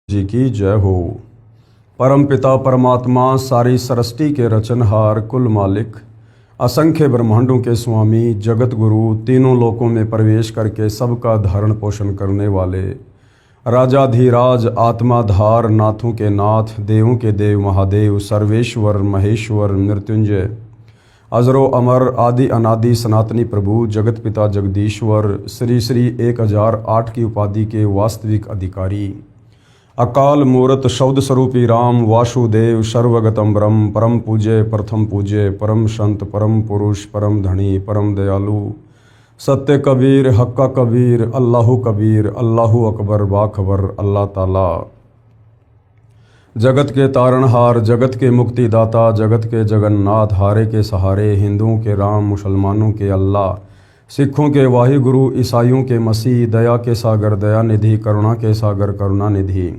जी की जय हो। परम पिता परमात्मा सारी सृष्टि के रचनहार कुल मालिक असंख्य ब्रह्मांडों के स्वामी जगत गुरु तीनों लोकों में प्रवेश करके सबका धारण पोषण करने वाले राजाधिराज आत्माधार नाथों के नाथ देवों के देव महादेव सर्वेश्वर महेश्वर मृत्युंजय अजरो अमर आदि अनादि सनातनी प्रभु जगत पिता जगदीश्वर श्री श्री 1008 की उपाधि के वास्तविक अधिकारी अकाल मूर्त शब्द स्वरूपी राम वासुदेव सर्वगतम ब्रह्म परम पूज्य प्रथम पूज्य परम संत परम पुरुष परम धनी परम दयालु सत्य कबीर हक्का कबीर अल्लाहु कबीर अल्लाहु अकबर बाखबर अल्लाह ताला जगत के तारणहार जगत के मुक्तिदाता जगत के जगन्नाथ हारे के सहारे हिंदुओं के राम मुसलमानों के अल्लाह सिखों के वाहिगुरु ईसाइयों के मसीह दया के सागर दया निधि करुणा के सागर करुणा निधि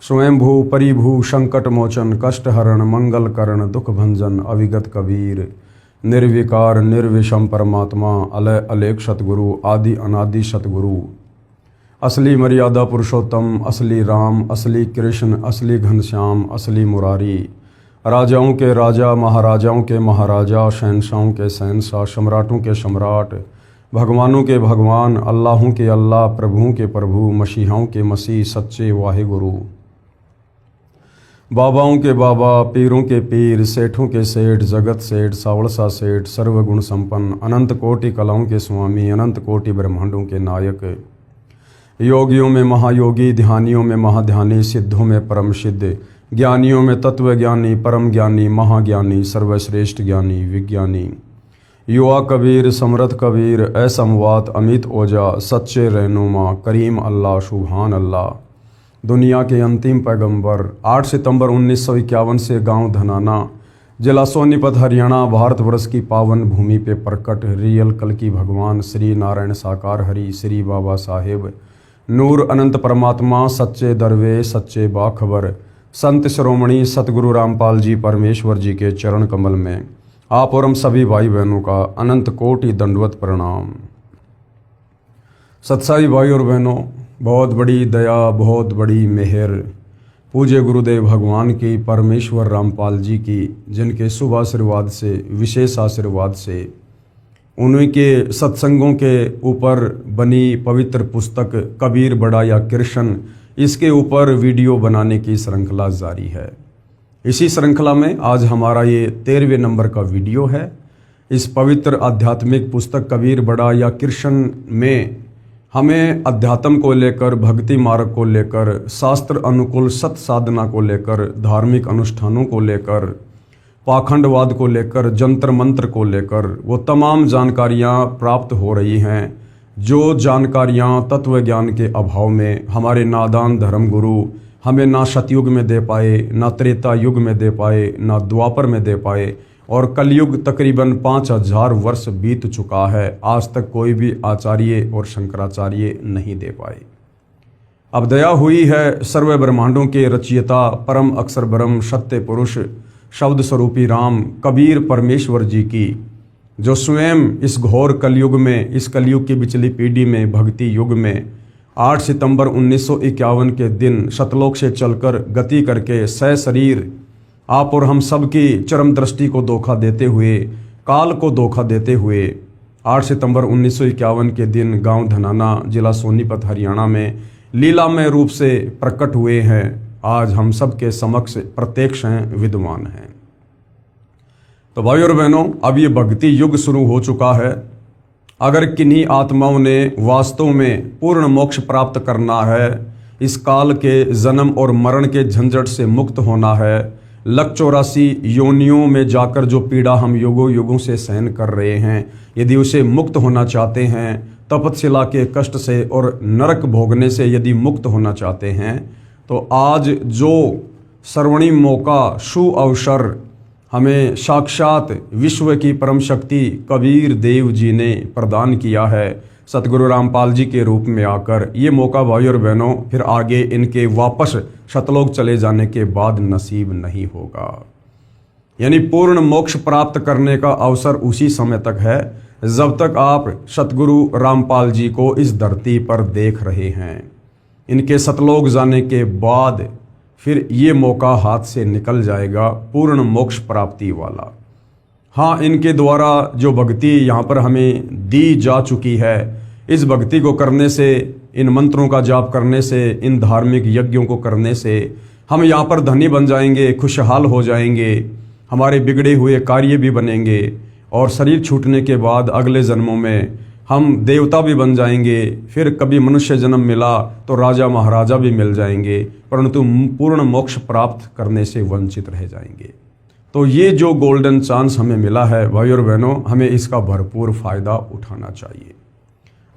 स्वयंभू परिभू संकट मोचन कष्ट हरण मंगल करण दुख भंजन अविगत कबीर निर्विकार निर्विषम परमात्मा अलय अलेख सतगुरु आदि अनादि सतगुरु असली मर्यादा पुरुषोत्तम असली राम असली कृष्ण असली घनश्याम असली मुरारी राजाओं के राजा महाराजाओं के महाराजा शहनशाहों के शहनशाह सम्राटों के सम्राट भगवानों के भगवान अल्लाहों के अल्लाह प्रभुओं के प्रभु मसीहाओं के मसीह सच्चे वाहिगुरु बाबाओं के बाबा पीरों के पीर सेठों के सेठ जगत सेठ सावड़सा सेठ सर्वगुण संपन्न अनंत कोटि कलाओं के स्वामी अनंत कोटि ब्रह्मांडों के नायक योगियों में महायोगी ध्यानियों में महाध्यानी सिद्धों में परम सिद्ध ज्ञानियों में तत्व ज्ञानी परम ज्ञानी महाज्ञानी सर्वश्रेष्ठ ज्ञानी विज्ञानी युवा कबीर समर्थ कबीर असमवात अमित ओजा सच्चे रहनुमा करीम अल्लाह सुभान अल्लाह दुनिया के अंतिम पैगंबर 8 सितंबर 1951 से गांव धनाना जिला सोनीपत हरियाणा भारतवर्ष की पावन भूमि पे प्रकट रियल कल की भगवान श्री नारायण साकार हरि श्री बाबा साहेब नूर अनंत परमात्मा सच्चे दरवे सच्चे बाखबर संत श्रोमणी सतगुरु रामपाल जी परमेश्वर जी के चरण कमल में आप और हम सभी भाई बहनों का अनंत कोटि दंडवत प्रणाम। सत्साई भाई और बहनों, बहुत बड़ी दया बहुत बड़ी मेहर पूज्य गुरुदेव भगवान की परमेश्वर रामपाल जी की जिनके शुभ आशीर्वाद से विशेष आशीर्वाद से उन्हीं के सत्संगों के ऊपर बनी पवित्र पुस्तक कबीर बड़ा या कृष्ण इसके ऊपर वीडियो बनाने की श्रृंखला जारी है। इसी श्रृंखला में आज हमारा ये 13वें नंबर का वीडियो है। इस पवित्र आध्यात्मिक पुस्तक कबीर बड़ा या कृष्ण में हमें अध्यात्म को लेकर भक्ति मार्ग को लेकर शास्त्र अनुकूल सत साधना को लेकर धार्मिक अनुष्ठानों को लेकर पाखंडवाद को लेकर जंतर मंत्र को लेकर वो तमाम जानकारियाँ प्राप्त हो रही हैं जो जानकारियाँ तत्व ज्ञान के अभाव में हमारे नादान धर्म गुरु हमें ना सतयुग में दे पाए ना त्रेता युग में दे पाए ना द्वापर में दे पाए और कलयुग तकरीबन 5000 वर्ष बीत चुका है, आज तक कोई भी आचार्य और शंकराचार्य नहीं दे पाए। अब दया हुई है सर्व ब्रह्मांडों के रचयिता परम अक्षर ब्रह्म सत्य पुरुष शब्द स्वरूपी राम कबीर परमेश्वर जी की, जो स्वयं इस घोर कलयुग में इस कलयुग की पिछली पीढ़ी में भक्ति युग में 8 सितंबर 1951 के दिन सतलोक से चलकर गति करके सशरीर आप और हम सब की चरम दृष्टि को धोखा देते हुए काल को धोखा देते हुए 8 सितंबर 1951 के दिन गांव धनाना जिला सोनीपत हरियाणा में लीलामय रूप से प्रकट हुए हैं। आज हम सब के समक्ष प्रत्यक्ष हैं, विद्यमान हैं। तो भाई और बहनों, अब ये भक्ति युग शुरू हो चुका है। अगर किन्हीं आत्माओं ने वास्तव में पूर्ण मोक्ष प्राप्त करना है, इस काल के जन्म और मरण के झंझट से मुक्त होना है, 184 योनियों में जाकर जो पीड़ा हम युगों युगों से सहन कर रहे हैं, यदि उसे मुक्त होना चाहते हैं, तपस्या के कष्ट से और नरक भोगने से यदि मुक्त होना चाहते हैं, तो आज जो सर्वणिम मौका शु अवसर हमें साक्षात विश्व की परम शक्ति कबीर देव जी ने प्रदान किया है सतगुरु रामपाल जी के रूप में आकर, ये मौका भाई और बहनों फिर आगे इनके वापस सतलोक चले जाने के बाद नसीब नहीं होगा। यानी पूर्ण मोक्ष प्राप्त करने का अवसर उसी समय तक है जब तक आप सतगुरु रामपाल जी को इस धरती पर देख रहे हैं। इनके सतलोक जाने के बाद फिर ये मौका हाथ से निकल जाएगा पूर्ण मोक्ष प्राप्ति वाला। हाँ, इनके द्वारा जो भक्ति यहाँ पर हमें दी जा चुकी है, इस भक्ति को करने से, इन मंत्रों का जाप करने से, इन धार्मिक यज्ञों को करने से हम यहाँ पर धनी बन जाएंगे, खुशहाल हो जाएंगे, हमारे बिगड़े हुए कार्य भी बनेंगे और शरीर छूटने के बाद अगले जन्मों में हम देवता भी बन जाएंगे। फिर कभी मनुष्य जन्म मिला तो राजा महाराजा भी मिल जाएंगे, परंतु पूर्ण मोक्ष प्राप्त करने से वंचित रह जाएंगे। तो ये जो गोल्डन चांस हमें मिला है भाई और बहनों, हमें इसका भरपूर फ़ायदा उठाना चाहिए।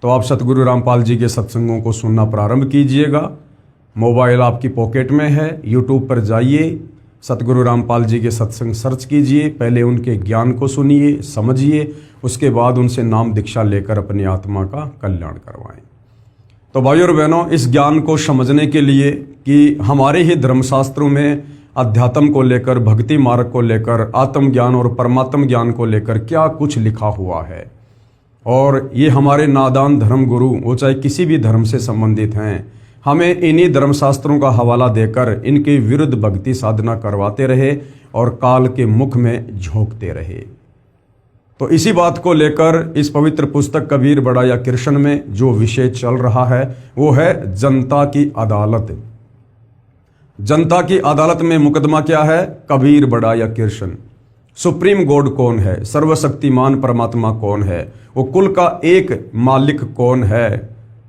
तो आप सतगुरु रामपाल जी के सत्संगों को सुनना प्रारंभ कीजिएगा। मोबाइल आपकी पॉकेट में है, यूट्यूब पर जाइए, सतगुरु रामपाल जी के सत्संग सर्च कीजिए, पहले उनके ज्ञान को सुनिए, समझिए, उसके बाद उनसे नाम दीक्षा लेकर अपनी आत्मा का कल्याण करवाएं। तो भाई और बहनों, इस ज्ञान को समझने के लिए कि हमारे ही धर्मशास्त्रों में अध्यात्म को लेकर, भक्ति मार्ग को लेकर, आत्मज्ञान और परमात्म ज्ञान को लेकर क्या कुछ लिखा हुआ है, और ये हमारे नादान धर्म गुरु, वो चाहे किसी भी धर्म से संबंधित हैं, हमें इन्हीं धर्मशास्त्रों का हवाला देकर इनके विरुद्ध भक्ति साधना करवाते रहे और काल के मुख में झोंकते रहे। तो इसी बात को लेकर इस पवित्र पुस्तक कबीर बड़ा या कृष्ण में जो विषय चल रहा है वो है जनता की अदालत। जनता की अदालत में मुकदमा क्या है? कबीर बड़ा या कृष्ण। सुप्रीम गॉड कौन है? सर्वशक्तिमान परमात्मा कौन है? वो कुल का एक मालिक कौन है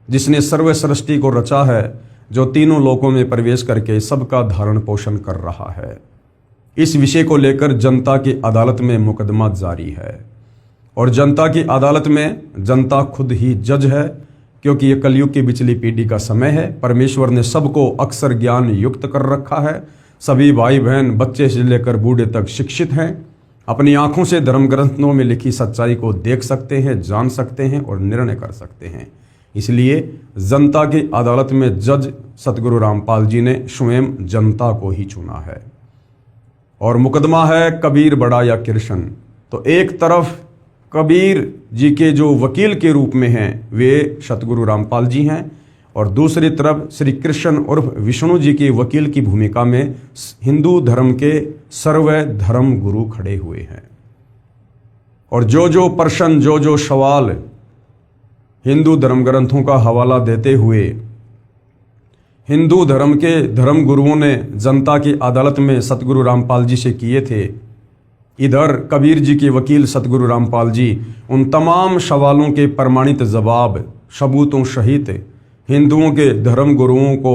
जिसने सर्व सृष्टि को रचा है, जो तीनों लोकों में प्रवेश करके सबका धारण पोषण कर रहा है। इस विषय को लेकर जनता की अदालत में मुकदमा जारी है और जनता की अदालत में जनता खुद ही जज है, क्योंकि ये कलयुग की बिचली पीढ़ी का समय है। परमेश्वर ने सबको अक्षर ज्ञान युक्त कर रखा है। सभी भाई बहन बच्चे से लेकर बूढ़े तक शिक्षित हैं, अपनी आंखों से धर्म ग्रंथों में लिखी सच्चाई को देख सकते हैं, जान सकते हैं और निर्णय कर सकते हैं। इसलिए जनता की अदालत में जज सतगुरु रामपाल जी ने स्वयं जनता को ही चुना है और मुकदमा है कबीर बड़ा या कृष्ण। तो एक तरफ कबीर जी के जो वकील के रूप में हैं वे सतगुरु रामपाल जी हैं और दूसरी तरफ श्री कृष्ण उर्फ विष्णु जी के वकील की भूमिका में हिंदू धर्म के सर्व धर्म गुरु खड़े हुए हैं। और जो प्रश्न, जो सवाल हिंदू धर्म ग्रंथों का हवाला देते हुए हिंदू धर्म के धर्म गुरुओं ने जनता की अदालत में सतगुरु रामपाल जी से किए थे, इधर कबीर जी के वकील सतगुरु रामपाल जी उन तमाम सवालों के प्रमाणित जवाब सबूतों सहित हिंदुओं के धर्म गुरुओं को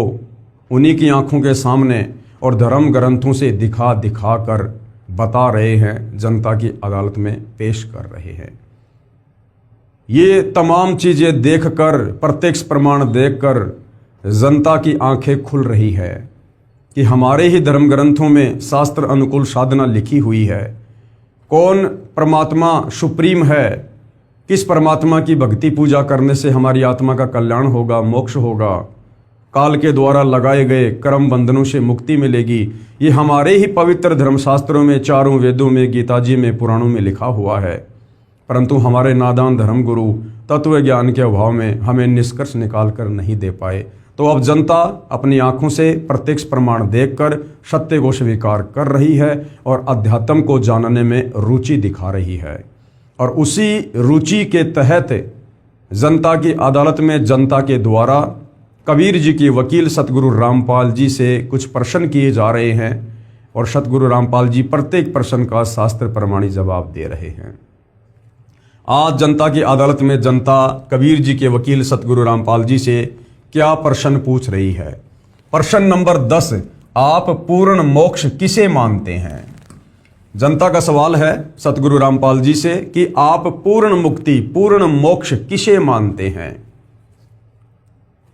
उन्हीं की आंखों के सामने और धर्म ग्रंथों से दिखा कर बता रहे हैं, जनता की अदालत में पेश कर रहे हैं। ये तमाम चीज़ें देखकर, प्रत्यक्ष प्रमाण देखकर जनता की आंखें खुल रही है कि हमारे ही धर्म ग्रंथों में शास्त्र अनुकूल साधना लिखी हुई है। कौन परमात्मा सुप्रीम है, किस परमात्मा की भक्ति पूजा करने से हमारी आत्मा का कल्याण होगा, मोक्ष होगा, काल के द्वारा लगाए गए कर्म बंधनों से मुक्ति मिलेगी, ये हमारे ही पवित्र धर्मशास्त्रों में, चारों वेदों में, गीता जी में, पुराणों में लिखा हुआ है। परंतु हमारे नादान धर्म गुरु तत्व ज्ञान के अभाव में हमें निष्कर्ष निकाल कर नहीं दे पाए। तो अब जनता अपनी आंखों से प्रत्यक्ष प्रमाण देखकर सत्य को स्वीकार कर रही है और अध्यात्म को जानने में रुचि दिखा रही है। और उसी रुचि के तहत जनता की अदालत में जनता के द्वारा कबीर जी के वकील सतगुरु रामपाल जी से कुछ प्रश्न किए जा रहे हैं और सतगुरु रामपाल जी प्रत्येक प्रश्न का शास्त्र प्रमाणित जवाब दे रहे हैं। आज जनता की अदालत में जनता कबीर जी के वकील सतगुरु रामपाल जी से क्या प्रश्न पूछ रही है? प्रश्न नंबर 10, आप पूर्ण मोक्ष किसे मानते हैं? जनता का सवाल है सतगुरु रामपाल जी से कि आप पूर्ण मुक्ति, पूर्ण मोक्ष किसे मानते हैं?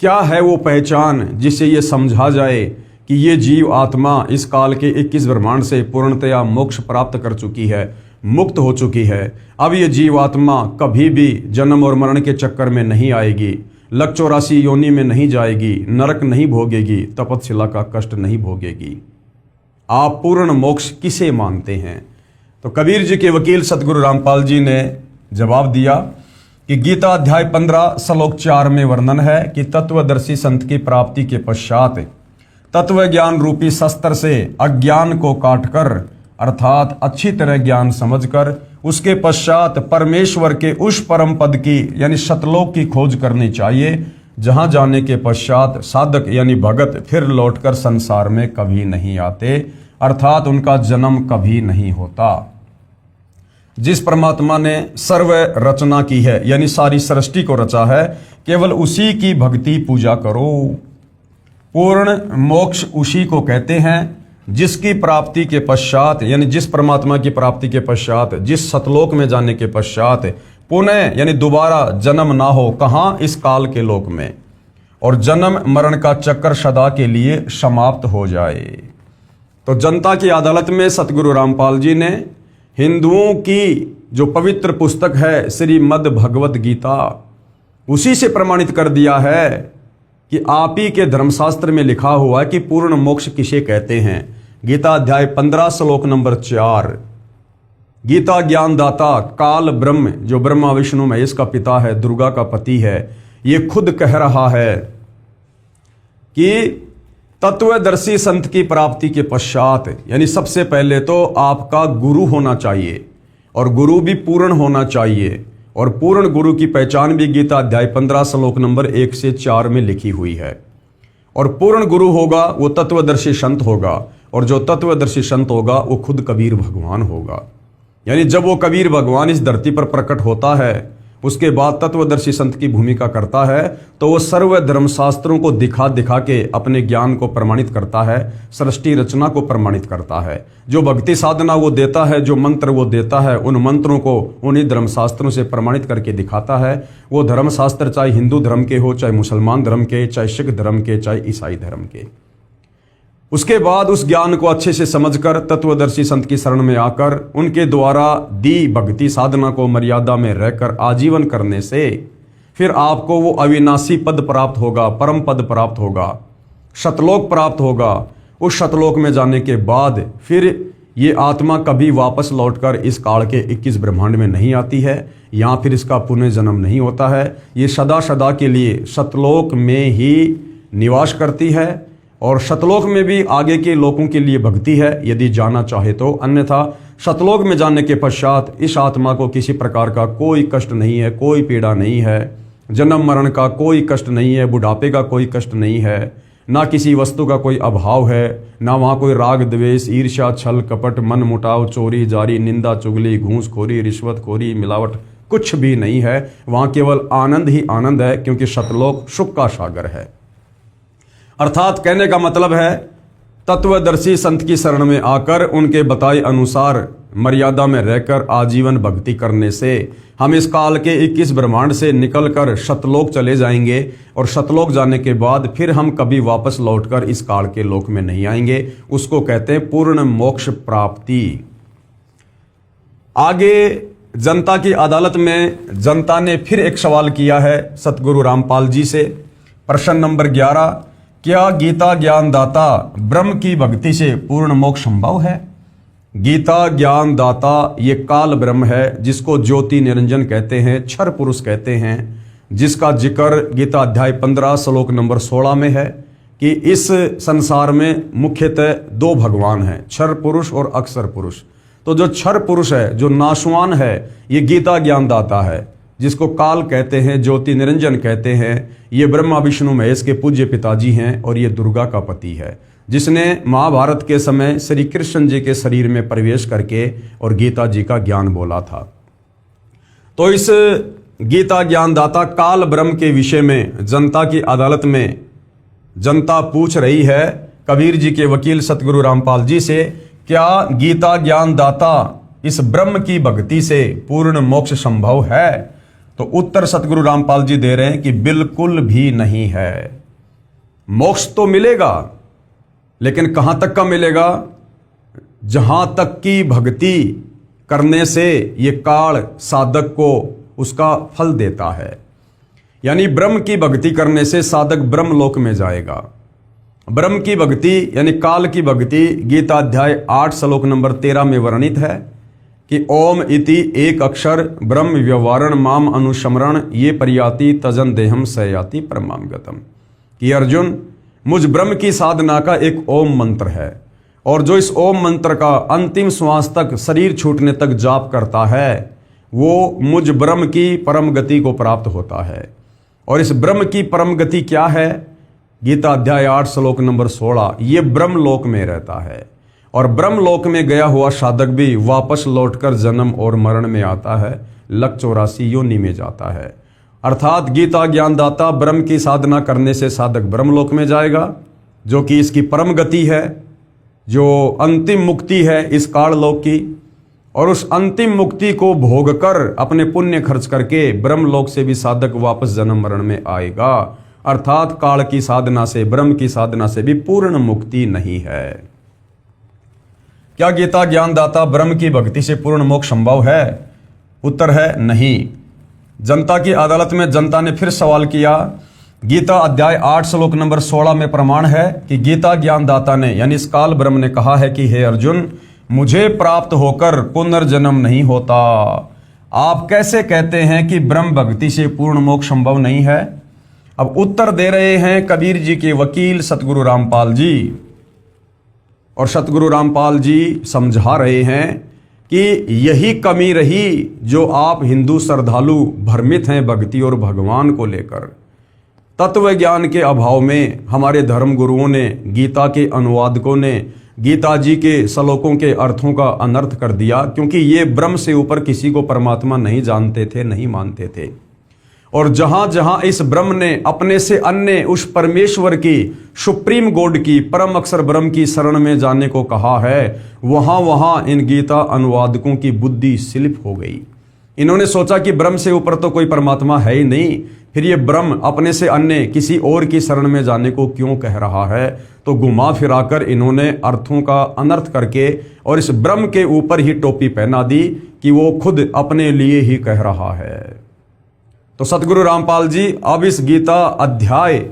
क्या है वो पहचान जिससे ये समझा जाए कि ये जीव आत्मा इस काल के 21 ब्रह्मांड से पूर्णतया मोक्ष प्राप्त कर चुकी है, मुक्त हो चुकी है। अब ये जीवात्मा कभी भी जन्म और मरण के चक्कर में नहीं आएगी, लक 84 योनि में नहीं जाएगी, नरक नहीं भोगेगी, तपस्या का कष्ट नहीं भोगेगी। आप पूर्ण मोक्ष किसे मानते हैं? तो कबीर जी के वकील सतगुरु रामपाल जी ने जवाब दिया कि गीता अध्याय 15 श्लोक 4 में वर्णन है कि तत्वदर्शी संत की प्राप्ति के पश्चात तत्व ज्ञान रूपी शस्त्र से अज्ञान को काटकर अर्थात अच्छी तरह ज्ञान समझकर उसके पश्चात परमेश्वर के उस परम पद की यानी सतलोक की खोज करनी चाहिए, जहां जाने के पश्चात साधक यानी भगत फिर लौटकर संसार में कभी नहीं आते, अर्थात उनका जन्म कभी नहीं होता। जिस परमात्मा ने सर्व रचना की है यानी सारी सृष्टि को रचा है, केवल उसी की भक्ति पूजा करो। पूर्ण मोक्ष उसी को कहते हैं जिसकी प्राप्ति के पश्चात यानी जिस परमात्मा की प्राप्ति के पश्चात, जिस सतलोक में जाने के पश्चात पुनः यानी दोबारा जन्म ना हो, कहाँ, इस काल के लोक में, और जन्म मरण का चक्कर सदा के लिए समाप्त हो जाए। तो जनता की अदालत में सतगुरु रामपाल जी ने हिंदुओं की जो पवित्र पुस्तक है श्रीमद् भगवत गीता, उसी से प्रमाणित कर दिया है कि आप ही के धर्मशास्त्र में लिखा हुआ है कि पूर्ण मोक्ष किसे कहते हैं। गीता अध्याय 15 श्लोक नंबर 4, गीता ज्ञानदाता काल ब्रह्म, जो ब्रह्मा विष्णु महेश का पिता है, दुर्गा का पति है, ये खुद कह रहा है कि तत्वदर्शी संत की प्राप्ति के पश्चात यानी सबसे पहले तो आपका गुरु होना चाहिए, और गुरु भी पूर्ण होना चाहिए, और पूर्ण गुरु की पहचान भी गीता अध्याय 15 श्लोक नंबर 1 से 4 में लिखी हुई है। और पूर्ण गुरु होगा वो तत्वदर्शी संत होगा, और जो तत्वदर्शी संत होगा वो खुद कबीर भगवान होगा। यानी जब वो कबीर भगवान इस धरती पर प्रकट होता है, उसके बाद तत्वदर्शी संत की भूमिका करता है, तो वो सर्व धर्मशास्त्रों को दिखा दिखा के अपने ज्ञान को प्रमाणित करता है, सृष्टि रचना को प्रमाणित करता है। जो भक्ति साधना वो देता है, जो मंत्र वो देता है, उन मंत्रों को उन्हीं धर्मशास्त्रों से प्रमाणित करके दिखाता है। वो धर्मशास्त्र चाहे हिंदू धर्म के हो, चाहे मुसलमान धर्म के, चाहे सिख धर्म के, चाहे ईसाई धर्म के। उसके बाद उस ज्ञान को अच्छे से समझकर तत्वदर्शी संत की शरण में आकर उनके द्वारा दी भक्ति साधना को मर्यादा में रहकर आजीवन करने से फिर आपको वो अविनाशी पद प्राप्त होगा, परम पद प्राप्त होगा, शतलोक प्राप्त होगा। उस शतलोक में जाने के बाद फिर ये आत्मा कभी वापस लौटकर इस काल के 21 ब्रह्मांड में नहीं आती है, यहाँ फिर इसका पुनर्जन्म नहीं होता है। ये सदा सदा के लिए शतलोक में ही निवास करती है, और शतलोक में भी आगे के लोगों के लिए भक्ति है यदि जाना चाहे तो, अन्यथा शतलोक में जाने के पश्चात इस आत्मा को किसी प्रकार का कोई कष्ट नहीं है, कोई पीड़ा नहीं है, जन्म मरण का कोई कष्ट नहीं है, बुढ़ापे का कोई कष्ट नहीं है, ना किसी वस्तु का कोई अभाव है, ना वहाँ कोई राग द्वेष ईर्ष्या छल कपट मन मुटाव चोरी जारी निंदा चुगली घूसखोरी रिश्वतखोरी मिलावट कुछ भी नहीं है। वहाँ केवल आनंद ही आनंद है, क्योंकि शतलोक सुख का सागर है। अर्थात कहने का मतलब है तत्वदर्शी संत की शरण में आकर उनके बताए अनुसार मर्यादा में रहकर आजीवन भक्ति करने से हम इस काल के 21 ब्रह्मांड से निकलकर शतलोक चले जाएंगे, और शतलोक जाने के बाद फिर हम कभी वापस लौटकर इस काल के लोक में नहीं आएंगे। उसको कहते हैं पूर्ण मोक्ष प्राप्ति। आगे जनता की अदालत में जनता ने फिर एक सवाल किया है सतगुरु रामपाल जी से। प्रश्न नंबर 11, क्या गीता ज्ञानदाता ब्रह्म की भक्ति से पूर्ण मोक्ष संभव है? गीता ज्ञानदाता ये काल ब्रह्म है, जिसको ज्योति निरंजन कहते हैं, क्षर पुरुष कहते हैं, जिसका जिक्र गीता अध्याय 15 श्लोक नंबर 16 में है कि इस संसार में मुख्यतः 2 भगवान हैं, क्षर पुरुष और अक्षर पुरुष। तो जो क्षर पुरुष है, जो नाशवान है, ये गीता ज्ञानदाता है, जिसको काल कहते हैं, ज्योति निरंजन कहते हैं। ये ब्रह्मा विष्णु महेश के पूज्य पिताजी हैं, और ये दुर्गा का पति है, जिसने महाभारत के समय श्री कृष्ण जी के शरीर में प्रवेश करके और गीता जी का ज्ञान बोला था। तो इस गीता ज्ञानदाता काल ब्रह्म के विषय में जनता की अदालत में जनता पूछ रही है कबीर जी के वकील सतगुरु रामपाल जी से, क्या गीता ज्ञानदाता इस ब्रह्म की भक्ति से पूर्ण मोक्ष संभव है? तो उत्तर सतगुरु रामपाल जी दे रहे हैं कि बिल्कुल भी नहीं है। मोक्ष तो मिलेगा, लेकिन कहां तक का मिलेगा? जहां तक की भक्ति करने से ये काल साधक को उसका फल देता है। यानी ब्रह्म की भक्ति करने से साधक ब्रह्म लोक में जाएगा। ब्रह्म की भक्ति यानी काल की भक्ति गीता अध्याय 8 श्लोक नंबर 13 में वर्णित है कि ओम इति एक अक्षर ब्रह्म व्यवहारण माम अनुस्मरण ये पर्याति तजन देहम सयाति परमाम गतम। कि अर्जुन, मुझ ब्रह्म की साधना का एक ओम मंत्र है, और जो इस ओम मंत्र का अंतिम श्वास तक, शरीर छूटने तक जाप करता है, वो मुझ ब्रह्म की परम गति को प्राप्त होता है। और इस ब्रह्म की परम गति क्या है? गीता अध्याय 8 श्लोक नंबर 16, ये ब्रह्म लोक में रहता है। और ब्रह्म लोक में गया हुआ साधक भी वापस लौटकर जन्म और मरण में आता है, लक 84 योनि में जाता है। अर्थात गीता ज्ञानदाता ब्रह्म की साधना करने से साधक ब्रह्म लोक में जाएगा, जो कि इसकी परम गति है, जो अंतिम मुक्ति है इस काल लोक की। और उस अंतिम मुक्ति को भोग कर अपने पुण्य खर्च करके ब्रह्म लोक से भी साधक वापस जन्म मरण में आएगा। अर्थात काल की साधना से, ब्रह्म की साधना से भी पूर्ण मुक्ति नहीं है। क्या गीता ज्ञानदाता ब्रह्म की भक्ति से पूर्ण मोक्ष संभव है? उत्तर है नहीं। जनता की अदालत में जनता ने फिर सवाल किया। गीता अध्याय 8 श्लोक नंबर 16 में प्रमाण है कि गीता ज्ञानदाता ने, यानी इस काल ब्रह्म ने कहा है कि हे अर्जुन, मुझे प्राप्त होकर पुनर्जन्म नहीं होता। आप कैसे कहते हैं कि ब्रह्म भक्ति से पूर्ण मोक्ष संभव नहीं है? अब उत्तर दे रहे हैं कबीर जी के वकील सतगुरु रामपाल जी। और सतगुरु रामपाल जी समझा रहे हैं कि यही कमी रही जो आप हिंदू श्रद्धालु भ्रमित हैं भक्ति और भगवान को लेकर। तत्व ज्ञान के अभाव में हमारे धर्म गुरुओं ने, गीता के अनुवादकों ने गीता जी के श्लोकों के अर्थों का अनर्थ कर दिया, क्योंकि ये ब्रह्म से ऊपर किसी को परमात्मा नहीं जानते थे, नहीं मानते थे। और जहां जहां इस ब्रह्म ने अपने से अन्य उस परमेश्वर की, सुप्रीम गॉड की, परम अक्षर ब्रह्म की शरण में जाने को कहा है, वहां वहां इन गीता अनुवादकों की बुद्धि स्लिप हो गई। इन्होंने सोचा कि ब्रह्म से ऊपर तो कोई परमात्मा है ही नहीं, फिर ये ब्रह्म अपने से अन्य किसी और की शरण में जाने को क्यों कह रहा है। तो घुमा फिराकर इन्होंने अर्थों का अनर्थ करके और इस ब्रह्म के ऊपर ही टोपी पहना दी कि वो खुद अपने लिए ही कह रहा है। तो सतगुरु रामपाल जी अब इस गीता अध्याय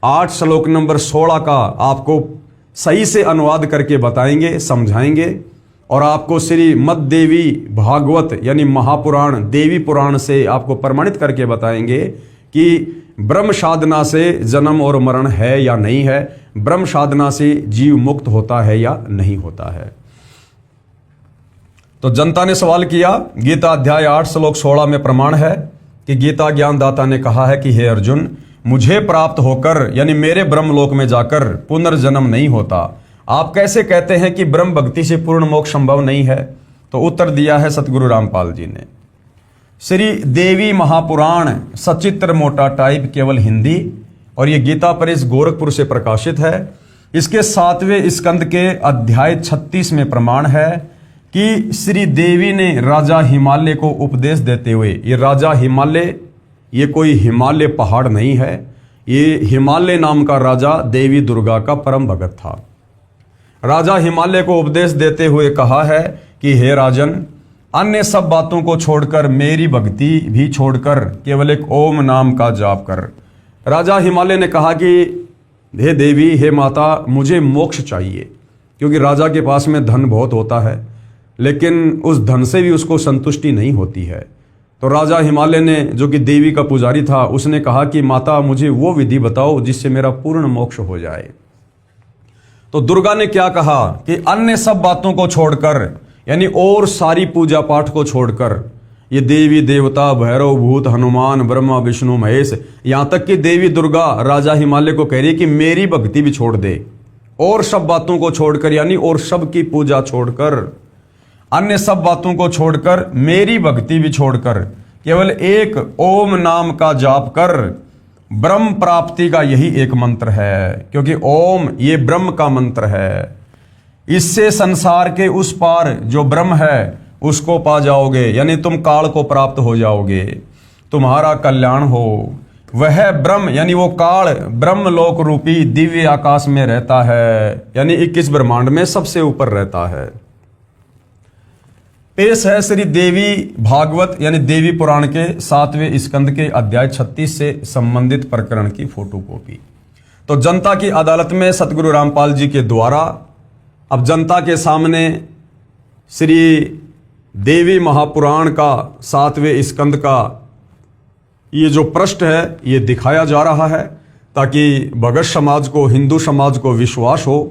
8 श्लोक नंबर 16 का आपको सही से अनुवाद करके बताएंगे, समझाएंगे, और आपको श्री मद देवी भागवत यानी महापुराण, देवी पुराण से आपको प्रमाणित करके बताएंगे कि ब्रह्म साधना से जन्म और मरण है या नहीं है, ब्रह्म साधना से जीव मुक्त होता है या नहीं होता है। तो जनता ने सवाल किया, गीता अध्याय 8 श्लोक 16 में प्रमाण है कि गीता ज्ञानदाता ने कहा है कि हे अर्जुन, मुझे प्राप्त होकर यानी मेरे ब्रह्मलोक में जाकर पुनर्जन्म नहीं होता। आप कैसे कहते हैं कि ब्रह्म भक्ति से पूर्ण मोक्ष संभव नहीं है? तो उत्तर दिया है सतगुरु रामपाल जी ने। श्री देवी महापुराण सचित्र मोटा टाइप केवल हिंदी, और ये गीता प्रेस गोरखपुर से प्रकाशित है। इसके 7वें स्कंद के अध्याय 36 में प्रमाण है कि श्री देवी ने राजा हिमालय को उपदेश देते हुए, ये राजा हिमालय ये कोई हिमालय पहाड़ नहीं है, ये हिमालय नाम का राजा देवी दुर्गा का परम भगत था। राजा हिमालय को उपदेश देते हुए कहा है कि हे राजन, अन्य सब बातों को छोड़कर, मेरी भक्ति भी छोड़कर केवल एक ओम नाम का जाप कर। राजा हिमालय ने कहा कि हे देवी, हे माता, मुझे मोक्ष चाहिए, क्योंकि राजा के पास में धन बहुत होता है, लेकिन उस धन से भी उसको संतुष्टि नहीं होती है। तो राजा हिमालय ने, जो कि देवी का पुजारी था, उसने कहा कि माता, मुझे वो विधि बताओ जिससे मेरा पूर्ण मोक्ष हो जाए। तो दुर्गा ने क्या कहा कि अन्य सब बातों को छोड़कर, यानी और सारी पूजा पाठ को छोड़कर, ये देवी देवता, भैरव भूत, हनुमान, ब्रह्मा विष्णु महेश, यहां तक कि देवी दुर्गा राजा हिमालय को कह रही कि मेरी भक्ति भी छोड़ दे, और सब बातों को छोड़कर, यानी और सब की पूजा छोड़कर, अन्य सब बातों को छोड़कर, मेरी भक्ति भी छोड़कर केवल एक ओम नाम का जाप कर। ब्रह्म प्राप्ति का यही एक मंत्र है, क्योंकि ओम ये ब्रह्म का मंत्र है। इससे संसार के उस पार जो ब्रह्म है उसको पा जाओगे, यानी तुम काल को प्राप्त हो जाओगे, तुम्हारा कल्याण हो। वह ब्रह्म यानी वो काल ब्रह्म लोक रूपी दिव्य आकाश में रहता है, यानी 21 ब्रह्मांड में सबसे ऊपर रहता है। पेश है श्री देवी भागवत यानी देवी पुराण के 7वें स्कंद के अध्याय 36 से संबंधित प्रकरण की फोटोकॉपी। तो जनता की अदालत में सतगुरु रामपाल जी के द्वारा अब जनता के सामने श्री देवी महापुराण का 7वें स्कंद का ये जो पृष्ठ है ये दिखाया जा रहा है, ताकि भगत समाज को, हिंदू समाज को विश्वास हो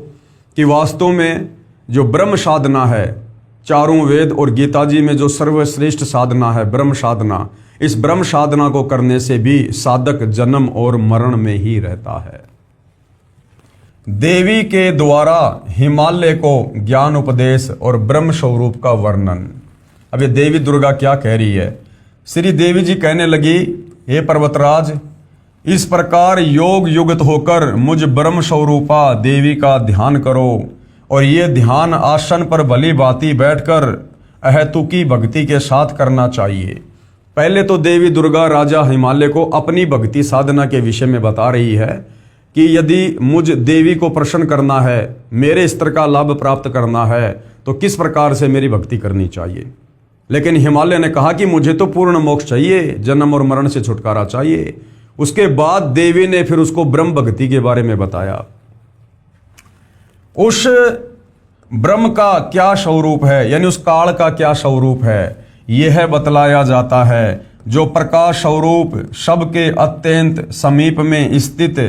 कि वास्तव में जो ब्रह्म साधना है, चारों वेद और गीता जी में जो सर्वश्रेष्ठ साधना है ब्रह्म साधना, इस ब्रह्म साधना को करने से भी साधक जन्म और मरण में ही रहता है। देवी के द्वारा हिमालय को ज्ञान उपदेश और ब्रह्म स्वरूप का वर्णन। अब ये देवी दुर्गा क्या कह रही है? श्री देवी जी कहने लगी, हे पर्वतराज, इस प्रकार योग युक्त होकर मुझ ब्रह्म स्वरूपा देवी का ध्यान करो, और ये ध्यान आसन पर भली भांति बैठकर अहेतुकी भक्ति के साथ करना चाहिए। पहले तो देवी दुर्गा राजा हिमालय को अपनी भक्ति साधना के विषय में बता रही है कि यदि मुझ देवी को प्रसन्न करना है, मेरे स्तर का लाभ प्राप्त करना है, तो किस प्रकार से मेरी भक्ति करनी चाहिए। लेकिन हिमालय ने कहा कि मुझे तो पूर्ण मोक्ष चाहिए, जन्म और मरण से छुटकारा चाहिए। उसके बाद देवी ने फिर उसको ब्रह्म भक्ति के बारे में बताया। उस ब्रह्म का क्या स्वरूप है, यानी उस काल का क्या स्वरूप है, यह बतलाया जाता है। जो प्रकाश स्वरूप सबके अत्यंत समीप में स्थित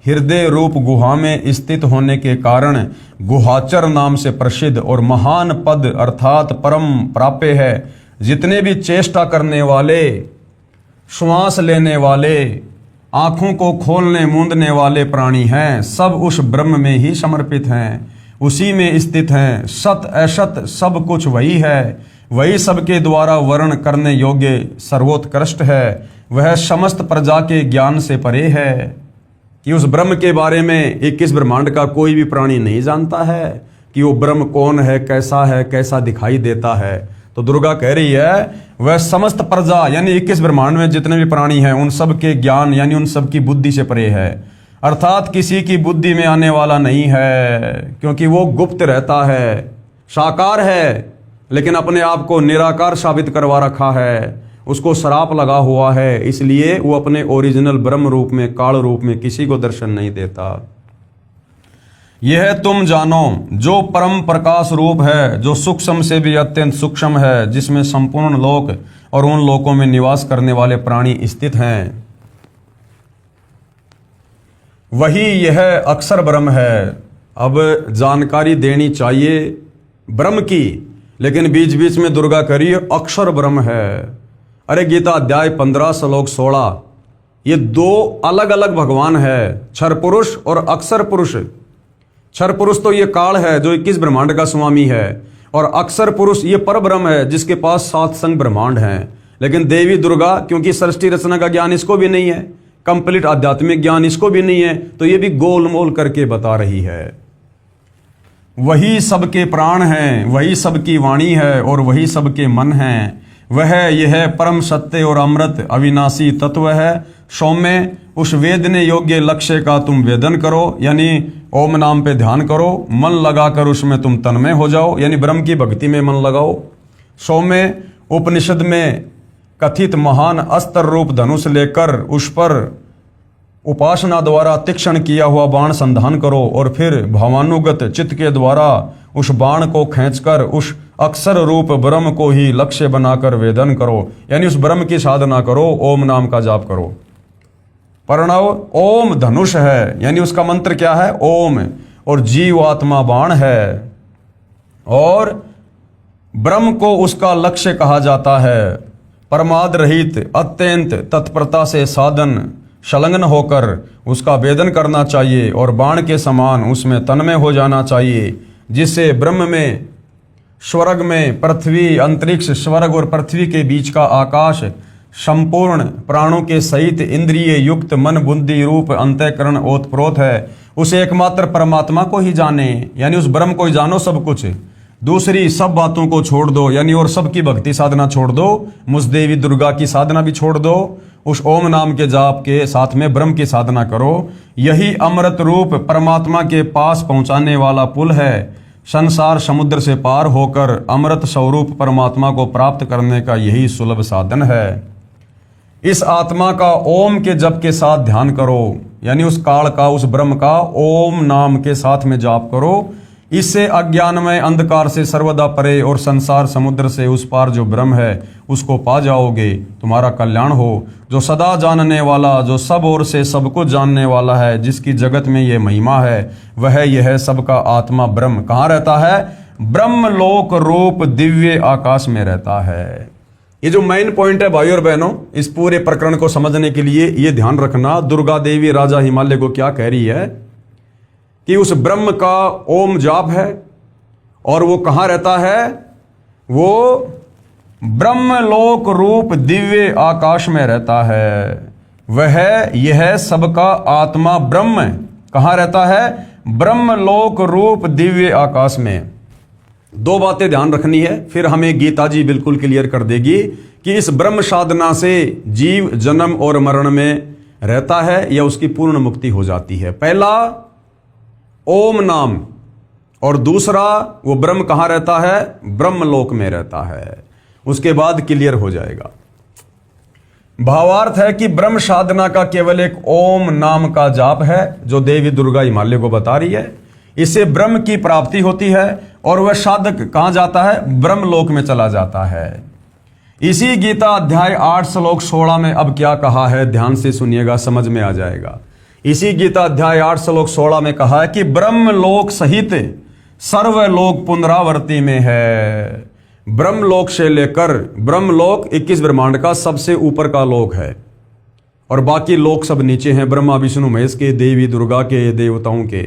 हृदय रूप गुहा में स्थित होने के कारण गुहाचर नाम से प्रसिद्ध और महान पद अर्थात परम प्राप्य है। जितने भी चेष्टा करने वाले, श्वास लेने वाले, आंखों को खोलने मूंदने वाले प्राणी हैं, सब उस ब्रह्म में ही समर्पित हैं, उसी में स्थित हैं। सत असत सब कुछ वही है, वही सबके द्वारा वर्ण करने योग्य सर्वोत्कृष्ट है। वह समस्त प्रजा के ज्ञान से परे है कि उस ब्रह्म के बारे में 21 ब्रह्मांड का कोई भी प्राणी नहीं जानता है कि वो ब्रह्म कौन है, कैसा दिखाई देता है। तो दुर्गा कह रही है वह समस्त प्रजा यानी 21 ब्रह्मांड में जितने भी प्राणी हैं उन सब के ज्ञान यानी उन सब की बुद्धि से परे है, अर्थात किसी की बुद्धि में आने वाला नहीं है, क्योंकि वो गुप्त रहता है, साकार है लेकिन अपने आप को निराकार साबित करवा रखा है, उसको श्राप लगा हुआ है, इसलिए वो अपने ओरिजिनल ब्रह्म रूप में, काल रूप में किसी को दर्शन नहीं देता। यह तुम जानो जो परम प्रकाश रूप है, जो सूक्ष्म से भी अत्यंत सूक्ष्म है, जिसमें संपूर्ण लोक और उन लोकों में निवास करने वाले प्राणी स्थित हैं, वही यह अक्षर ब्रह्म है। अब जानकारी देनी चाहिए ब्रह्म की, लेकिन बीच बीच में दुर्गा कह रही है अक्षर ब्रह्म है। अरे गीता अध्याय 15 श्लोक 16, ये दो अलग अलग भगवान है, क्षर पुरुष और अक्षर पुरुष। क्षर पुरुष तो ये काल है जो 21 ब्रह्मांड का स्वामी है, और अक्षर पुरुष ये पर ब्रह्म है जिसके पास 7 संग ब्रह्मांड हैं। लेकिन देवी दुर्गा क्योंकि सृष्टि रचना का ज्ञान इसको भी नहीं है, कंप्लीट आध्यात्मिक ज्ञान इसको भी नहीं है, तो ये भी गोलमोल करके बता रही है। वही सबके प्राण हैं, वही सबकी वाणी है और वही सबके मन हैं। वह यह परम सत्य और अमृत अविनाशी तत्व है। सौम्य उस वेदने योग्य लक्ष्य का तुम वेदन करो, यानी ओम नाम पे ध्यान करो, मन लगाकर उसमें तुम तन्मय हो जाओ, यानी ब्रह्म की भक्ति में मन लगाओ। सौम्य उपनिषद में कथित महान अस्त्र रूप धनुष लेकर उस पर उपासना द्वारा तीक्ष्ण किया हुआ बाण संधान करो, और फिर भावानुगत चित्त के द्वारा उस बाण को खींचकर उस अक्षर रूप ब्रह्म को ही लक्ष्य बनाकर वेदन करो, यानी उस ब्रह्म की साधना करो, ओम नाम का जाप करो। प्रणव ओम धनुष है, यानी उसका मंत्र क्या है? ओम, और जीव आत्मा बाण है, और ब्रह्म को उसका लक्ष्य कहा जाता है। परमाद रहित अत्यंत तत्परता से साधन संलग्न होकर उसका वेदन करना चाहिए, और बाण के समान उसमें तन्मय हो जाना चाहिए, जिससे ब्रह्म में, स्वर्ग में, पृथ्वी, अंतरिक्ष, स्वर्ग और पृथ्वी के बीच का आकाश संपूर्ण प्राणों के सहित इंद्रिय युक्त मन बुद्धि रूप अंतःकरण ओतप्रोत है। उस एकमात्र परमात्मा को ही जाने, यानी उस ब्रह्म को ही जानो सब कुछ, दूसरी सब बातों को छोड़ दो, यानी और सबकी भक्ति साधना छोड़ दो, मुझ देवी दुर्गा की साधना भी छोड़ दो, उस ओम नाम के जाप के साथ में ब्रह्म की साधना करो। यही अमृत रूप परमात्मा के पास पहुंचाने वाला पुल है। संसार समुद्र से पार होकर अमृत स्वरूप परमात्मा को प्राप्त करने का यही सुलभ साधन है। इस आत्मा का ओम के जप के साथ ध्यान करो, यानी उस काल का, उस ब्रह्म का ओम नाम के साथ में जाप करो, इससे अज्ञानमय अंधकार से सर्वदा परे और संसार समुद्र से उस पार जो ब्रह्म है उसको पा जाओगे, तुम्हारा कल्याण हो। जो सदा जानने वाला, जो सब ओर से सबको जानने वाला है, जिसकी जगत में ये महिमा है, वह यह सबका आत्मा ब्रह्म कहाँ रहता है? ब्रह्म लोक रूप दिव्य आकाश में रहता है। ये जो मेन पॉइंट है भाई और बहनों, इस पूरे प्रकरण को समझने के लिए ये ध्यान रखना, दुर्गा देवी राजा हिमालय को क्या कह रही है कि उस ब्रह्म का ओम जाप है और वो कहाँ रहता है? वो ब्रह्म लोक रूप दिव्य आकाश में रहता है। वह यह सबका आत्मा ब्रह्म कहाँ रहता है? ब्रह्म लोक रूप दिव्य आकाश में। दो बातें ध्यान रखनी है, फिर हमें गीता जी बिल्कुल क्लियर कर देगी कि इस ब्रह्म साधना से जीव जन्म और मरण में रहता है या उसकी पूर्ण मुक्ति हो जाती है। पहला ओम नाम, और दूसरा वो ब्रह्म कहाँ रहता है? ब्रह्मलोक में रहता है। उसके बाद क्लियर हो जाएगा। भावार्थ है कि ब्रह्म साधना का केवल एक ओम नाम का जाप है जो देवी दुर्गा हिमालय को बता रही है। इससे ब्रह्म की प्राप्ति होती है और वह साधक कहां जाता है? ब्रह्मलोक में चला जाता है। इसी गीता अध्याय 8 श्लोक 16 में अब क्या कहा है, ध्यान से सुनिएगा, समझ में आ जाएगा। इसी गीता अध्याय 8 श्लोक 16 में कहा है कि ब्रह्मलोक सहित सर्वलोक पुनरावर्ती में है। ब्रह्मलोक से लेकर, ब्रह्मलोक 21 ब्रह्मांड का सबसे ऊपर का लोक है और बाकी लोक सब नीचे हैं, ब्रह्मा विष्णु महेश के, देवी दुर्गा के, देवताओं के।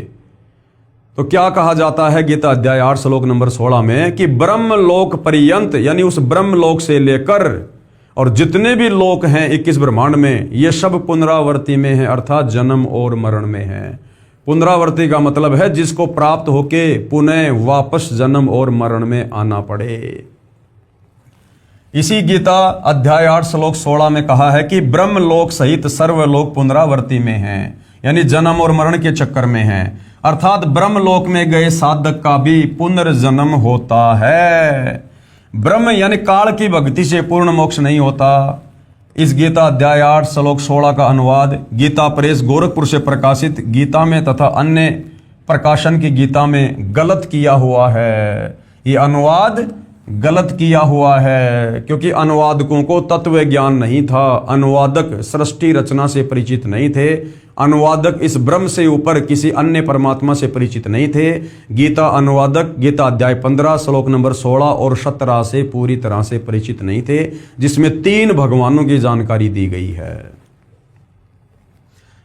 तो क्या कहा जाता है गीता अध्याय 8 श्लोक नंबर 16 में कि ब्रह्मलोक पर्यंत, यानी उस ब्रह्मलोक से लेकर और जितने भी लोक हैं 21 ब्रह्मांड में, ये सब पुनरावर्ती में है, अर्थात जन्म और मरण में है। पुनरावर्ती का मतलब है जिसको प्राप्त होके पुनः वापस जन्म और मरण में आना पड़े। इसी गीता अध्याय 8 श्लोक 16 में कहा है कि ब्रह्मलोक सहित सर्वलोक पुनरावर्ती में है, यानी जन्म और मरण के चक्कर में है, अर्थात ब्रह्मलोक में गए साधक का भी पुनर्जन्म होता है। ब्रह्म यानी काल की भक्ति से पूर्ण मोक्ष नहीं होता। इस गीता अध्याय 8 श्लोक 16 का अनुवाद गीता प्रेस गोरखपुर से प्रकाशित गीता में तथा अन्य प्रकाशन की गीता में गलत किया हुआ है। ये अनुवाद गलत किया हुआ है क्योंकि अनुवादकों को तत्व ज्ञान नहीं था, अनुवादक सृष्टि रचना से परिचित नहीं थे, अनुवादक इस ब्रह्म से ऊपर किसी अन्य परमात्मा से परिचित नहीं थे। गीता अनुवादक गीता अध्याय 15 श्लोक नंबर 16 और 17 से पूरी तरह से परिचित नहीं थे, जिसमें 3 भगवानों की जानकारी दी गई है।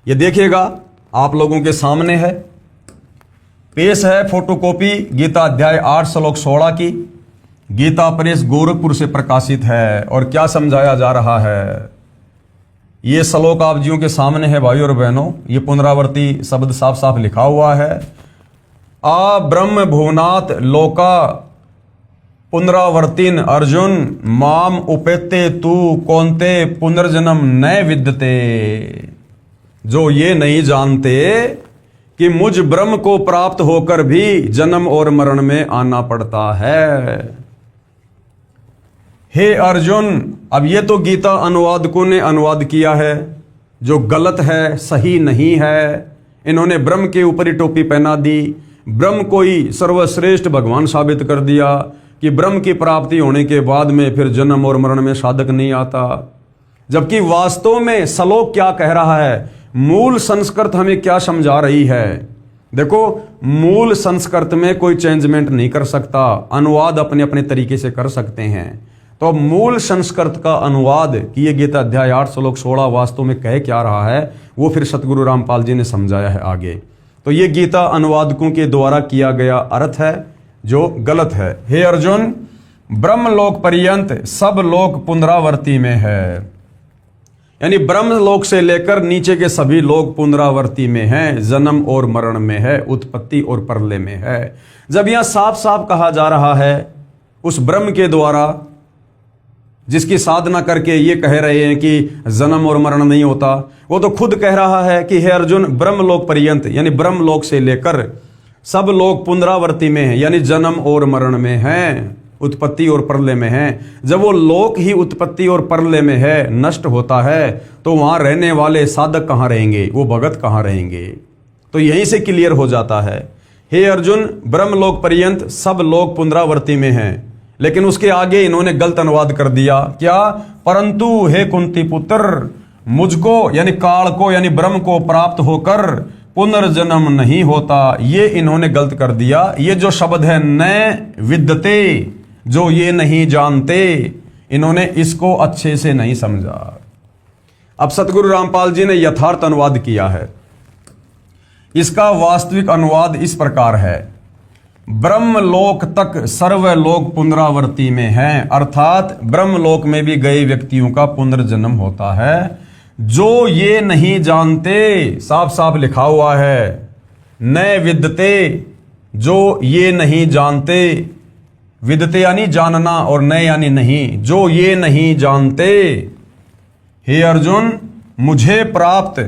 ये देखिएगा, आप लोगों के सामने है, पेश है फोटोकॉपी गीता अध्याय 8 श्लोक 16 की। गीता प्रेस गोरखपुर से प्रकाशित है और क्या समझाया जा रहा है ये श्लोक आप जियों के सामने है भाई और बहनों। ये पुनरावर्ती शब्द साफ साफ लिखा हुआ है। आ ब्रह्म भुवनात् लोका पुनरावर्तिन अर्जुन माम उपेते तू कौनते पुनर्जन्म न विद्यते। जो ये नहीं जानते कि मुझ ब्रह्म को प्राप्त होकर भी जन्म और मरण में आना पड़ता है। हे अर्जुन, अब ये तो गीता अनुवादकों ने अनुवाद किया है जो गलत है, सही नहीं है। इन्होंने ब्रह्म के ऊपर ही टोपी पहना दी, ब्रह्म को ही सर्वश्रेष्ठ भगवान साबित कर दिया कि ब्रह्म की प्राप्ति होने के बाद में फिर जन्म और मरण में साधक नहीं आता। जबकि वास्तव में श्लोक क्या कह रहा है, मूल संस्कृत हमें क्या समझा रही है। देखो, मूल संस्कृत में कोई चेंजमेंट नहीं कर सकता, अनुवाद अपने अपने तरीके से कर सकते हैं। तो मूल संस्कृत का अनुवाद कि ये गीता अध्याय 8 श्लोक 16 वास्तव में कह क्या रहा है, वो फिर सतगुरु रामपाल जी ने समझाया है आगे। तो ये गीता अनुवादकों के द्वारा किया गया अर्थ है जो गलत है। हे अर्जुन, ब्रह्मलोक पर्यंत सब लोक पुनरावर्ती में है, यानी ब्रह्मलोक से लेकर नीचे के सभी लोग पुनरावर्ती में हैं, जन्म और मरण में है, उत्पत्ति और प्रलय में है। जब यहां साफ साफ कहा जा रहा है उस ब्रह्म के द्वारा जिसकी साधना करके ये कह रहे हैं कि जन्म और मरण नहीं होता, वो तो खुद कह रहा है कि हे अर्जुन, ब्रह्मलोक पर्यंत यानी ब्रह्मलोक से लेकर सब लोग पुनरावर्ती में हैं, यानी जन्म और मरण में हैं, उत्पत्ति और प्रलय में हैं। जब वो लोक ही उत्पत्ति और प्रलय में है, नष्ट होता है, तो वहां रहने वाले साधक कहां रहेंगे, वो भगत कहां रहेंगे। तो यहीं से क्लियर हो जाता है हे अर्जुन, ब्रह्मलोक पर्यंत सब लोग पुनरावृत्ति में हैं। लेकिन उसके आगे इन्होंने गलत अनुवाद कर दिया। क्या? परंतु हे कुंती पुत्र, मुझको यानी काल को यानी ब्रह्म को प्राप्त होकर पुनर्जन्म नहीं होता, ये इन्होंने गलत कर दिया। ये जो शब्द है न विद्यते, जो ये नहीं जानते, इन्होंने इसको अच्छे से नहीं समझा। अब सतगुरु रामपाल जी ने यथार्थ अनुवाद किया है। इसका वास्तविक अनुवाद इस प्रकार है, ब्रह्मलोक तक सर्वलोक पुनरावृत्ति में हैं, अर्थात ब्रह्मलोक में भी गए व्यक्तियों का पुनर्जन्म होता है। जो ये नहीं जानते, साफ साफ लिखा हुआ है, न विद्यते, जो ये नहीं जानते, विद्यते यानी जानना और न यानी नहीं, जो ये नहीं जानते, हे अर्जुन, मुझे प्राप्त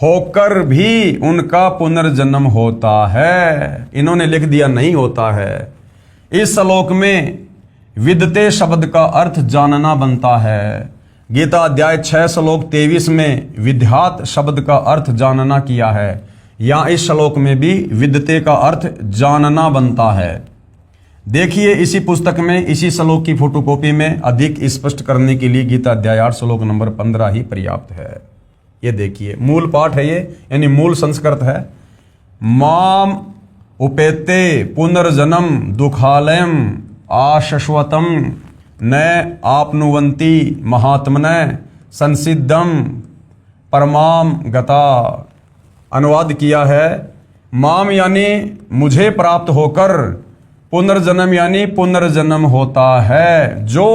होकर भी उनका पुनर्जन्म होता है। इन्होंने लिख दिया नहीं होता है। इस श्लोक में विद्यते शब्द का अर्थ जानना बनता है। गीता अध्याय 6 श्लोक 23 में विद्यात शब्द का अर्थ जानना किया है। यहाँ इस श्लोक में भी विद्यते का अर्थ जानना बनता है। देखिए इसी पुस्तक में इसी श्लोक की फोटोकॉपी में अधिक स्पष्ट करने के लिए गीता अध्याय 8 श्लोक नंबर 15 ही पर्याप्त है। ये देखिए मूल पाठ है ये, यानी मूल संस्कृत है। माम उपेते पुनर्जन्म दुखालयम आशश्वतम न आपनुवंती महात्मने संसिद्धम परमाम गता। अनुवाद किया है, माम यानी मुझे प्राप्त होकर, पुनर्जन्म यानी पुनर्जन्म होता है। जो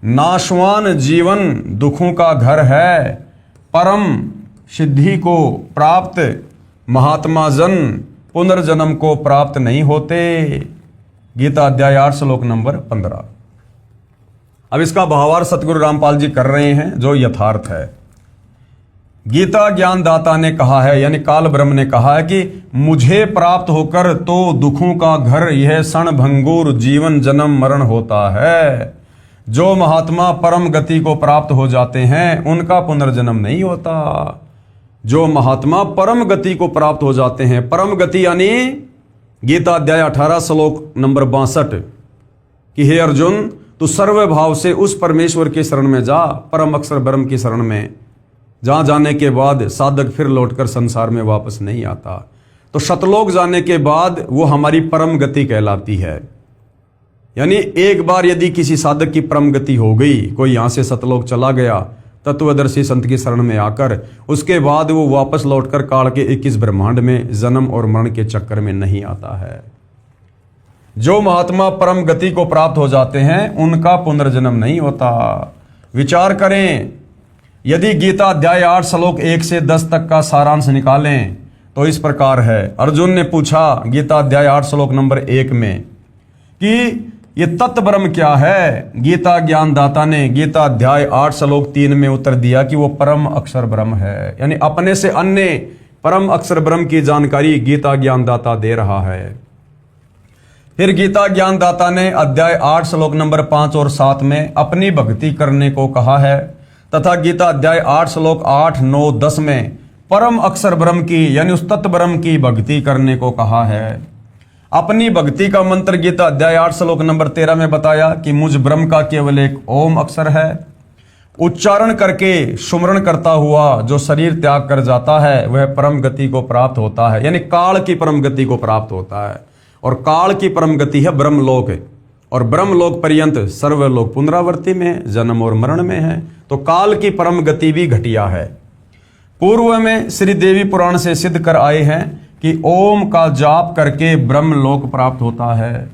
नाशवान जीवन दुखों का घर है, परम सिद्धि को प्राप्त महात्मा जन पुनर्जन्म को प्राप्त नहीं होते। गीता अध्याय 8 श्लोक नंबर 15। अब इसका भावार्थ सतगुरु रामपाल जी कर रहे हैं, जो यथार्थ है। गीता ज्ञानदाता ने कहा है, यानी काल ब्रह्म ने कहा है कि मुझे प्राप्त होकर तो दुखों का घर यह क्षण भंगुर जीवन जन्म मरण होता है। जो महात्मा परम गति को प्राप्त हो जाते हैं उनका पुनर्जन्म नहीं होता। जो महात्मा परम गति को प्राप्त हो जाते हैं, परम गति यानी गीता अध्याय 18 श्लोक नंबर 62 कि हे अर्जुन, तू सर्व भाव से उस परमेश्वर की शरण में जा, परम अक्षर ब्रह्म की शरण में, जहां जाने के बाद साधक फिर लौटकर संसार में वापस नहीं आता। तो शतलोक जाने के बाद वो हमारी परम गति कहलाती है। यानी एक बार यदि किसी साधक की परम गति हो गई, कोई यहां से सतलोक चला गया तत्वदर्शी संत की शरण में आकर, उसके बाद वो वापस लौटकर काल के 21 ब्रह्मांड में जन्म और मरण के चक्कर में नहीं आता है। जो महात्मा परम गति को प्राप्त हो जाते हैं उनका पुनर्जन्म नहीं होता। विचार करें, यदि गीता अध्याय 8 श्लोक 1 से 10 तक का सारांश निकालें तो इस प्रकार है। अर्जुन ने पूछा गीता अध्याय 8 श्लोक नंबर 1 में कि ये तत्व ब्रह्म क्या है। गीता ज्ञानदाता ने गीता अध्याय 8 श्लोक 3 में उत्तर दिया कि वो परम अक्षर ब्रह्म है। यानी अपने से अन्य परम अक्षर ब्रह्म की जानकारी गीता ज्ञानदाता दे रहा है। फिर गीता ज्ञानदाता ने अध्याय 8 श्लोक नंबर 5 और 7 में अपनी भक्ति करने को कहा है, तथा गीता अध्याय 8 श्लोक 8, 9, 10 में परम अक्षर ब्रह्म की यानी उस तत्व ब्रह्म की भक्ति करने को कहा है। अपनी भक्ति का मंत्र गीता अध्याय 8 श्लोक नंबर 13 में बताया कि मुझ ब्रह्म का केवल एक ओम अक्षर है। उच्चारण करके सुमरण करता हुआ जो शरीर त्याग कर जाता है वह परम गति को प्राप्त होता है, यानी काल की परम गति को प्राप्त होता है। और काल की परम गति है ब्रह्मलोक, और ब्रह्मलोक पर्यंत सर्वलोक पुनरावृत्ति में जन्म और मरण में है। तो काल की परम गति भी घटिया है। पूर्व में श्री देवी पुराण से सिद्ध कर आए हैं कि ओम का जाप करके ब्रह्मलोक प्राप्त होता है।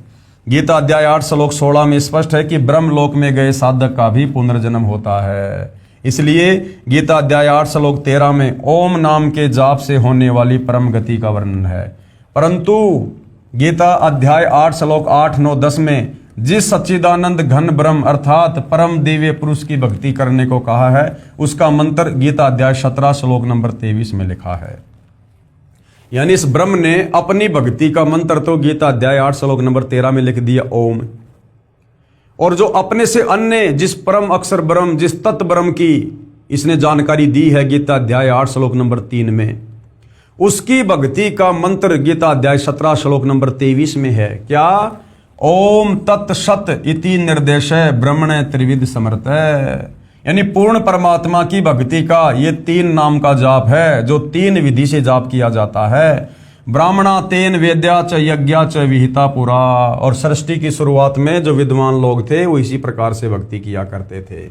गीता अध्याय 8 श्लोक 16 में स्पष्ट है कि ब्रह्मलोक में गए साधक का भी पुनर्जन्म होता है। इसलिए गीता अध्याय 8 श्लोक 13 में ओम नाम के जाप से होने वाली परम गति का वर्णन है। परंतु गीता अध्याय 8 श्लोक 8, 9, 10 में जिस सच्चिदानंद घन ब्रह्म अर्थात परम दिव्य पुरुष की भक्ति करने को कहा है उसका मंत्र गीता अध्याय 17 श्लोक नंबर 23 में लिखा है। यानी इस ब्रह्म ने अपनी भक्ति का मंत्र तो गीता अध्याय 8 श्लोक नंबर 13 में लिख दिया ओम, और जो अपने से अन्य जिस परम अक्षर ब्रह्म जिस तत्व ब्रह्म की इसने जानकारी दी है गीता अध्याय 8 श्लोक नंबर 3 में, उसकी भक्ति का मंत्र गीता अध्याय 17 श्लोक नंबर 23 में है। क्या? ओम तत् सत इति निर्देशय ब्रह्मणे त्रिविध समर्थ। यानी पूर्ण परमात्मा की भक्ति का ये 3 नाम का जाप है, जो 3 विधि से जाप किया जाता है। ब्राह्मणा तेन वेद्या च यज्ञा च विहिता पुरा। और सृष्टि की शुरुआत में जो विद्वान लोग थे वो इसी प्रकार से भक्ति किया करते थे।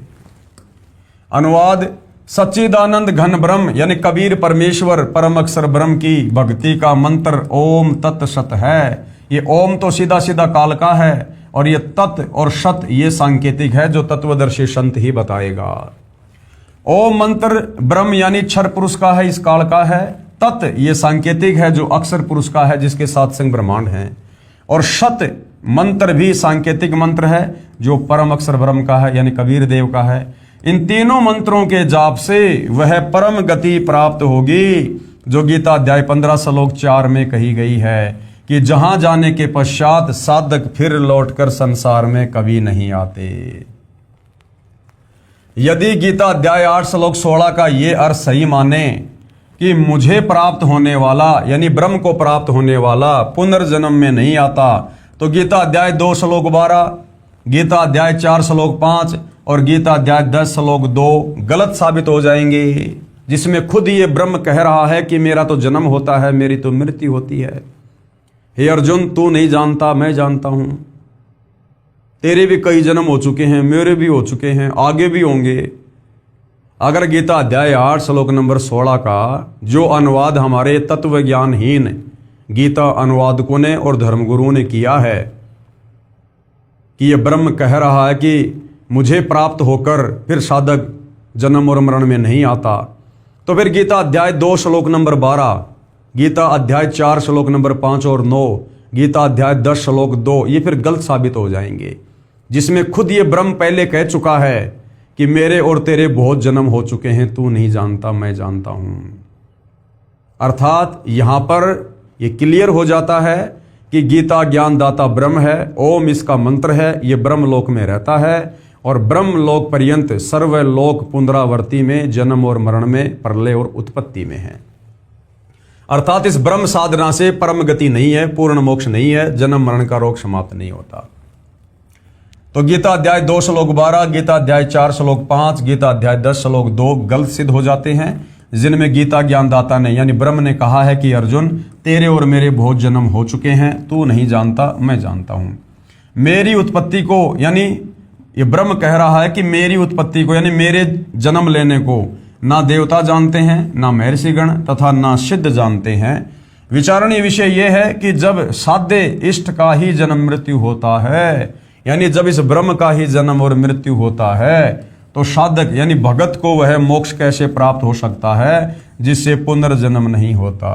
अनुवाद: सच्चिदानंद घन ब्रह्म यानी कबीर परमेश्वर परम अक्षर ब्रह्म की भक्ति का मंत्र ओम तत् सत है। ये ओम तो सीधा सीधा काल का है और ये तत् और सत ये सांकेतिक है, जो तत्वदर्शी संत ही बताएगा। ओम मंत्र ब्रह्म यानी क्षर पुरुष का है, इस काल का है। तत् ये सांकेतिक है, जो अक्षर पुरुष का है, जिसके साथ संग ब्रह्मांड है। और सत मंत्र भी सांकेतिक मंत्र है, जो परम अक्षर ब्रह्म का है, यानी कबीर देव का है। इन तीनों मंत्रों के जाप से वह परम गति प्राप्त होगी, जो गीता अध्याय 15 श्लोक 4 में कही गई है कि जहां जाने के पश्चात साधक फिर लौटकर संसार में कभी नहीं आते। यदि गीता अध्याय 8 श्लोक 16 का ये अर्थ सही माने कि मुझे प्राप्त होने वाला यानी ब्रह्म को प्राप्त होने वाला पुनर्जन्म में नहीं आता, तो गीता अध्याय 2 श्लोक 12, गीता अध्याय 4 श्लोक 5 और गीता अध्याय 10 श्लोक 2 गलत साबित हो जाएंगे, जिसमें खुद ये ब्रह्म कह रहा है कि मेरा तो जन्म होता है, मेरी तो मृत्यु होती है। हे अर्जुन, तू नहीं जानता, मैं जानता हूं। तेरे भी कई जन्म हो चुके हैं, मेरे भी हो चुके हैं, आगे भी होंगे। अगर गीता अध्याय 8 श्लोक नंबर 16 का जो अनुवाद हमारे तत्व ज्ञानहीन गीता अनुवादकों ने और धर्मगुरुओं ने किया है कि ये ब्रह्म कह रहा है कि मुझे प्राप्त होकर फिर साधक जन्म और मरण में नहीं आता, तो फिर गीता अध्याय 2 श्लोक नंबर 12, गीता अध्याय 4 श्लोक नंबर 5 और 9, गीता अध्याय 10 श्लोक 2 ये फिर गलत साबित हो जाएंगे, जिसमें खुद ये ब्रह्म पहले कह चुका है कि मेरे और तेरे बहुत जन्म हो चुके हैं, तू नहीं जानता, मैं जानता हूं। अर्थात यहां पर ये क्लियर हो जाता है कि गीता ज्ञानदाता ब्रह्म है, ओम इसका मंत्र है, ये ब्रह्म लोक में रहता है और ब्रह्म लोक पर्यंत सर्वलोक पुनरावर्ती में जन्म और मरण में, प्रलय और उत्पत्ति में है। अर्थात इस ब्रह्म साधना से परम गति नहीं है, पूर्ण मोक्ष नहीं है, जन्म मरण का रोग समाप्त नहीं होता। तो गीता अध्याय 2 श्लोक 12, गीता अध्याय 4 श्लोक 5, गीता अध्याय 10 श्लोक 2 गलत सिद्ध हो जाते हैं, जिनमें गीता ज्ञानदाता ने यानी ब्रह्म ने कहा है कि अर्जुन तेरे और मेरे बहुत जन्म हो चुके हैं, तू नहीं जानता, मैं जानता हूं। मेरी उत्पत्ति को यानी ये ब्रह्म कह रहा है कि मेरी उत्पत्ति को यानी मेरे जन्म लेने को ना देवता जानते हैं, ना महर्षिगण तथा ना सिद्ध जानते हैं। विचारणीय विषय यह है कि जब साध्य इष्ट का ही जन्म मृत्यु होता है, यानी जब इस ब्रह्म का ही जन्म और मृत्यु होता है, तो साधक यानी भगत को वह मोक्ष कैसे प्राप्त हो सकता है जिससे पुनर्जन्म नहीं होता।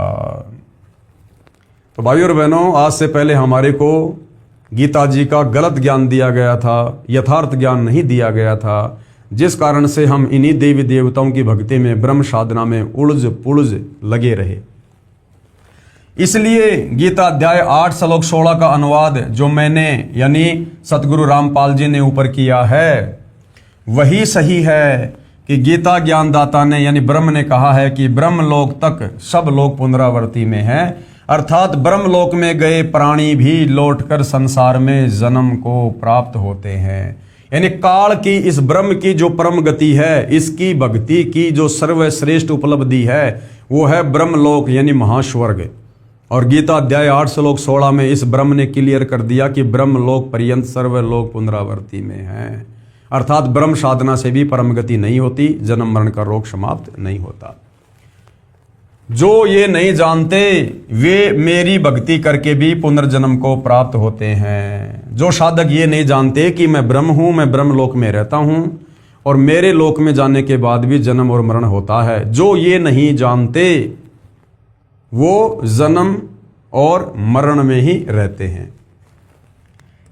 तो भाइयों और बहनों, आज से पहले हमारे को गीता जी का गलत ज्ञान दिया गया था, यथार्थ ज्ञान नहीं दिया गया था, जिस कारण से हम इन्हीं देवी देवताओं की भक्ति में ब्रह्म साधना में उलझ पुलझ लगे रहे। इसलिए गीता अध्याय 8 श्लोक 16 का अनुवाद जो मैंने यानी सतगुरु रामपाल जी ने ऊपर किया है वही सही है कि गीता ज्ञानदाता ने यानी ब्रह्म ने कहा है कि ब्रह्मलोक तक सब लोग पुनरावर्ती में हैं, अर्थात ब्रह्मलोक में गए प्राणी भी लौटकर संसार में जन्म को प्राप्त होते हैं। यानी काल की इस ब्रह्म की जो परम गति है, इसकी भक्ति की जो सर्वश्रेष्ठ उपलब्धि है वो है ब्रह्मलोक यानी महास्वर्ग। और गीता अध्याय 8 श्लोक 16 में इस ब्रह्म ने क्लियर कर दिया कि ब्रह्मलोक पर्यंत सर्वलोक पुनरावर्ती में है, अर्थात ब्रह्म साधना से भी परम गति नहीं होती, जन्म मरण का रोग समाप्त नहीं होता। जो ये नहीं जानते वे मेरी भक्ति करके भी पुनर्जन्म को प्राप्त होते हैं। जो साधक ये नहीं जानते कि मैं ब्रह्म हूं, मैं ब्रह्म लोक में रहता हूं और मेरे लोक में जाने के बाद भी जन्म और मरण होता है, जो ये नहीं जानते वो जन्म और मरण में ही रहते हैं।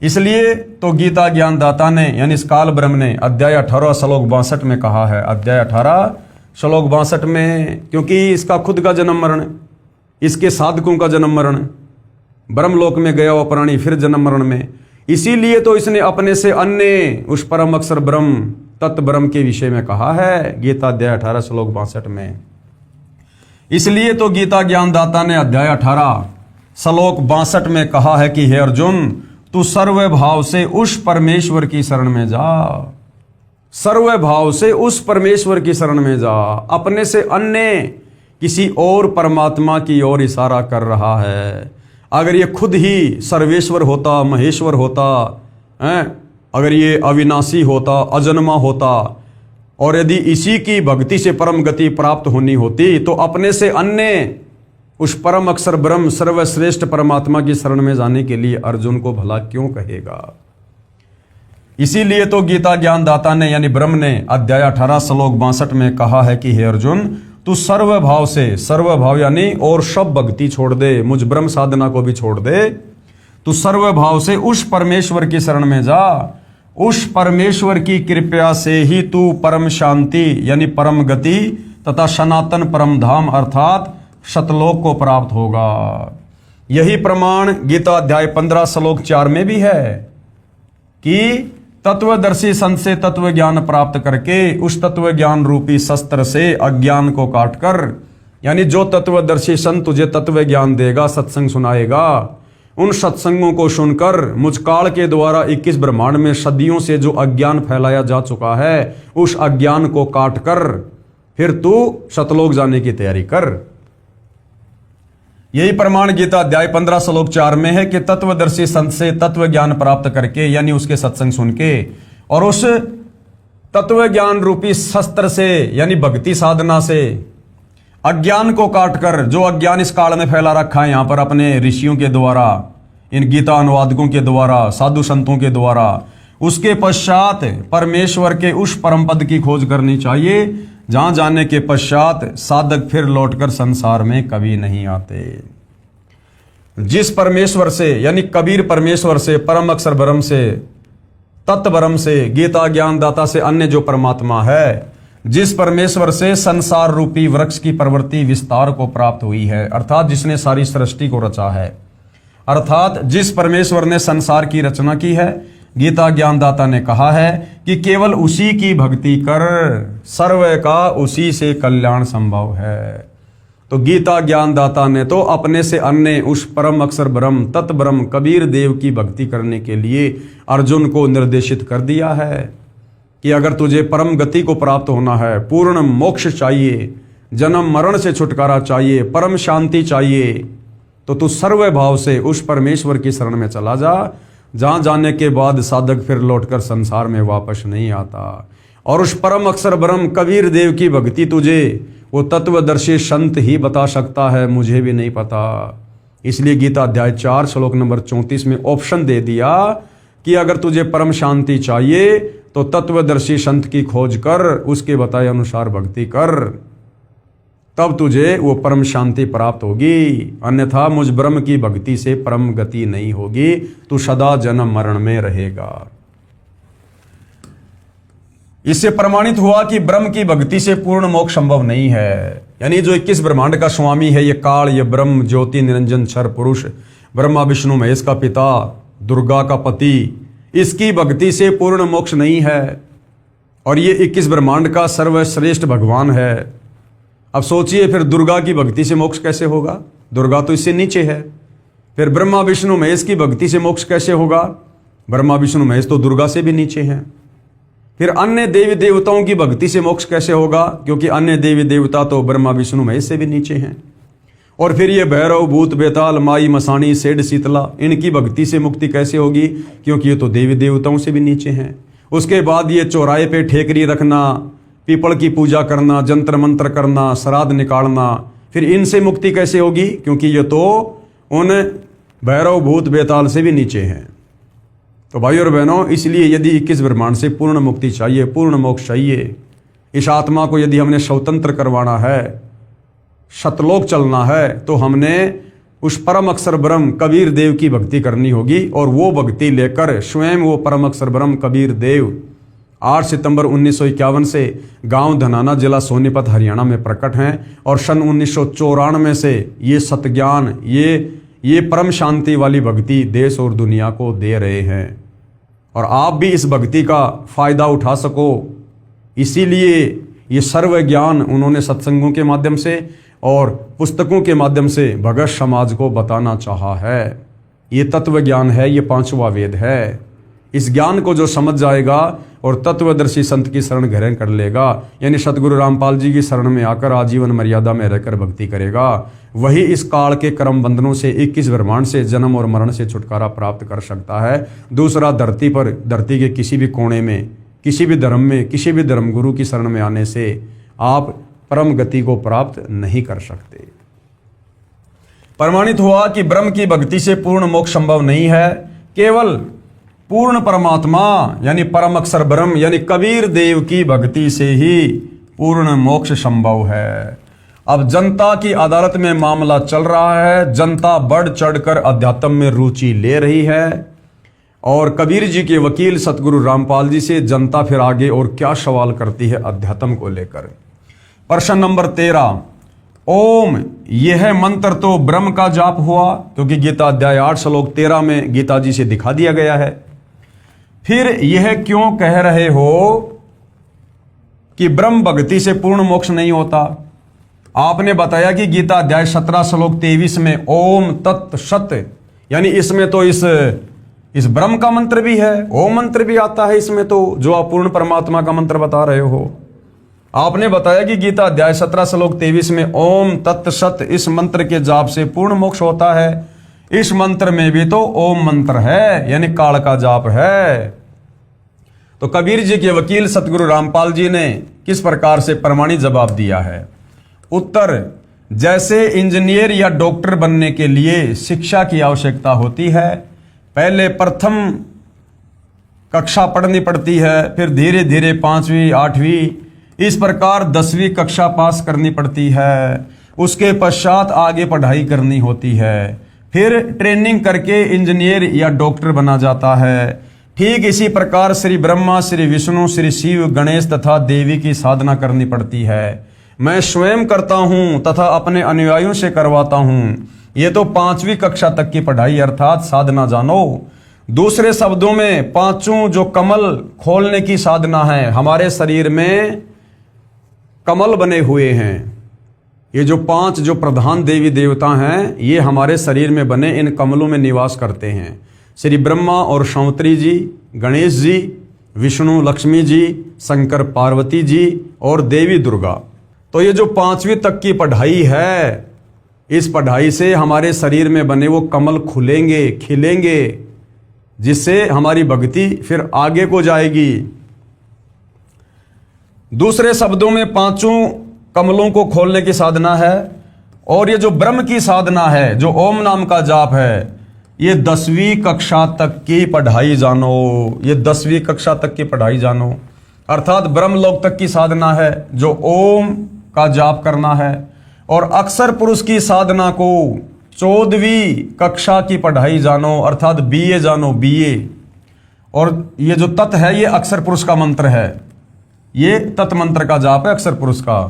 इसलिए तो गीता ज्ञानदाता ने यानी इस काल ब्रह्म ने अध्याय 18 श्लोक 62 में कहा है, अध्याय 18 श्लोक 62 में, क्योंकि इसका खुद का जन्म मरण, इसके साधकों का जन्म मरण, ब्रह्मलोक में गया हुआ प्राणी फिर जन्म मरण में, इसीलिए तो इसने अपने से अन्य उस परम अक्षर ब्रह्म तत्व ब्रह्म के विषय में कहा है गीता अध्याय 18 श्लोक 62 में। इसलिए तो गीता ज्ञानदाता ने अध्याय 18 श्लोक 62 में कहा है कि हे अर्जुन, तू सर्व भाव से उस परमेश्वर की शरण में जा। सर्व भाव से उस परमेश्वर की शरण में जा। अपने से अन्य किसी और परमात्मा की ओर इशारा कर रहा है। अगर ये खुद ही सर्वेश्वर होता, महेश्वर होता, अगर ये अविनाशी होता, अजन्मा होता, और यदि इसी की भक्ति से परम गति प्राप्त होनी होती, तो अपने से अन्य उस परम अक्षर ब्रह्म सर्वश्रेष्ठ परमात्मा की शरण में जाने के लिए अर्जुन को भला क्यों कहेगा। इसीलिए तो गीता ज्ञानदाता ने यानी ब्रह्म ने अध्याय 18 श्लोक 62 में कहा है कि हे अर्जुन, तू सर्व भाव से, सर्व भाव यानी और सब भक्ति छोड़ दे, मुझ ब्रह्म साधना को भी छोड़ दे। तू सर्व भाव से उस परमेश्वर की शरण में जा। उस परमेश्वर की कृपा से ही तू परम शांति यानी परम गति तथा सनातन परम धाम अर्थात सतलोक को प्राप्त होगा। यही प्रमाण गीता अध्याय 15 श्लोक 4 में भी है कि तत्वदर्शी संत से तत्व ज्ञान प्राप्त करके उस तत्व ज्ञान रूपी शस्त्र से अज्ञान को काटकर, यानी जो तत्वदर्शी संत तुझे तत्व ज्ञान देगा, सत्संग सुनाएगा, उन सत्संगों को सुनकर मुझ काल के द्वारा 21 ब्रह्मांड में सदियों से जो अज्ञान फैलाया जा चुका है, उस अज्ञान को काटकर फिर तू सतलोक जाने की तैयारी कर। यही प्रमाण गीता अध्याय 15 श्लोक 4 में है कि तत्वदर्शी संत से तत्व ज्ञान प्राप्त करके यानी उसके सत्संग सुन के और उस तत्व ज्ञान रूपी शस्त्र से यानी भक्ति साधना से अज्ञान को काटकर, जो अज्ञान इस काल में फैला रखा है यहां पर अपने ऋषियों के द्वारा, इन गीता अनुवादकों के द्वारा, साधु संतों के द्वारा, उसके पश्चात परमेश्वर के उस परम पद की खोज करनी चाहिए जहां जाने के पश्चात साधक फिर लौटकर संसार में कभी नहीं आते। जिस परमेश्वर से यानी कबीर परमेश्वर से, परम अक्षर ब्रह्म से, तत्व ब्रह्म से, गीता ज्ञानदाता से अन्य जो परमात्मा है, जिस परमेश्वर से संसार रूपी वृक्ष की प्रवृत्ति विस्तार को प्राप्त हुई है, अर्थात जिसने सारी सृष्टि को रचा है, अर्थात जिस परमेश्वर ने संसार की रचना की है, गीता ज्ञानदाता ने कहा है कि केवल उसी की भक्ति कर, सर्व का उसी से कल्याण संभव है। तो गीता ज्ञानदाता ने तो अपने से अन्य उस परम अक्षर ब्रह्म तत् ब्रह्म कबीर देव की भक्ति करने के लिए अर्जुन को निर्देशित कर दिया है कि अगर तुझे परम गति को प्राप्त होना है, पूर्ण मोक्ष चाहिए, जन्म मरण से छुटकारा चाहिए, परम शांति चाहिए, तो तू सर्व भाव से उस परमेश्वर की शरण में चला जा, जहां जाने के बाद साधक फिर लौटकर संसार में वापस नहीं आता। और उस परम अक्षर ब्रह्म कबीर देव की भक्ति तुझे वो तत्वदर्शी संत ही बता सकता है, मुझे भी नहीं पता। इसलिए गीता अध्याय 4 श्लोक नंबर 34 में ऑप्शन दे दिया कि अगर तुझे परम शांति चाहिए तो तत्वदर्शी संत की खोज कर, उसके बताए अनुसार भक्ति कर, तब तुझे वो परम शांति प्राप्त होगी। अन्यथा मुझ ब्रह्म की भक्ति से परम गति नहीं होगी, तू सदा जन्म मरण में रहेगा। इससे प्रमाणित हुआ कि ब्रह्म की भक्ति से पूर्ण मोक्ष संभव नहीं है। यानी जो 21 ब्रह्मांड का स्वामी है, ये काल, ये ब्रह्म ज्योति निरंजन क्षर पुरुष, ब्रह्मा विष्णु महेश का पिता, दुर्गा का पति, इसकी भक्ति से पूर्ण मोक्ष नहीं है। और ये 21 ब्रह्मांड का सर्वश्रेष्ठ भगवान है। अब सोचिए फिर दुर्गा की भक्ति से मोक्ष कैसे होगा? दुर्गा तो इससे नीचे है। फिर ब्रह्मा विष्णु महेश की भक्ति से मोक्ष कैसे होगा? ब्रह्मा विष्णु महेश तो दुर्गा से भी नीचे हैं। फिर अन्य देवी देवताओं की भक्ति से मोक्ष कैसे होगा? क्योंकि अन्य देवी देवता तो ब्रह्मा विष्णु महेश से भी नीचे हैं। और फिर ये भैरव, भूत, बेताल, माई, मसाणी, सेठ, शीतला, इनकी भक्ति से मुक्ति कैसे होगी? क्योंकि ये तो देवी देवताओं से भी नीचे हैं। उसके बाद ये चौराहे पे ठेकरी रखना, पीपल की पूजा करना, जंतर मंत्र करना, श्राद्ध निकालना, फिर इनसे मुक्ति कैसे होगी? क्योंकि ये तो उन भैरव, भूत, बेताल से भी नीचे हैं। तो भाई और बहनों, इसलिए यदि 21 ब्रह्मांड से पूर्ण मुक्ति चाहिए, पूर्ण मोक्ष चाहिए, इस आत्मा को यदि हमने स्वतंत्र करवाना है, सतलोक चलना है, तो हमने उस परम अक्षर ब्रह्म कबीर देव की भक्ति करनी होगी। और वो भक्ति लेकर स्वयं वो परम अक्षर ब्रह्म कबीर देव 8 सितंबर 1951 से गांव धनाना, जिला सोनीपत, हरियाणा में प्रकट हैं। और सन 1994 से ये सतज्ञान, ये परम शांति वाली भक्ति देश और दुनिया को दे रहे हैं। और आप भी इस भक्ति का फायदा उठा सको, इसीलिए ये सर्व ज्ञान उन्होंने सत्संगों के माध्यम से और पुस्तकों के माध्यम से भगत समाज को बताना चाहा है। ये तत्व ज्ञान है, ये पांचवा वेद है। इस ज्ञान को जो समझ जाएगा और तत्वदर्शी संत की शरण ग्रहण कर लेगा, यानी सतगुरु रामपाल जी की शरण में आकर आजीवन मर्यादा में रहकर भक्ति करेगा, वही इस काल के कर्म बंधनों से 21 ब्रह्मांड से जन्म और मरण से छुटकारा प्राप्त कर सकता है। दूसरा, धरती पर, धरती के किसी भी कोने में, किसी भी धर्म में, किसी भी धर्मगुरु की शरण में आने से आप परम गति को प्राप्त नहीं कर सकते। प्रमाणित हुआ कि ब्रह्म की भक्ति से पूर्ण मोक्ष संभव नहीं है। केवल पूर्ण परमात्मा यानी परम अक्षर ब्रह्म यानी कबीर देव की भक्ति से ही पूर्ण मोक्ष संभव है। अब जनता की अदालत में मामला चल रहा है। जनता बढ़ चढ़कर अध्यात्म में रुचि ले रही है और कबीर जी के वकील सतगुरु रामपाल जी से जनता फिर आगे और क्या सवाल करती है अध्यात्म को लेकर। प्रश्न नंबर 13, ओम यह मंत्र तो ब्रह्म का जाप हुआ, क्योंकि गीता अध्याय 8 श्लोक 13 में गीता जी से दिखा दिया गया है। फिर यह क्यों कह रहे हो कि ब्रह्म भक्ति से पूर्ण मोक्ष नहीं होता? आपने बताया कि गीता अध्याय 17 श्लोक 23 में ओम तत् सत, यानी इसमें तो इस ब्रह्म का मंत्र भी है, ओम मंत्र भी आता है इसमें, तो जो आप पूर्ण परमात्मा का मंत्र बता रहे हो। आपने बताया कि गीता अध्याय 17 श्लोक 23 में ओम तत् सत, इस मंत्र के जाप से पूर्ण मोक्ष होता है। इस मंत्र में भी तो ओम मंत्र है, यानी काल का जाप है। तो कबीर जी के वकील सतगुरु रामपाल जी ने किस प्रकार से प्रमाणित जवाब दिया है? उत्तर, जैसे इंजीनियर या डॉक्टर बनने के लिए शिक्षा की आवश्यकता होती है, पहले प्रथम कक्षा पढ़नी पड़ती है, फिर धीरे धीरे 5वीं 8वीं, इस प्रकार 10वीं कक्षा पास करनी पड़ती है। उसके पश्चात आगे पढ़ाई करनी होती है, फिर ट्रेनिंग करके इंजीनियर या डॉक्टर बना जाता है। ठीक इसी प्रकार श्री ब्रह्मा, श्री विष्णु, श्री शिव, गणेश तथा देवी की साधना करनी पड़ती है। मैं स्वयं करता हूं तथा अपने अनुयायियों से करवाता हूं। ये तो 5वीं कक्षा तक की पढ़ाई अर्थात साधना जानो। दूसरे शब्दों में पांचों जो कमल खोलने की साधना है, हमारे शरीर में कमल बने हुए हैं। ये जो 5 जो प्रधान देवी देवता हैं, ये हमारे शरीर में बने इन कमलों में निवास करते हैं। श्री ब्रह्मा और संवत्री जी, गणेश जी, विष्णु लक्ष्मी जी, शंकर पार्वती जी और देवी दुर्गा। तो ये जो 5वीं तक की पढ़ाई है, इस पढ़ाई से हमारे शरीर में बने वो कमल खुलेंगे, खिलेंगे, जिससे हमारी भक्ति फिर आगे को जाएगी। दूसरे शब्दों में पांचों कमलों को खोलने की साधना है। और ये जो ब्रह्म की साधना है, जो ओम नाम का जाप है, ये 10वीं कक्षा तक की पढ़ाई जानो। ये 10वीं कक्षा तक की पढ़ाई जानो, अर्थात ब्रह्मलोक तक की साधना है, जो ओम का जाप करना है। और अक्षर पुरुष की साधना को 14वीं कक्षा की पढ़ाई जानो, अर्थात बीए जानो, बीए। और ये जो तत् है, ये अक्षर पुरुष का मंत्र है, ये तत् मंत्र का जाप है अक्षर पुरुष का।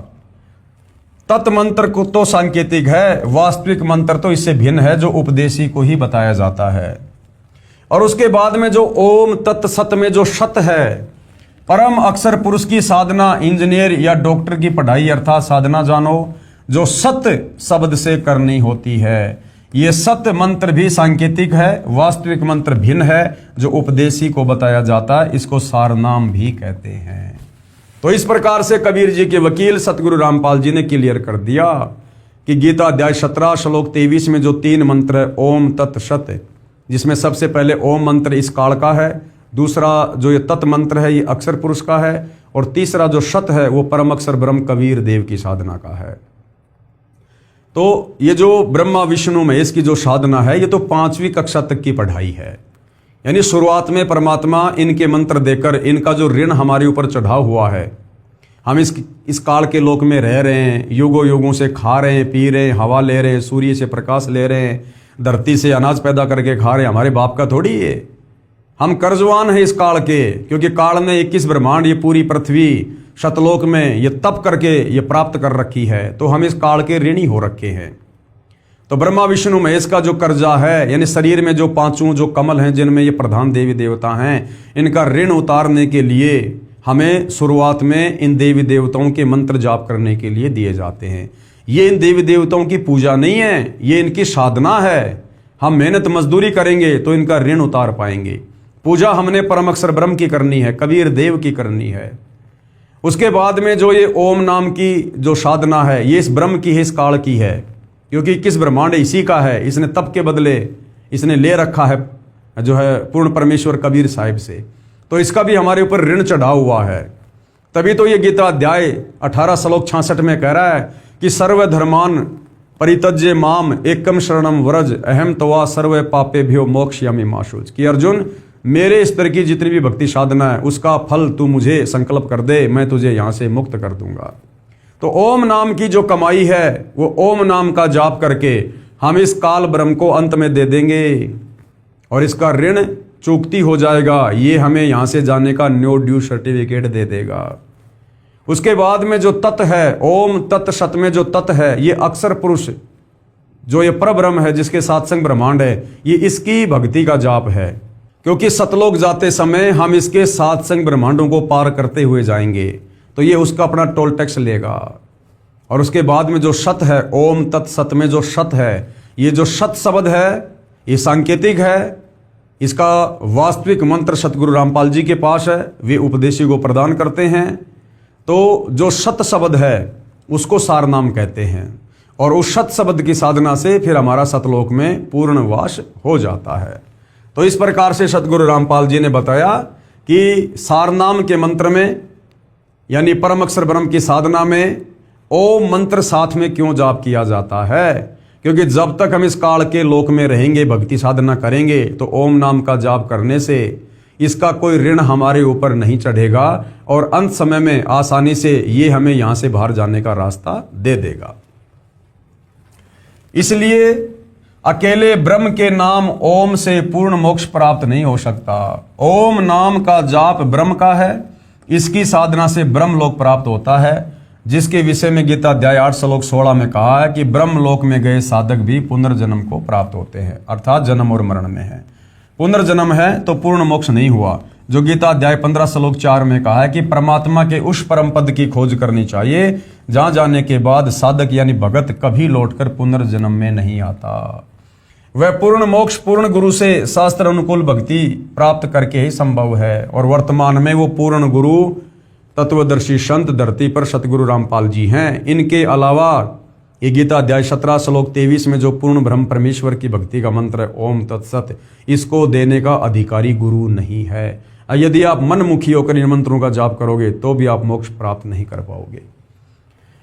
तत् मंत्र को तो सांकेतिक है, वास्तविक मंत्र तो इससे भिन्न है, जो उपदेशी को ही बताया जाता है। और उसके बाद में जो ओम तत् सत में जो सत है, परम अक्षर पुरुष की साधना, इंजीनियर या डॉक्टर की पढ़ाई अर्थात साधना जानो, जो सत शब्द से करनी होती है। ये सत मंत्र भी सांकेतिक है, वास्तविक मंत्र भिन्न है, जो उपदेशी को बताया जाता है, इसको सारनाम भी कहते हैं। तो इस प्रकार से कबीर जी के वकील सतगुरु रामपाल जी ने क्लियर कर दिया कि गीता अध्याय 17 श्लोक 23 में जो 3 मंत्र है, ओम तत् सत, जिसमें सबसे पहले ओम मंत्र इस काल का है, दूसरा जो ये तत् मंत्र है ये अक्षर पुरुष का है, और तीसरा जो सत है वो परम अक्षर ब्रह्म कबीर देव की साधना का है। तो ये जो ब्रह्मा विष्णु महेश की जो साधना है, ये तो 5वीं कक्षा तक की पढ़ाई है। यानी शुरुआत में परमात्मा इनके मंत्र देकर इनका जो ऋण हमारे ऊपर चढ़ा हुआ है, हम इस काल के लोक में रह रहे हैं, युगों युगों से खा रहे हैं, पी रहे हैं, हवा ले रहे हैं, सूर्य से प्रकाश ले रहे हैं, धरती से अनाज पैदा करके खा रहे हैं, हमारे बाप का थोड़ी है। हम कर्जवान हैं इस काल के, क्योंकि काल ने 21 ब्रह्मांड, ये पूरी पृथ्वी शतलोक में ये तप करके ये प्राप्त कर रखी है, तो हम इस काल के ऋणी हो रखे हैं। तो ब्रह्मा विष्णु महेश का जो कर्जा है, यानी शरीर में जो 5 जो कमल हैं जिनमें ये प्रधान देवी देवता हैं, इनका ऋण उतारने के लिए हमें शुरुआत में इन देवी देवताओं के मंत्र जाप करने के लिए दिए जाते हैं। ये इन देवी देवताओं की पूजा नहीं है, ये इनकी साधना है। हम मेहनत मजदूरी करेंगे तो इनका ऋण उतार पाएंगे। पूजा हमने परम अक्षर ब्रह्म की करनी है, कबीर देव की करनी है। उसके बाद में जो ये ओम नाम की जो साधना है, ये इस ब्रह्म की है, इस काल की है, क्योंकि किस ब्रह्मांड इसी का है। इसने तप के बदले इसने ले रखा है जो है पूर्ण परमेश्वर कबीर साहिब से, तो इसका भी हमारे ऊपर ऋण चढ़ा हुआ है। तभी तो ये गीता अध्याय 18 श्लोक 66 में कह रहा है कि सर्वधर्मान परित्यज्य माम एकम शरणम व्रज अहम तवा सर्व पापेभ्यो मोक्षयामि मा शुच। कि अर्जुन, मेरे स्तर की जितनी भी भक्ति साधना है उसका फल तू मुझे संकल्प कर दे, मैं तुझे यहां से मुक्त कर दूंगा। तो ओम नाम की जो कमाई है वो ओम नाम का जाप करके हम इस काल ब्रह्म को अंत में दे देंगे और इसका ऋण चूकती हो जाएगा। ये हमें यहां से जाने का नो ड्यू सर्टिफिकेट दे देगा। उसके बाद में जो तत् है, ओम तत् सत में जो तत् है, ये अक्षर पुरुष जो ये परब्रह्म है, जिसके सात्संग ब्रह्मांड है, ये इसकी भक्ति का जाप है। क्योंकि सतलोक जाते समय हम इसके सात्संग ब्रह्मांडों को पार करते हुए जाएंगे, तो ये उसका अपना टोल टैक्स लेगा। और उसके बाद में जो सत है, ओम तत् सत में जो सत है, ये जो सत शब्द है ये सांकेतिक है। इसका वास्तविक मंत्र सतगुरु रामपाल जी के पास है, वे उपदेशी को प्रदान करते हैं। तो जो सत शब्द है उसको सार नाम कहते हैं, और उस सत शब्द की साधना से फिर हमारा सतलोक में पूर्ण वास हो जाता है। तो इस प्रकार से सतगुरु रामपाल जी ने बताया कि सार नाम के मंत्र में यानी परम अक्षर ब्रह्म की साधना में ओम मंत्र साथ में क्यों जाप किया जाता है। क्योंकि जब तक हम इस काल के लोक में रहेंगे, भक्ति साधना करेंगे, तो ओम नाम का जाप करने से इसका कोई ऋण हमारे ऊपर नहीं चढ़ेगा और अंत समय में आसानी से ये हमें यहां से बाहर जाने का रास्ता दे देगा। इसलिए अकेले ब्रह्म के नाम ओम से पूर्ण मोक्ष प्राप्त नहीं हो सकता। ओम नाम का जाप ब्रह्म का है, इसकी साधना से ब्रह्म लोक प्राप्त होता है, जिसके विषय में गीता अध्याय 8 श्लोक 16 में कहा है कि ब्रह्म लोक में गए साधक भी पुनर्जन्म को प्राप्त होते हैं, अर्थात जन्म और मरण में है। पुनर्जन्म है तो पूर्ण मोक्ष नहीं हुआ। जो गीता अध्याय 15 श्लोक 4 में कहा है कि परमात्मा के उस परम पद की खोज करनी चाहिए जहां जाने के बाद साधक यानी भगत कभी लौटकर पुनर्जन्म में नहीं आता। वह पूर्ण मोक्ष पूर्ण गुरु से शास्त्र अनुकूल भक्ति प्राप्त करके ही संभव है। और वर्तमान में वो पूर्ण गुरु तत्वदर्शी संत धरती पर सतगुरु रामपाल जी हैं। इनके अलावा ये गीता अध्याय 17 श्लोक 23 में जो पूर्ण ब्रह्म परमेश्वर की भक्ति का मंत्र है ओम तत्सत, इसको देने का अधिकारी गुरु नहीं है। यदि आप मनमुखी होकर इन मंत्रों का जाप करोगे तो भी आप मोक्ष प्राप्त नहीं कर पाओगे।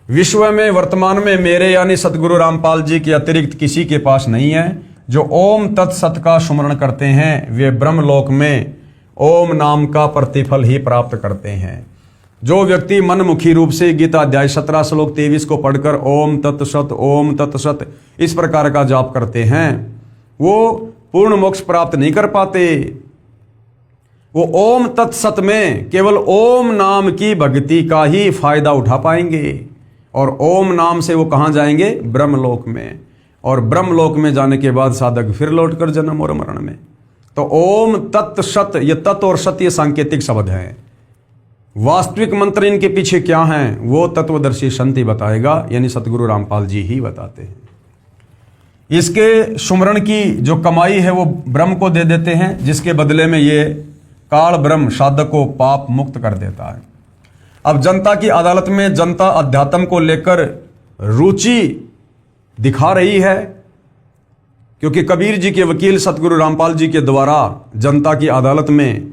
विश्व में वर्तमान में मेरे यानी सतगुरु रामपाल जी के अतिरिक्त किसी के पास नहीं है। जो ओम तत्सत का सुमरण करते हैं वे ब्रह्मलोक में ओम नाम का प्रतिफल ही प्राप्त करते हैं। जो व्यक्ति मनमुखी रूप से गीता अध्याय 17 श्लोक 23 को पढ़कर ओम तत्सत इस प्रकार का जाप करते हैं, वो पूर्ण मोक्ष प्राप्त नहीं कर पाते। वो ओम तत्सत में केवल ओम नाम की भक्ति का ही फायदा उठा पाएंगे और ओम नाम से वो कहां जाएंगे? ब्रह्मलोक में। और ब्रह्मलोक में जाने के बाद साधक फिर लौटकर जन्म और मरण में। तो ओम तत् सत, ये तत् और सत ये सांकेतिक शब्द हैं। वास्तविक मंत्र इनके पीछे क्या हैं वो तत्वदर्शी संत ही बताएगा, यानी सतगुरु रामपाल जी ही बताते हैं। इसके सुमरण की जो कमाई है वो ब्रह्म को दे देते हैं, जिसके बदले में ये काल ब्रह्म साधक को पाप मुक्त कर देता है। अब जनता की अदालत में जनता अध्यात्म को लेकर रुचि दिखा रही है, क्योंकि कबीर जी के वकील सतगुरु रामपाल जी के द्वारा जनता की अदालत में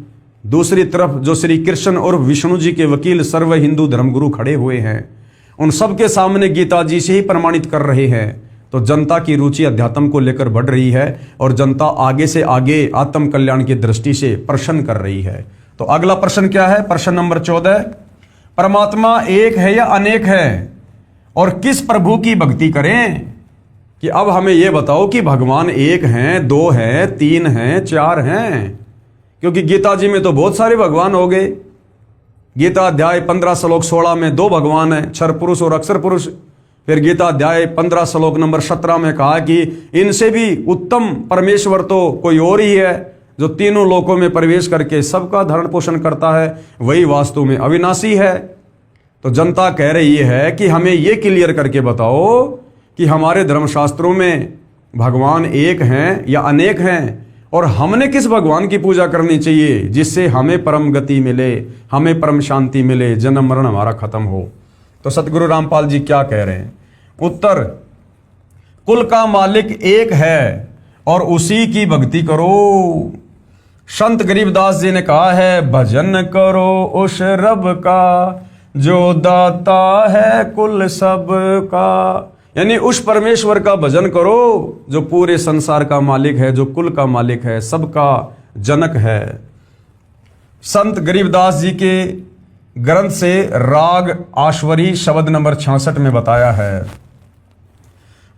दूसरी तरफ जो श्री कृष्ण और विष्णु जी के वकील सर्व हिंदू धर्मगुरु खड़े हुए हैं, उन सबके सामने गीता जी से ही प्रमाणित कर रहे हैं। तो जनता की रुचि अध्यात्म को लेकर बढ़ रही है और जनता आगे से आगे आत्म कल्याण की दृष्टि से प्रश्न कर रही है। तो अगला प्रश्न क्या है? प्रश्न नंबर 14, परमात्मा एक है या अनेक है और किस प्रभु की भक्ति करें? कि अब हमें यह बताओ कि भगवान एक हैं, दो हैं, तीन हैं, चार हैं? क्योंकि गीता जी में तो बहुत सारे भगवान हो गए। गीता अध्याय 15 श्लोक 16 में 2 भगवान हैं, क्षर पुरुष और अक्षर पुरुष। फिर गीता अध्याय 15 श्लोक नंबर 17 में कहा कि इनसे भी उत्तम परमेश्वर तो कोई और ही है, जो तीनों लोकों में प्रवेश करके सबका धरण पोषण करता है, वही वास्तव में अविनाशी है। तो जनता कह रही है कि हमें ये क्लियर करके बताओ कि हमारे धर्मशास्त्रों में भगवान एक हैं या अनेक हैं, और हमने किस भगवान की पूजा करनी चाहिए जिससे हमें परम गति मिले, हमें परम शांति मिले, जन्म मरण हमारा खत्म हो। तो सतगुरु रामपाल जी क्या कह रहे हैं? उत्तर, कुल का मालिक एक है और उसी की भक्ति करो। संत गरीबदास जी ने कहा है, भजन करो उस रब का जो दाता है कुल सब का। यानी उस परमेश्वर का भजन करो जो पूरे संसार का मालिक है, जो कुल का मालिक है, सबका जनक है। संत गरीबदास जी के ग्रंथ से राग आश्वरी शब्द नंबर 66 में बताया है,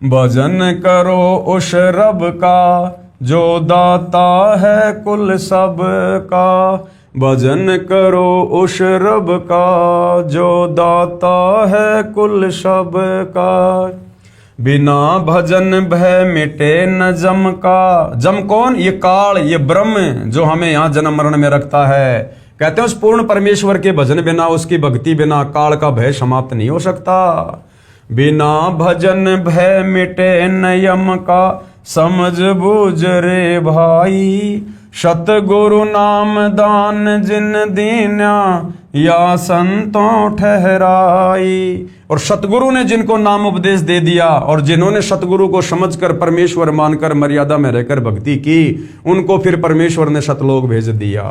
भजन करो उस रब का जो दाता है कुल सब का। भजन करो उस रब का जो दाता है कुल सब का। बिना भजन भय मिटे न जम का। जम कौन? ये काल, ये ब्रह्म जो हमें यहाँ जन्म मरण में रखता है। कहते हैं उस पूर्ण परमेश्वर के भजन बिना, उसकी भक्ति बिना काल का भय समाप्त नहीं हो सकता। बिना भजन भय मिटे न यम का, समझ बूझ रे भाई। सतगुरु नाम दान जिन दीन्या, या संतों ठहराई। और सतगुरु ने जिनको नाम उपदेश दे दिया और जिन्होंने सतगुरु को समझकर परमेश्वर मानकर मर्यादा में रहकर भक्ति की, उनको फिर परमेश्वर ने सतलोक भेज दिया।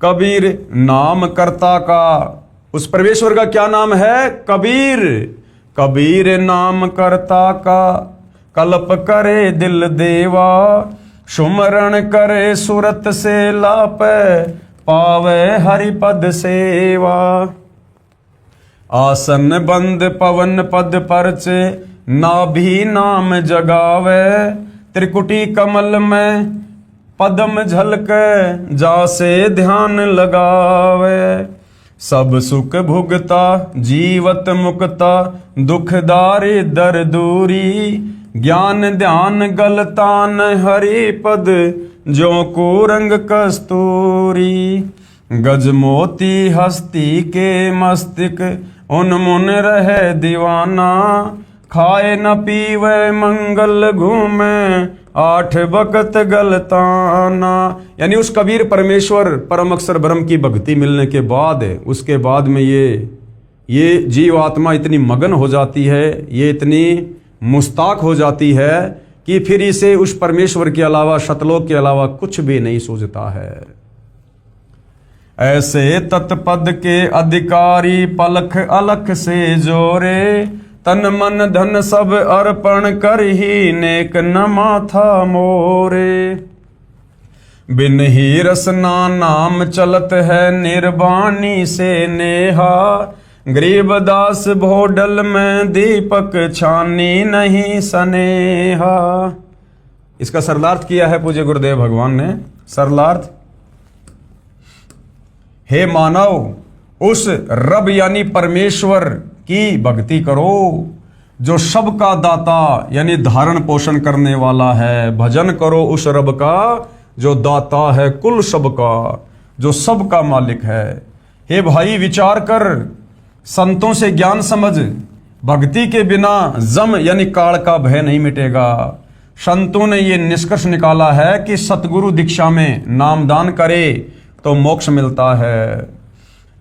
कबीर नाम कर्ता का, उस परमेश्वर का क्या नाम है? कबीर। कबीर नाम कर्ता का, कल्प करे दिल देवा। सुमरण करे सुरत से लापे, पावे हरिपद सेवा। आसन बंद पवन पद परचे, नाभि नाम जगावे। त्रिकुटी कमल में पदम झलके, जासे ध्यान लगावे। सब सुख भुगता जीवत मुक्ता, दुखदारी दर दूरी। ज्ञान ध्यान गलतान हरि पद, जो कुरंग कस्तूरी। गज मोती हस्ती के मस्तिक, उन्मुन रहे दीवाना। खाए न पीवे मंगल घूमे, आठ बकत गलताना। यानी उस कबीर परमेश्वर परम अक्षर ब्रह्म की भक्ति मिलने के बाद, उसके बाद में ये जीव आत्मा इतनी मगन हो जाती है, ये इतनी मुस्ताक हो जाती है कि फिर इसे उस परमेश्वर के अलावा, सतलोक के अलावा कुछ भी नहीं सूझता है। ऐसे तत्पद के अधिकारी, पलख अलख से जोरे। तन मन धन सब अर्पण कर ही, नेक न माथा मोरे। बिन ही रसना नाम चलत है, निर्वाणी से नेहा। गरीबदास भोडल में दीपक, छानी नहीं सनेहा। इसका सरलार्थ किया है पूज्य गुरुदेव भगवान ने। सरलार्थ, हे मानव, उस रब यानी परमेश्वर की भक्ति करो जो सबका दाता यानी धारण पोषण करने वाला है। भजन करो उस रब का जो दाता है कुल सबका, जो सबका मालिक है। हे भाई, विचार कर, संतों से ज्ञान समझ। भक्ति के बिना जम यानी काल का भय नहीं मिटेगा। संतों ने ये निष्कर्ष निकाला है कि सतगुरु दीक्षा में नामदान करे तो मोक्ष मिलता है।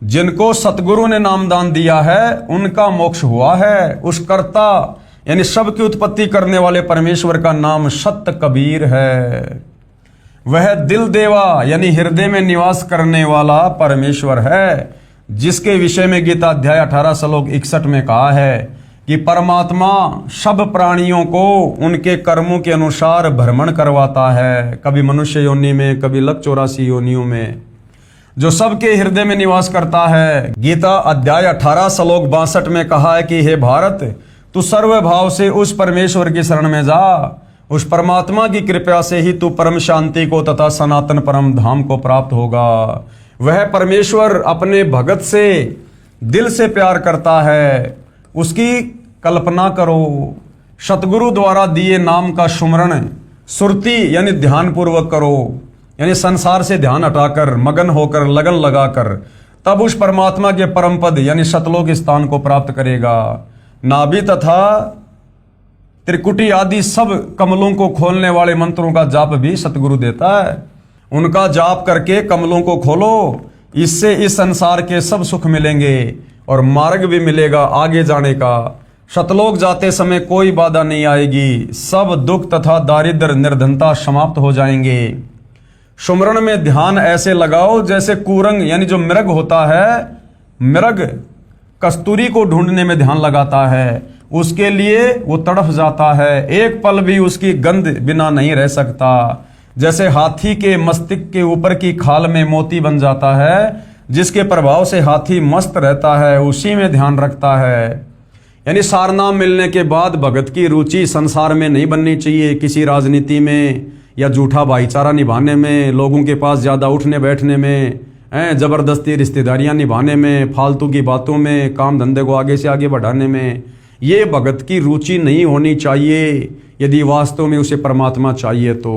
जिनको सतगुरु ने नामदान दिया है उनका मोक्ष हुआ है। उस कर्ता यानी सबकी उत्पत्ति करने वाले परमेश्वर का नाम सत्य कबीर है। वह दिल देवा यानी हृदय में निवास करने वाला परमेश्वर है, जिसके विषय में गीता अध्याय 18 श्लोक 61 में कहा है कि परमात्मा सब प्राणियों को उनके कर्मों के अनुसार भ्रमण करवाता है, कभी मनुष्य योनि में, कभी लक 84 योनियों में, जो सबके हृदय में निवास करता है। गीता अध्याय 18 श्लोक 62 में कहा है कि हे भारत, तू सर्व भाव से उस परमेश्वर की शरण में जा। उस परमात्मा की कृपा से ही तू परम शांति को तथा सनातन परम धाम को प्राप्त होगा। वह परमेश्वर अपने भगत से दिल से प्यार करता है, उसकी कल्पना करो। सतगुरु द्वारा दिए नाम का सुमरण सुरति यानी ध्यान पूर्वक करो, यानी संसार से ध्यान हटाकर, मगन होकर, लगन लगाकर तब उस परमात्मा के परम पद यानी सतलोक स्थान को प्राप्त करेगा। नाभि तथा त्रिकुटी आदि सब कमलों को खोलने वाले मंत्रों का जाप भी सतगुरु देता है। उनका जाप करके कमलों को खोलो, इससे इस संसार के सब सुख मिलेंगे और मार्ग भी मिलेगा आगे जाने का। सतलोक जाते समय कोई बाधा नहीं आएगी, सब दुख तथा दारिद्र निर्धनता समाप्त हो जाएंगे। सुमरण में ध्यान ऐसे लगाओ जैसे कुरंग यानी जो मृग होता है, मृग कस्तूरी को ढूंढने में ध्यान लगाता है, उसके लिए वो तड़फ जाता है, एक पल भी उसकी गंध बिना नहीं रह सकता। जैसे हाथी के मस्तिष्क के ऊपर की खाल में मोती बन जाता है, जिसके प्रभाव से हाथी मस्त रहता है, उसी में ध्यान रखता है। यानी सारनाम मिलने के बाद भगत की रुचि संसार में नहीं बननी चाहिए, किसी राजनीति में या झूठा भाईचारा निभाने में, लोगों के पास ज़्यादा उठने बैठने में, जबरदस्ती रिश्तेदारियां निभाने में, फालतू की बातों में, काम धंधे को आगे से आगे बढ़ाने में। ये भगत की रुचि नहीं होनी चाहिए यदि वास्तव में उसे परमात्मा चाहिए तो।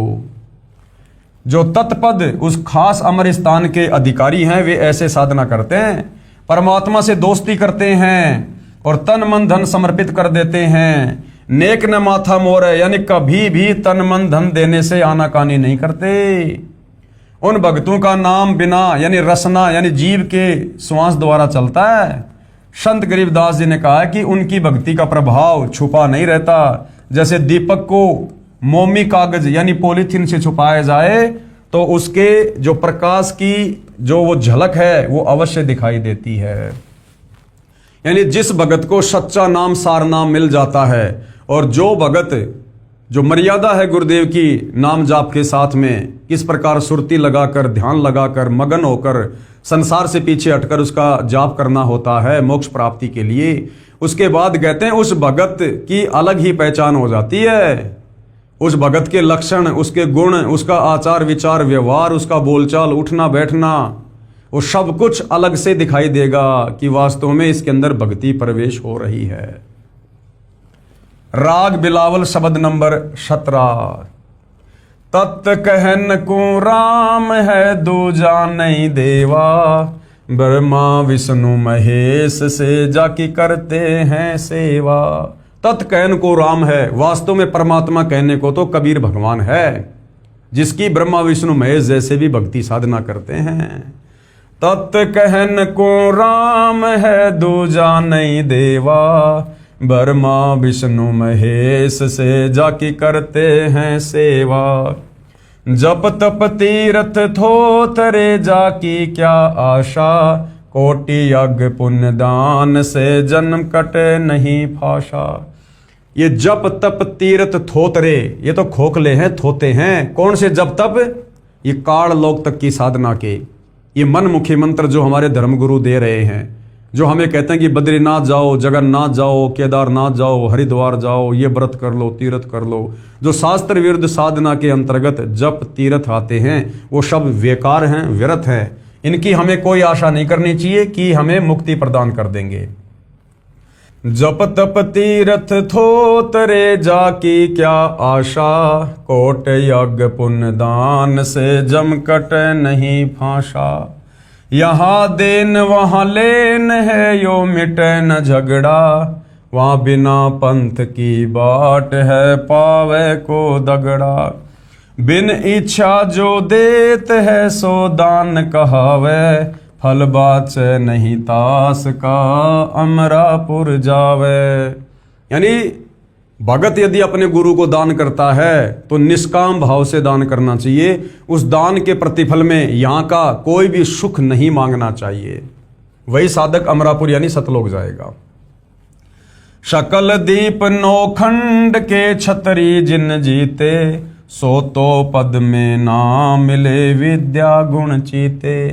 जो तत्पद उस खास अमर स्थान के अधिकारी हैं वे ऐसे साधना करते हैं, परमात्मा से दोस्ती करते हैं और तन मन धन समर्पित कर देते हैं। नेक न माथा मोर यानी कभी भी तन मन धन देने से आनाकानी नहीं करते। उन भक्तों का नाम बिना यानी रसना यानी जीव के श्वास द्वारा चलता है। संत गरीबदास जी ने कहा है कि उनकी भक्ति का प्रभाव छुपा नहीं रहता। जैसे दीपक को मोमी कागज यानी पॉलीथीन से छुपाया जाए तो उसके जो प्रकाश की जो वो झलक है वो अवश्य दिखाई देती है। यानी जिस भगत को सच्चा नाम सार नाम मिल जाता है और जो भगत जो मर्यादा है गुरुदेव की नाम जाप के साथ में, किस प्रकार सुरती लगाकर ध्यान लगाकर मगन होकर संसार से पीछे हटकर उसका जाप करना होता है मोक्ष प्राप्ति के लिए, उसके बाद कहते हैं उस भगत की अलग ही पहचान हो जाती है। उस भगत के लक्षण, उसके गुण, उसका आचार विचार व्यवहार, उसका बोलचाल उठना बैठना, वो सब कुछ अलग से दिखाई देगा कि वास्तव में इसके अंदर भक्ति प्रवेश हो रही है। राग बिलावल शब्द नंबर 17। तत् कहन को राम है दूजा नहीं देवा, ब्रह्मा विष्णु महेश से जाकी करते हैं सेवा। तत् कहन को राम है, वास्तव में परमात्मा कहने को तो कबीर भगवान है, जिसकी ब्रह्मा विष्णु महेश जैसे भी भक्ति साधना करते हैं। तत् कहन को राम है दूजा नहीं देवा, ब्रह्मा विष्णु महेश से जाकी करते हैं सेवा। जप तप तीर्थ थोतरे जाकी क्या आशा, कोटि यज्ञ पुण्य दान से जन्म कटे नहीं फाशा। ये जप तप तीर्थ थोतरे ये तो खोखले हैं, थोते हैं। कौन से जप तप? ये काल लोक तक की साधना के, ये मनमुखी मंत्र जो हमारे धर्मगुरु दे रहे हैं, जो हमें कहते हैं कि बद्रीनाथ जाओ, जगन्नाथ जाओ, केदारनाथ जाओ, हरिद्वार जाओ, ये व्रत कर लो, तीर्थ कर लो। जो शास्त्र विरुद्ध साधना के अंतर्गत जप तीर्थ आते हैं वो सब बेकार हैं, व्यर्थ हैं। इनकी हमें कोई आशा नहीं करनी चाहिए कि हमें मुक्ति प्रदान कर देंगे। जप तप तीर्थ थोतरे जाकी क्या आशा, कोट यज्ञ पुण्य दान से जम कट नहीं फांसा। यहाँ देन वहाँ लेन है यो मिटे न झगड़ा, वहाँ बिना पंथ की बाट है पावे को दगड़ा। बिन इच्छा जो देत है सो दान कहावे, फल बाचे नहीं तास का अमरापुर जावे। यानी भगत यदि अपने गुरु को दान करता है तो निष्काम भाव से दान करना चाहिए। उस दान के प्रतिफल में यहाँ का कोई भी सुख नहीं मांगना चाहिए। वही साधक अमरापुर यानी सतलोक जाएगा। शकल दीप नौखंड के छतरी जिन जीते, सो तो पद में ना मिले विद्या गुण चीते।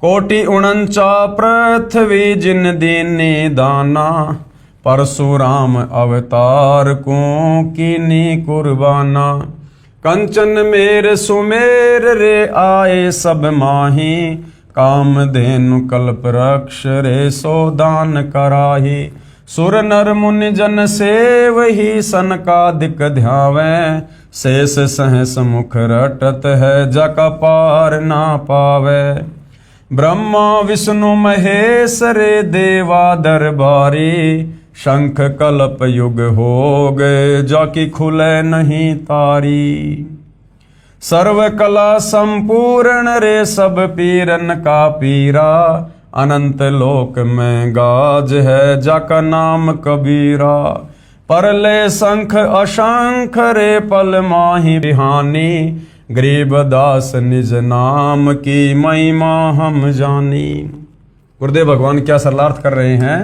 कोटि उनंचा पृथ्वी जिन दीनी दाना, परशुराम अवतार को कीनी कुर्बाना। कंचन मेर सुमेर रे आए सब माही, काम धेनु कल्प रक्ष रे सो दान कराही। सुर नर मुनि जन सेव ही सन का दिक ध्यावे, शेष सहस मुख रटत है जका पार ना पावे। ब्रह्मा विष्णु महेश रे देवा दरबारी, शंख कल्प युग हो गए जाकी खुले नहीं तारी। सर्व कला संपूर्ण रे सब पीरन का पीरा, अनंत लोक में गाज है जाका नाम कबीरा। परले शंख अशंख रे पल माही बिहानी, गरीबदास निज नाम की महिमा हम जानी। गुरुदेव भगवान क्या सरलार्थ कर रहे हैं?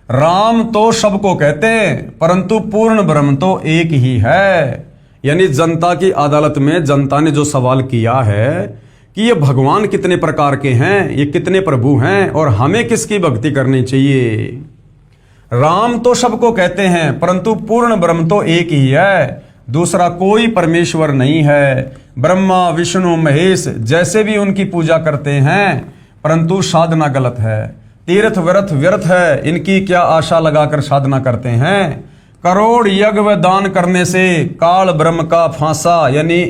राम तो सबको कहते हैं, परंतु पूर्ण ब्रह्म तो एक ही है। यानी जनता की अदालत में जनता ने जो सवाल किया है कि ये भगवान कितने प्रकार के हैं, ये कितने प्रभु हैं और हमें किसकी भक्ति करनी चाहिए। राम तो सबको कहते हैं, परंतु पूर्ण ब्रह्म तो एक ही है, दूसरा कोई परमेश्वर नहीं है। ब्रह्मा विष्णु महेश जैसे भी उनकी पूजा करते हैं, परंतु साधना गलत है। तीर्थ व्रत व्यर्थ है, इनकी क्या आशा लगाकर साधना करते हैं। करोड़ यज्ञ व दान करने से काल ब्रह्म का फांसा, यानी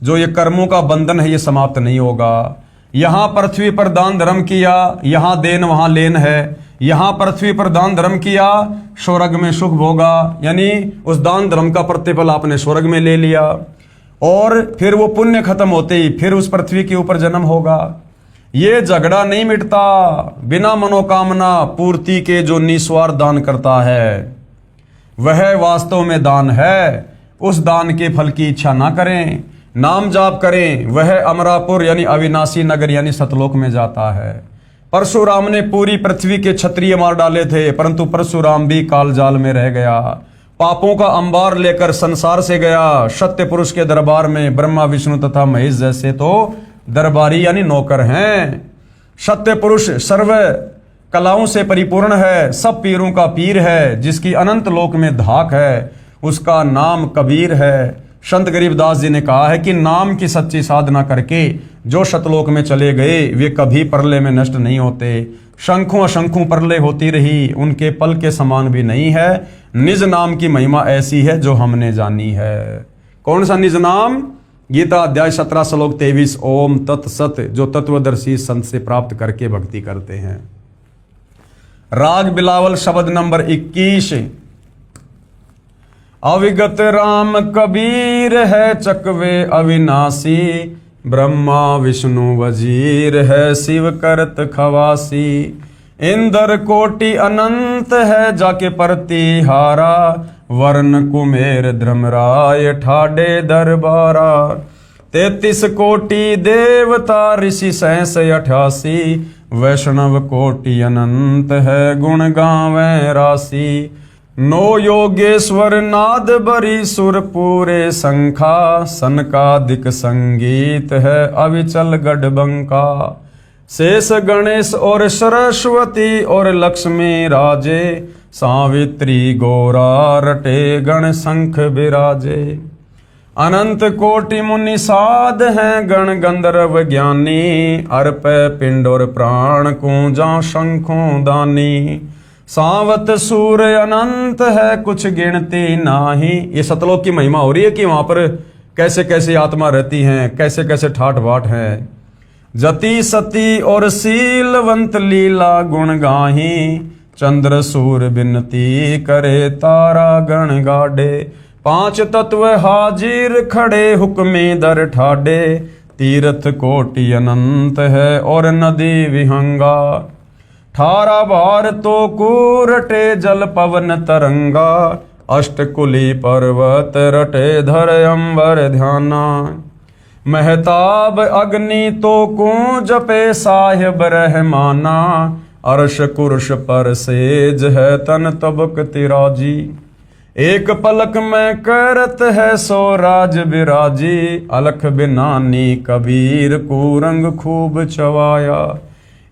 जो ये कर्मों का बंधन है, ये समाप्त नहीं होगा। यहां पृथ्वी पर दान धर्म किया, यहां देन वहां लेन है। यहां पृथ्वी पर दान धर्म किया, स्वर्ग में सुख भोगा, यानी उस दान धर्म का प्रतिफल आपने स्वर्ग में ले लिया, और फिर वो पुण्य खत्म होते ही फिर उस पृथ्वी के ऊपर जन्म होगा। ये झगड़ा नहीं मिटता। बिना मनोकामना पूर्ति के जो निस्वार्थ दान करता है, वह वास्तव में दान है। उस दान के फल की इच्छा ना करें, नाम जाप करें, वह अमरापुर यानी अविनाशी नगर यानी सतलोक में जाता है। परशुराम ने पूरी पृथ्वी के क्षत्रिय मार डाले थे, परंतु परशुराम भी काल जाल में रह गया। पापों का अंबार लेकर संसार से गया। सत्य पुरुष के दरबार में ब्रह्मा विष्णु तथा महेश जैसे तो दरबारी यानी नौकर हैं। सत्य पुरुष सर्व कलाओं से परिपूर्ण है, सब पीरों का पीर है, जिसकी अनंत लोक में धाक है, उसका नाम कबीर है। संत गरीबदास जी ने कहा है कि नाम की सच्ची साधना करके जो शतलोक में चले गए, वे कभी प्रलय में नष्ट नहीं होते। शंखों असंखों प्रलय होती रही, उनके पल के समान भी नहीं है। निज नाम की महिमा ऐसी है जो हमने जानी है। कौन सा निज नाम? गीता अध्याय 17 श्लोक 23, ओम तत्सत, जो तत्वदर्शी संत से प्राप्त करके भक्ति करते हैं। राग बिलावल शब्द नंबर 21। अविगत राम कबीर है चकवे अविनाशी, ब्रह्मा विष्णु वजीर है शिव करत खवासी। इंद्र कोटि अनंत है जाके प्रतिहारा, वर्ण कुमेर धर्मराय ठाडे दरबारा। 33 कोटि देवता ऋषि 88, वैष्णव कोटि अनंत है गुण गावें राशि। 9 योगेश्वर नाद बरी सुर पूरे संखा, सनकादिक संगीत है अविचल गढ़बंका। शेष गणेश और सरस्वती और लक्ष्मी राजे, सावित्री गौरा रटे गण शंख बिराजे। अनंत कोटि मुनि साध हैं गण गंधर्व ज्ञानी, अर्प पिंड और प्राण कूंजा शंखों दानी। सावत सूर्य अनंत है कुछ गिनती नाही। ये सतलोक की महिमा हो रही है कि वहां पर कैसे कैसे आत्मा रहती हैं, कैसे कैसे ठाठ बाट हैं। जति सती और शीलवंत लीला गुण गाही, चंद्र सूर्य बिनती करे तारा गण गाडे। 5 तत्व हाजिर खड़े हुक्मे दर ठाडे, तीर्थ कोटि अनंत है और नदी विहंगा। 18 बार तो कूरटे जल पवन तरंगा, अष्टकुली पर्वत रटे धर अंबर ध्याना। महताब अग्नि तो को जपे साहिब रहमाना, अर्श कुर्श पर सेज है तन तबक तिराजी। एक पलक में करत है सो राज बिराजी, अलख बिनानी कबीर को रंग खूब चवाया।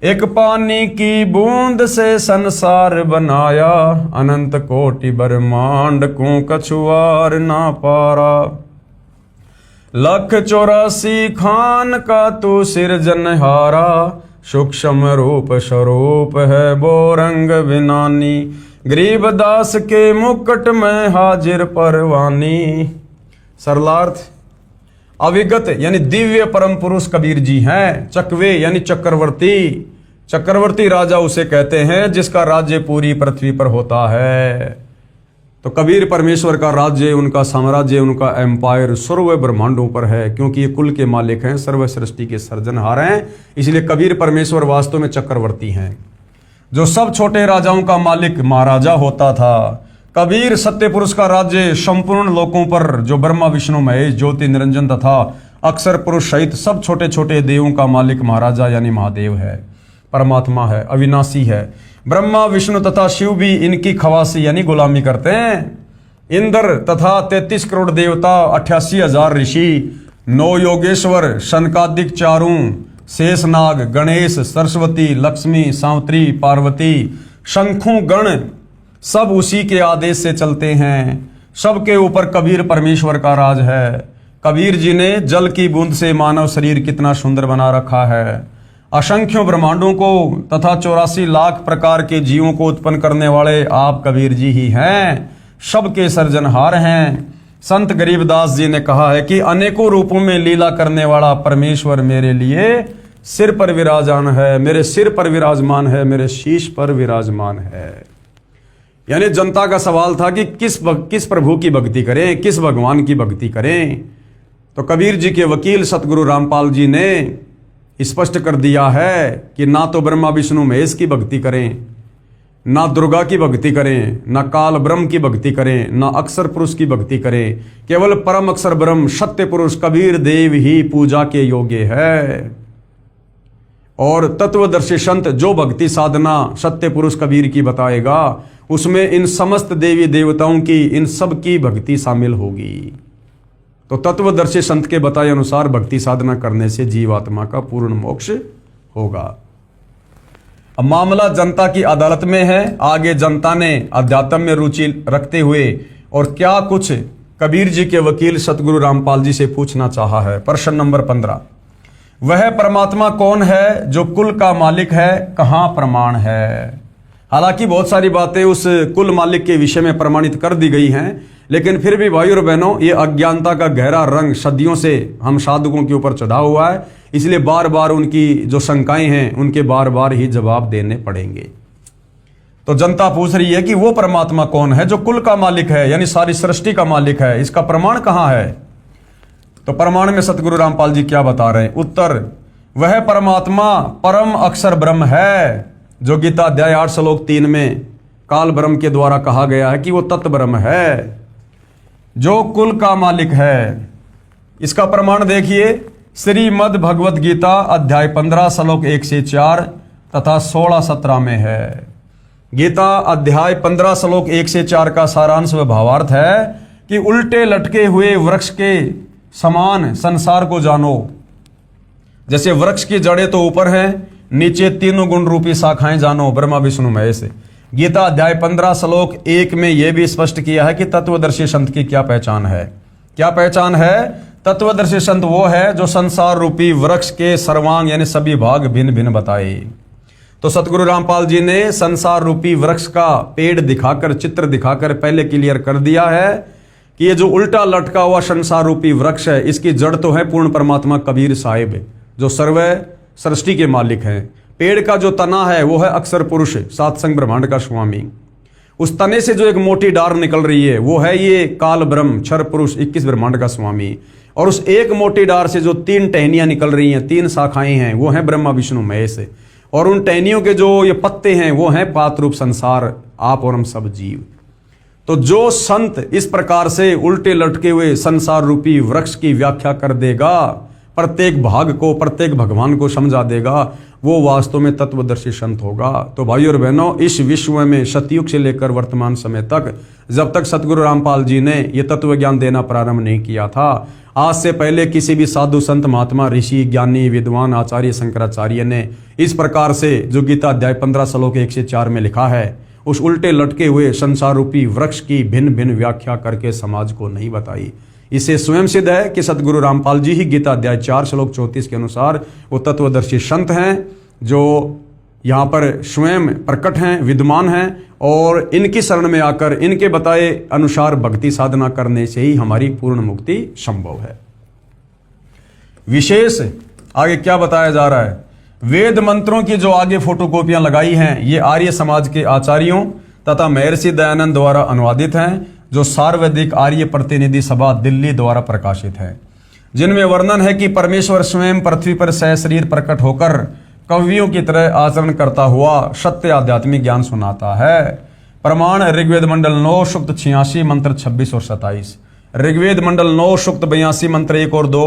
एक पानी की बूंद से संसार बनाया, अनंत कोटि ब्रह्मांड को कछुआर ना पारा। 184 खान का तू सिरजनहारा, सूक्ष्म रूप स्वरूप है वो रंग बिनानी। गरीबदास के मुकुट में हाजिर परवानी। सरलार्थ, अविगत यानी दिव्य परम पुरुष कबीर जी हैं। चकवे यानी चक्रवर्ती, चक्रवर्ती राजा उसे कहते हैं जिसका राज्य पूरी पृथ्वी पर होता है। तो कबीर परमेश्वर का राज्य, उनका साम्राज्य, उनका एम्पायर सर्व ब्रह्मांडों पर है, क्योंकि ये कुल के मालिक हैं, सर्व सृष्टि के सर्जनहार हैं। इसलिए कबीर परमेश्वर वास्तव में चक्रवर्ती हैं। जो सब छोटे राजाओं का मालिक महाराजा होता था, कबीर सत्य पुरुष का राज्य संपूर्ण लोकों पर, जो ब्रह्मा विष्णु महेश ज्योति निरंजन तथा अक्षर पुरुष सहित सब छोटे छोटे देवों का मालिक महाराजा यानी महादेव है, परमात्मा है, अविनाशी है। ब्रह्मा विष्णु तथा शिव भी इनकी खवासी यानी गुलामी करते हैं। इंद्र तथा 33 करोड़ देवता, 88,000 ऋषि, 9 योगेश्वर, शनकादिक चारों, शेषनाग, गणेश, सरस्वती, लक्ष्मी, सावित्री, पार्वती, शंखु गण सब उसी के आदेश से चलते हैं। सबके ऊपर कबीर परमेश्वर का राज है। कबीर जी ने जल की बूंद से मानव शरीर कितना सुंदर बना रखा है। असंख्यों ब्रह्मांडों को तथा 84 लाख प्रकार के जीवों को उत्पन्न करने वाले आप कबीर जी ही हैं, सबके सर्जनहार हैं। संत गरीबदास जी ने कहा है कि अनेकों रूपों में लीला करने वाला परमेश्वर मेरे लिए सिर पर विराजमान है, मेरे सिर पर विराजमान है, मेरे शीश पर विराजमान है। यानी जनता का सवाल था कि किस प्रभु की भक्ति करें, किस भगवान की भक्ति करें। तो कबीर जी के वकील सतगुरु रामपाल जी ने स्पष्ट कर दिया है कि ना तो ब्रह्मा विष्णु महेश की भक्ति करें, ना दुर्गा की भक्ति करें, ना काल ब्रह्म की भक्ति करें, ना अक्षर पुरुष की भक्ति करें। केवल परम अक्षर ब्रह्म सत्य पुरुष कबीर देव ही पूजा के योग्य है। और तत्वदर्शी संत जो भक्ति साधना सत्य पुरुष कबीर की बताएगा, उसमें इन समस्त देवी देवताओं की, इन सब की भक्ति शामिल होगी। तो तत्वदर्शी संत के बताए अनुसार भक्ति साधना करने से जीवात्मा का पूर्ण मोक्ष होगा। अब मामला जनता की अदालत में है। आगे जनता ने अध्यात्म में रुचि रखते हुए और क्या कुछ कबीर जी के वकील सतगुरु रामपाल जी से पूछना चाहा है। प्रश्न नंबर 15, वह परमात्मा कौन है जो कुल का मालिक है, कहाँ प्रमाण है। हालांकि बहुत सारी बातें उस कुल मालिक के विषय में प्रमाणित कर दी गई हैं, लेकिन फिर भी भाई और बहनों, ये अज्ञानता का गहरा रंग सदियों से हम साधकों के ऊपर चढ़ा हुआ है। इसलिए बार बार उनकी जो शंकाएं हैं उनके बार बार ही जवाब देने पड़ेंगे। तो जनता पूछ रही है कि वो परमात्मा कौन है जो कुल का मालिक है, यानी सारी सृष्टि का मालिक है, इसका प्रमाण कहाँ है। तो प्रमाण में सतगुरु रामपाल जी क्या बता रहे हैं। उत्तर, वह परमात्मा परम अक्षर ब्रह्म है, जो गीता अध्याय 8 श्लोक 3 में काल ब्रह्म के द्वारा कहा गया है कि वो तत्व ब्रह्म है, जो कुल का मालिक है। इसका प्रमाण देखिए, श्रीमद् भगवत गीता अध्याय 15 श्लोक 1 से 4 तथा 16-17 में है। गीता अध्याय 15 श्लोक 1 से 4 का सारांश व भावार्थ है कि उल्टे लटके हुए वृक्ष के समान संसार को जानो। जैसे वृक्ष की जड़ें तो ऊपर हैं, नीचे तीनों गुण रूपी शाखाएं जानो, ब्रह्मा विष्णु महेश। गीता अध्याय 15 श्लोक 1 में यह भी स्पष्ट किया है कि तत्वदर्शी संत की क्या पहचान है। क्या पहचान है। तत्वदर्शी संत वो है जो संसार रूपी वृक्ष के सर्वांग यानी सभी भाग भिन्न भिन्न बताए। तो सतगुरु रामपाल जी ने संसार रूपी वृक्ष का पेड़ दिखाकर, चित्र दिखाकर पहले क्लियर कर दिया है कि ये जो उल्टा लटका हुआ संसार रूपी वृक्ष है, इसकी जड़ तो है पूर्ण परमात्मा कबीर साहिब, जो सर्व सृष्टि के मालिक हैं। पेड़ का जो तना है वो है अक्षर पुरुष, सात संग ब्रह्मांड का स्वामी। उस तने से जो एक मोटी डार निकल रही है वो है ये काल ब्रह्म, क्षर पुरुष, 21 ब्रह्मांड का स्वामी। और उस एक मोटी डार से जो 3 टहनियां निकल रही हैं, 3 शाखाएं हैं, वो हैं ब्रह्मा विष्णु महेश। और उन टहनियों के जो ये पत्ते हैं वो हैं पात रूप संसार, आप और हम सब जीव। तो जो संत इस प्रकार से उल्टे लटके हुए संसार रूपी वृक्ष की व्याख्या कर देगा, प्रत्येक भाग को, प्रत्येक भगवान को समझा देगा, वो वास्तव में तत्वदर्शी संत होगा। तो भाइयों और बहनों, इस विश्व में सतयुग से लेकर वर्तमान समय तक, जब तक सतगुरु रामपाल जी ने ये तत्व ज्ञान देना प्रारंभ नहीं किया था, आज से पहले किसी भी साधु संत महात्मा ऋषि ज्ञानी विद्वान आचार्य शंकराचार्य ने इस प्रकार से जो गीता अध्याय 15 श्लोक 1 से 4 में लिखा है, उस उल्टे लटके हुए संसार रूपी वृक्ष की भिन्न भिन्न व्याख्या करके समाज को नहीं बताई। इसे स्वयं सिद्ध है कि सतगुरु रामपाल जी ही गीता अध्याय 4 श्लोक 34 के अनुसार वो तत्वदर्शी संत हैं, जो यहाँ पर स्वयं प्रकट हैं, विद्यमान हैं। और इनकी शरण में आकर इनके बताए अनुसार भक्ति साधना करने से ही हमारी पूर्ण मुक्ति संभव है। विशेष आगे क्या बताया जा रहा है, वेद मंत्रों की जो आगे फोटोकॉपियां लगाई हैं ये आर्य समाज के आचार्यों तथा महर्षि दयानंद द्वारा अनुवादित हैं, जो सार्वधिक आर्य प्रतिनिधि सभा दिल्ली द्वारा प्रकाशित है, जिनमें वर्णन है कि परमेश्वर स्वयं पृथ्वी पर सहशरीर प्रकट होकर कवियों की तरह आचरण करता हुआ सत्य आध्यात्मिक ज्ञान सुनाता है। प्रमाण ऋग्वेद मंडल 9 सूक्त 86 मंत्र 26 और 27, ऋग्वेद मंडल 9 सूक्त 82 मंत्र 1 और 2,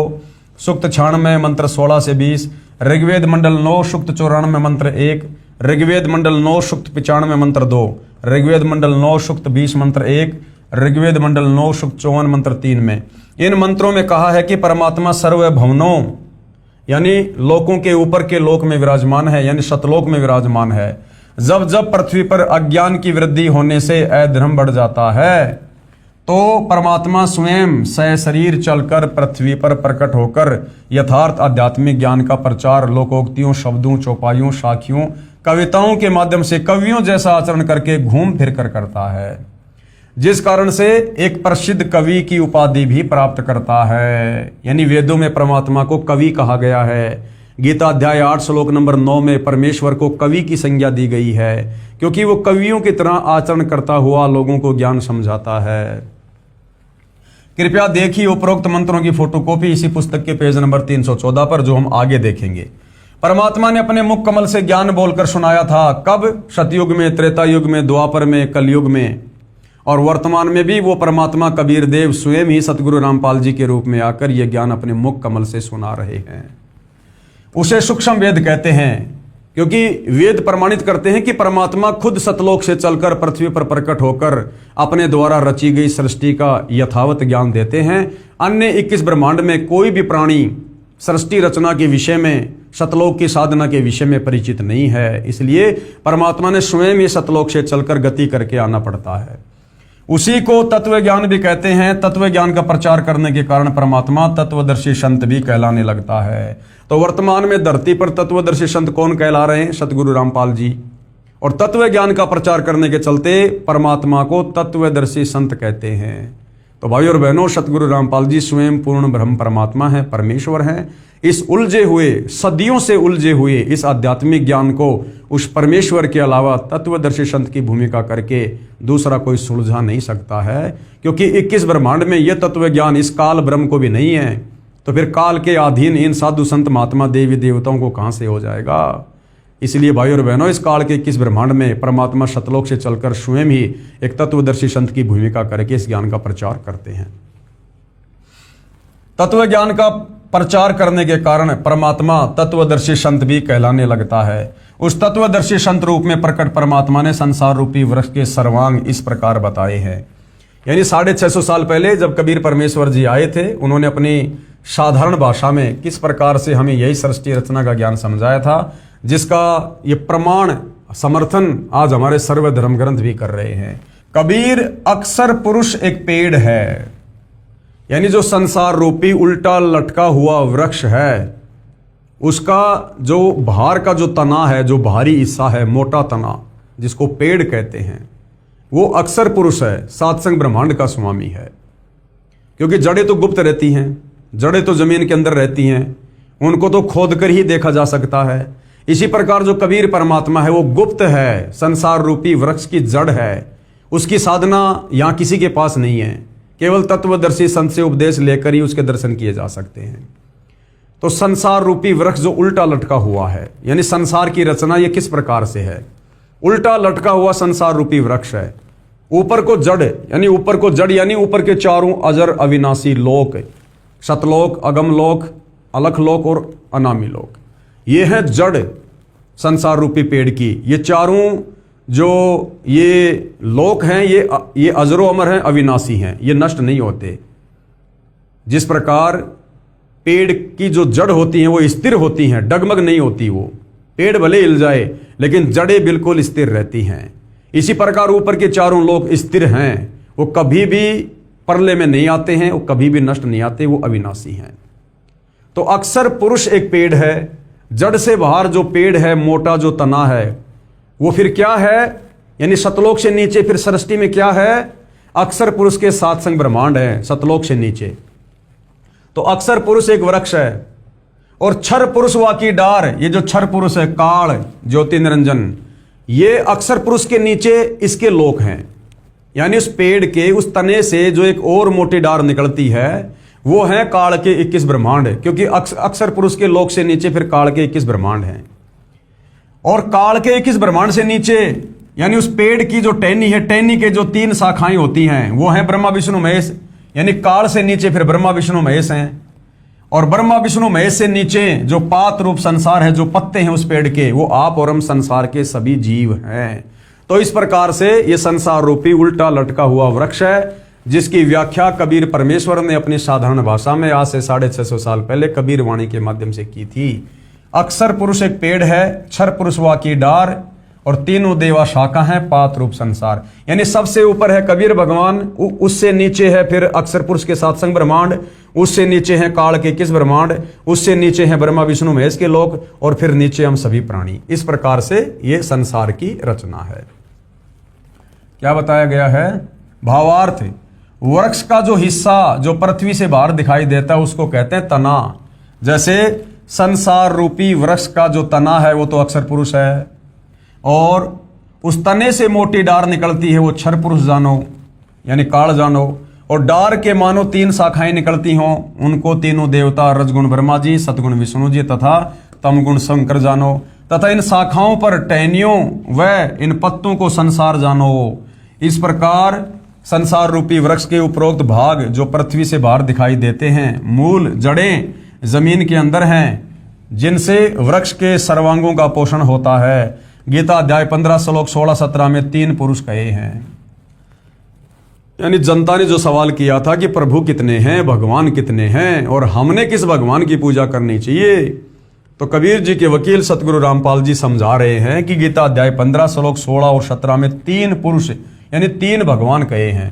सूक्त 96 मंत्र 16 से 20, ऋग्वेद मंडल 9 सूक्त 94 मंत्र 1, ऋग्वेद मंडल 9 सूक्त 95 मंत्र 2, ऋग्वेद मंडल 9 सूक्त 20 मंत्र 1, ऋग्वेद मंडल 9 सूक्त 54 मंत्र 3 में इन मंत्रों में कहा है कि परमात्मा सर्वभवनों यानी लोकों के ऊपर के लोक में विराजमान है, यानी सतलोक में विराजमान है। जब जब पृथ्वी पर अज्ञान की वृद्धि होने से अधर्म बढ़ जाता है तो परमात्मा स्वयं सहशरीर चलकर पृथ्वी पर प्रकट होकर यथार्थ आध्यात्मिक ज्ञान का प्रचार लोकोक्तियों, शब्दों, चौपाइयों, साखियों, कविताओं के माध्यम से कवियों जैसा आचरण करके घूम फिर कर करता है, जिस कारण से एक प्रसिद्ध कवि की उपाधि भी प्राप्त करता है। यानी वेदों में परमात्मा को कवि कहा गया है। गीता अध्याय 8 श्लोक नंबर 9 में परमेश्वर को कवि की संज्ञा दी गई है, क्योंकि वो कवियों की तरह आचरण करता हुआ लोगों को ज्ञान समझाता है। कृपया देखिए उपरोक्त मंत्रों की फोटोकॉपी इसी पुस्तक के पेज नंबर 314 पर, जो हम आगे देखेंगे। परमात्मा ने अपने मुख कमल से ज्ञान बोलकर सुनाया था। कब? सतयुग में, त्रेता युग में, द्वापर में, कलयुग में, और वर्तमान में भी वो परमात्मा कबीर देव स्वयं ही सतगुरु रामपाल जी के रूप में आकर ये ज्ञान अपने मुख कमल से सुना रहे हैं। उसे सूक्ष्म वेद कहते हैं, क्योंकि वेद प्रमाणित करते हैं कि परमात्मा खुद सतलोक से चलकर पृथ्वी पर प्रकट होकर अपने द्वारा रची गई सृष्टि का यथावत ज्ञान देते हैं। अन्य 21 ब्रह्मांड में कोई भी प्राणी सृष्टि रचना के विषय में, सतलोक की साधना के विषय में परिचित नहीं है, इसलिए परमात्मा ने स्वयं ही सतलोक से चलकर गति करके आना पड़ता है। उसी को तत्व ज्ञान भी कहते हैं। तत्व ज्ञान का प्रचार करने के कारण परमात्मा तत्वदर्शी संत भी कहलाने लगता है। तो वर्तमान में धरती पर तत्वदर्शी संत कौन कहला रहे हैं? सतगुरु रामपाल जी। और तत्व ज्ञान का प्रचार करने के चलते परमात्मा को तत्वदर्शी संत कहते हैं। तो भाई और बहनों, सतगुरु रामपाल जी स्वयं पूर्ण ब्रह्म परमात्मा है, परमेश्वर है। इस उलझे हुए, सदियों से उलझे हुए इस आध्यात्मिक ज्ञान को उस परमेश्वर के अलावा तत्वदर्शी संत की भूमिका करके दूसरा कोई सुलझा नहीं सकता है, क्योंकि 21 ब्रह्मांड में यह तत्व ज्ञान इस काल ब्रह्म को भी नहीं है, तो फिर काल के अधीन इन साधु संत महात्मा देवी देवताओं को कहां से हो जाएगा। इसलिए भाई और बहनों, इस काल के 21 ब्रह्मांड में परमात्मा सतलोक से चलकर स्वयं ही एक तत्वदर्शी संत की भूमिका करके इस ज्ञान का प्रचार करते हैं। तत्व ज्ञान का प्रचार करने के कारण परमात्मा तत्वदर्शी संत भी कहलाने लगता है। उस तत्वदर्शी संत रूप में प्रकट परमात्मा ने संसार रूपी वृक्ष के सर्वांग इस प्रकार बताए हैं। यानी 650 साल पहले जब कबीर परमेश्वर जी आए थे, उन्होंने अपनी साधारण भाषा में किस प्रकार से हमें यही सृष्टि रचना का ज्ञान समझाया था, जिसका ये प्रमाण समर्थन आज हमारे सर्व धर्म ग्रंथ भी कर रहे हैं। कबीर अक्सर पुरुष एक पेड़ है, यानी जो संसार रूपी उल्टा लटका हुआ वृक्ष है, उसका जो बाहर का जो तना है, जो बाहरी हिस्सा है, मोटा तना जिसको पेड़ कहते हैं, वो अक्सर पुरुष है, सातसंग ब्रह्मांड का स्वामी है। क्योंकि जड़ें तो गुप्त रहती हैं, जड़ें तो जमीन के अंदर रहती हैं, उनको तो खोद कर ही देखा जा सकता है। इसी प्रकार जो कबीर परमात्मा है वो गुप्त है, संसार रूपी वृक्ष की जड़ है, उसकी साधना यहाँ किसी के पास नहीं है, केवल तत्वदर्शी संत से उपदेश लेकर ही उसके दर्शन किए जा सकते हैं। तो संसार रूपी वृक्ष जो उल्टा लटका हुआ है, यानी संसार की रचना ये किस प्रकार से है? उल्टा लटका हुआ संसार रूपी वृक्ष है। ऊपर को जड़, यानी ऊपर को जड़ यानी ऊपर के चारों अजर अविनाशी लोक, सतलोक, अगमलोक, अलखलोक और अनामी लोक, ये है जड़ संसार रूपी पेड़ की। ये चारों जो ये लोक हैं ये अजरो अमर हैं, अविनाशी हैं, ये नष्ट नहीं होते। जिस प्रकार पेड़ की जो जड़ होती हैं वो स्थिर होती हैं, डगमग नहीं होती, वो पेड़ भले हिल जाए लेकिन जड़ें बिल्कुल स्थिर रहती हैं। इसी प्रकार ऊपर के चारों लोक स्थिर हैं, वो कभी भी प्रलय में नहीं आते हैं, वो कभी भी नष्ट नहीं आते, वो अविनाशी हैं। तो अक्सर पुरुष एक पेड़ है, जड़ से बाहर जो पेड़ है, मोटा जो तना है, वो फिर क्या है? यानी सतलोक से नीचे फिर सृष्टि में क्या है? अक्सर पुरुष के सातसंग ब्रह्मांड है, सतलोक से नीचे। तो अक्सर पुरुष एक वृक्ष है, और क्षर पुरुष वा की डार, ये जो क्षर पुरुष है, काल, ज्योति निरंजन, ये अक्षर पुरुष के नीचे इसके लोक हैं। यानी उस पेड़ के उस तने से जो एक और मोटी डार निकलती है वो है काल के 21 ब्रह्मांड, क्योंकि अक्षर पुरुष के लोक से नीचे फिर काल के 21 ब्रह्मांड हैं। और काल के 21 ब्रह्मांड से नीचे यानी उस पेड़ की जो टहनी है, टहनी के जो 3 शाखाएं होती हैं वो हैं ब्रह्मा विष्णु महेश। यानी काल से नीचे फिर ब्रह्मा विष्णु महेश हैं, और ब्रह्मा विष्णु महेश से नीचे जो पात रूप संसार है, जो पत्ते हैं उस पेड़ के, वो आप और हम संसार के सभी जीव हैं। तो इस प्रकार से ये संसार रूपी उल्टा लटका हुआ वृक्ष है, जिसकी व्याख्या कबीर परमेश्वर ने अपनी साधारण भाषा में आज से 650 साल पहले कबीर वाणी के माध्यम से की थी। अक्षर पुरुष एक पेड़ है, क्षर पुरुष वा की डार, और तीनों देवा शाखा है, पात रूप संसार। यानी सबसे ऊपर है कबीर भगवान, उससे नीचे है फिर अक्षर पुरुष के सात्संग ब्रह्मांड, उससे नीचे है काल के 21 ब्रह्मांड, उससे नीचे है ब्रह्मा विष्णु महेश के लोक, और फिर नीचे हम सभी प्राणी। इस प्रकार से ये संसार की रचना है। क्या बताया गया है? भावार्थ, वृक्ष का जो हिस्सा जो पृथ्वी से बाहर दिखाई देता है उसको कहते हैं तना। जैसे संसार रूपी वृक्ष का जो तना है वो तो अक्षर पुरुष है, और उस तने से मोटी डार निकलती है वो क्षर पुरुष जानो, यानी काल जानो, और डार के मानो 3 शाखाएं निकलती हों, उनको तीनों देवता रजगुण ब्रह्मा जी, सतगुण विष्णु जी तथा तमगुण शंकर जानो, तथा इन शाखाओं पर टहनियों व इन पत्तों को संसार जानो। इस प्रकार संसार रूपी वृक्ष के उपरोक्त भाग जो पृथ्वी से बाहर दिखाई देते हैं, मूल जड़ें जमीन के अंदर हैं, जिनसे वृक्ष के सर्वांगों का पोषण होता है। गीता अध्याय 15 श्लोक 16-17 में 3 पुरुष कहे हैं। यानी जनता ने जो सवाल किया था कि प्रभु कितने हैं, भगवान कितने हैं, और हमने किस भगवान की पूजा करनी चाहिए, तो कबीर जी के वकील सतगुरु रामपाल जी समझा रहे हैं कि गीता अध्याय 15 श्लोक 16 और 17 में 3 पुरुष यानी 3 भगवान कहे हैं।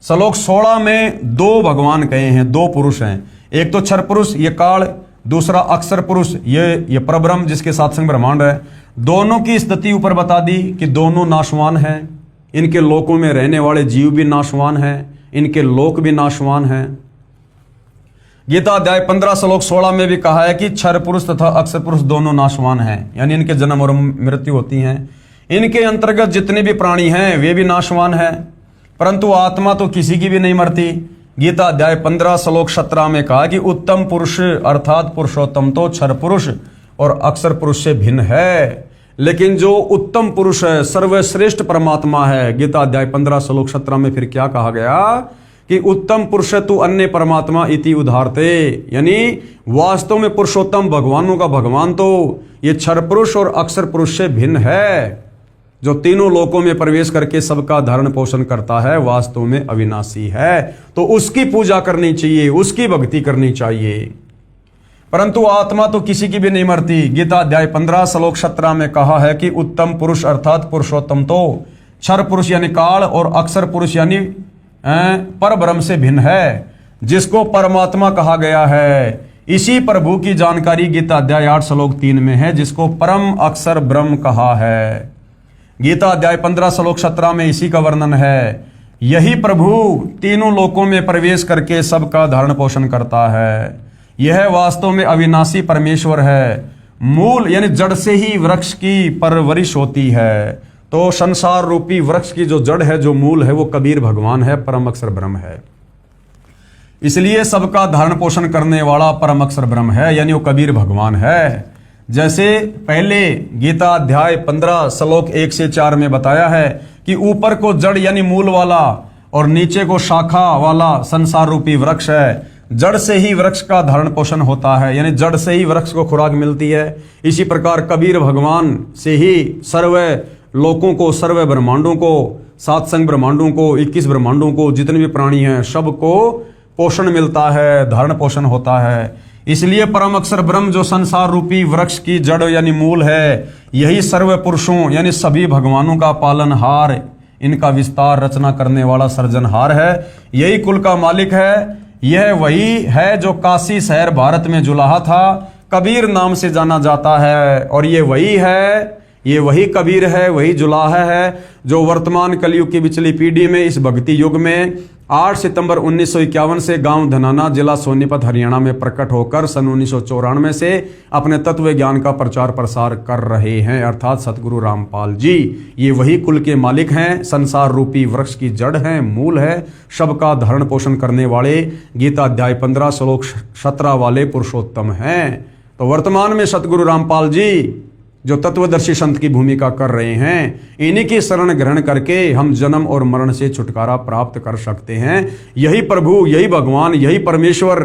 श्लोक 16 में 2 भगवान कहे हैं, 2 पुरुष हैं। एक तो क्षर पुरुष ये काल, दूसरा अक्षर पुरुष ये परब्रह्म जिसके सात्संग ब्रह्मांड है। दोनों की स्थिति ऊपर बता दी कि दोनों नाशवान हैं, इनके लोकों में रहने वाले जीव भी नाशवान हैं, इनके लोक भी नाशवान हैं। गीता अध्याय 15 श्लोक 16 में भी कहा है कि क्षर पुरुष तथा अक्षर पुरुष दोनों नाशवान हैं, यानी इनके जन्म और मृत्यु होती हैं। इनके अंतर्गत जितने भी प्राणी हैं वे भी नाशवान हैं, परंतु आत्मा तो किसी की भी नहीं मरती। गीता अध्याय 15 श्लोक 17 में कहा कि उत्तम पुरुष अर्थात पुरुषोत्तम तो क्षर पुरुष और अक्षर पुरुष से भिन्न है, लेकिन जो उत्तम पुरुष है, सर्वश्रेष्ठ परमात्मा है, गीता अध्याय 15 श्लोक 17 में फिर क्या कहा गया कि उत्तम पुरुष तु अन्य परमात्मा इति उदाहरते, यानी वास्तव में पुरुषोत्तम भगवानों का भगवान तो ये क्षर पुरुष और अक्षर पुरुष से भिन्न है, जो तीनों लोकों में प्रवेश करके सबका धारण पोषण करता है, वास्तव में अविनाशी है। तो उसकी पूजा करनी चाहिए, उसकी भक्ति करनी चाहिए, परंतु आत्मा तो किसी की भी नहीं मरती। गीता अध्याय 15 श्लोक 17 में कहा है कि उत्तम पुरुष अर्थात पुरुषोत्तम तो क्षर पुरुष यानी काल और अक्षर पुरुष यानी पर ब्रह्म से भिन्न है, जिसको परमात्मा कहा गया है। इसी प्रभु की जानकारी गीता अध्याय 8 श्लोक 3 में है, जिसको परम अक्षर ब्रह्म कहा है। गीता अध्याय 15 श्लोक 17 में इसी का वर्णन है। यही प्रभु तीनों लोकों में प्रवेश करके सबका धारण पोषण करता है। यह वास्तव में अविनाशी परमेश्वर है। मूल यानी जड़ से ही वृक्ष की परवरिश होती है। तो संसार रूपी वृक्ष की जो जड़ है, जो मूल है, वो कबीर भगवान है, परम अक्षर ब्रह्म है। इसलिए सबका धारण पोषण करने वाला परम अक्षर ब्रह्म है, यानी वो कबीर भगवान है। जैसे पहले गीता अध्याय 15 श्लोक 1 से 4 में बताया है कि ऊपर को जड़ यानी मूल वाला और नीचे को शाखा वाला संसार रूपी वृक्ष है। जड़ से ही वृक्ष का धारण पोषण होता है, यानी जड़ से ही वृक्ष को खुराक मिलती है। इसी प्रकार कबीर भगवान से ही सर्व लोकों को, सर्व ब्रह्मांडों को, सातसंग ब्रह्मांडों को, 21 ब्रह्मांडों को, जितने भी प्राणी हैं सबको पोषण मिलता है, धारण पोषण होता है। इसलिए परम अक्षर ब्रह्म जो संसार रूपी वृक्ष की जड़ यानी मूल है, यही सर्व पुरुषों यानी सभी भगवानों का पालनहार, इनका विस्तार रचना करने वाला सर्जनहार है। यही कुल का मालिक है। यह वही है जो काशी शहर भारत में जुलाहा था, कबीर नाम से जाना जाता है। और ये वही कबीर है, वही जुलाहा है जो वर्तमान कलयुग की पिछली पीढ़ी में, इस भक्ति युग में 8 सितंबर 1951 से गांव धनाना, जिला सोनीपत, हरियाणा में प्रकट होकर सन 1994 से अपने तत्व ज्ञान का प्रचार प्रसार कर रहे हैं, अर्थात सतगुरु रामपाल जी। ये वही कुल के मालिक हैं, संसार रूपी वृक्ष की जड़ हैं, मूल है, सबका धारण पोषण करने वाले, गीता अध्याय 15 श्लोक 17 वाले पुरुषोत्तम हैं। तो वर्तमान में सतगुरु रामपाल जी जो तत्वदर्शी संत की भूमिका कर रहे हैं, इन्हीं की शरण ग्रहण करके हम जन्म और मरण से छुटकारा प्राप्त कर सकते हैं। यही प्रभु, यही भगवान, यही परमेश्वर,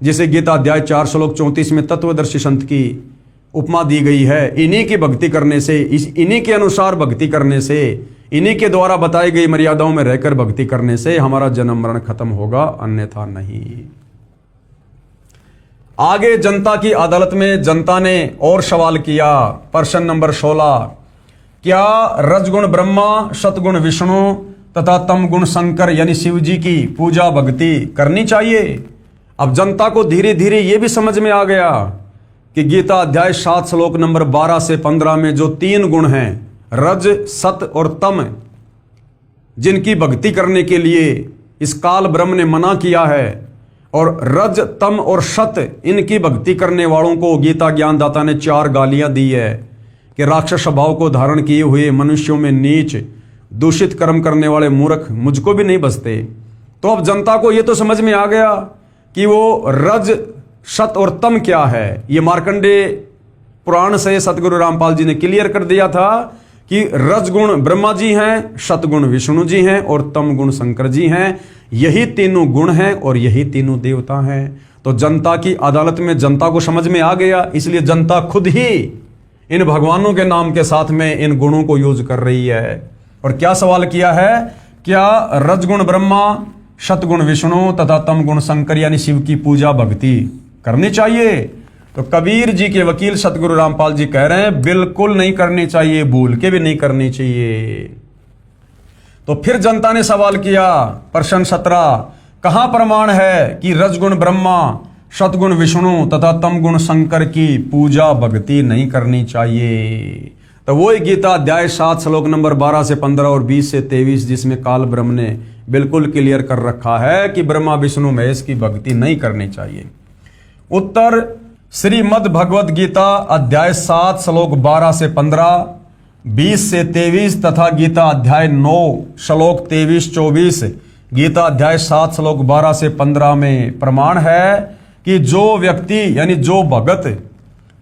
जिसे गीता अध्याय 4 श्लोक 34 में तत्वदर्शी संत की उपमा दी गई है, इन्हीं की भक्ति करने से, इन्हीं के अनुसार भक्ति करने से, इन्हीं के द्वारा बताई गई मर्यादाओं में रहकर भक्ति करने से हमारा जन्म मरण खत्म होगा, अन्यथा नहीं। आगे जनता की अदालत में जनता ने और सवाल किया, प्रश्न नंबर 16, क्या रजगुण ब्रह्मा, सतगुण विष्णु तथा तम गुण शंकर यानी शिव जी की पूजा भक्ति करनी चाहिए? अब जनता को धीरे धीरे यह भी समझ में आ गया कि गीता अध्याय 7 श्लोक नंबर 12 से 15 में जो 3 गुण हैं, रज, सत और तम, जिनकी भक्ति करने के लिए इस काल ब्रह्म ने मना किया है, और रज, तम और सत, इनकी भक्ति करने वालों को गीता ज्ञानदाता ने 4 गालियां दी है कि राक्षस स्वभाव को धारण किए हुए मनुष्यों में नीच, दूषित कर्म करने वाले मूर्ख मुझको भी नहीं बसते। तो अब जनता को यह तो समझ में आ गया कि वो रज, सत और तम क्या है। ये मार्कंडेय पुराण से सतगुरु रामपाल जी ने क्लियर कर दिया था कि रजगुण ब्रह्मा जी हैं, सतगुण विष्णु जी हैं और तम गुण शंकर जी हैं। यही तीनों गुण हैं और यही तीनों देवता हैं। तो जनता की अदालत में जनता को समझ में आ गया, इसलिए जनता खुद ही इन भगवानों के नाम के साथ में इन गुणों को यूज कर रही है। और क्या सवाल किया है, क्या रजगुण ब्रह्मा, सतगुण विष्णु तथा तम गुण शंकर यानी शिव की पूजा भक्ति करनी चाहिए? तो कबीर जी के वकील सतगुरु रामपाल जी कह रहे हैं बिल्कुल नहीं करनी चाहिए, भूल के भी नहीं करनी चाहिए। तो फिर जनता ने सवाल किया, प्रश्न 17, कहां प्रमाण है कि रजगुण ब्रह्मा, सतगुण विष्णु तथा तम गुण शंकर की पूजा भक्ति नहीं करनी चाहिए? तो वो गीता अध्याय 7 श्लोक नंबर 12 से 15 और 20 से 23, जिसमें काल ब्रह्म ने बिल्कुल क्लियर कर रखा है कि ब्रह्मा विष्णु महेश की भक्ति नहीं करनी चाहिए। उत्तर, श्रीमद् भगवद गीता अध्याय 7 श्लोक 12 से 15, 20 से 23 तथा गीता अध्याय 9 श्लोक 23-24, गीता अध्याय 7 श्लोक 12 से 15 में प्रमाण है कि जो व्यक्ति यानी जो भगत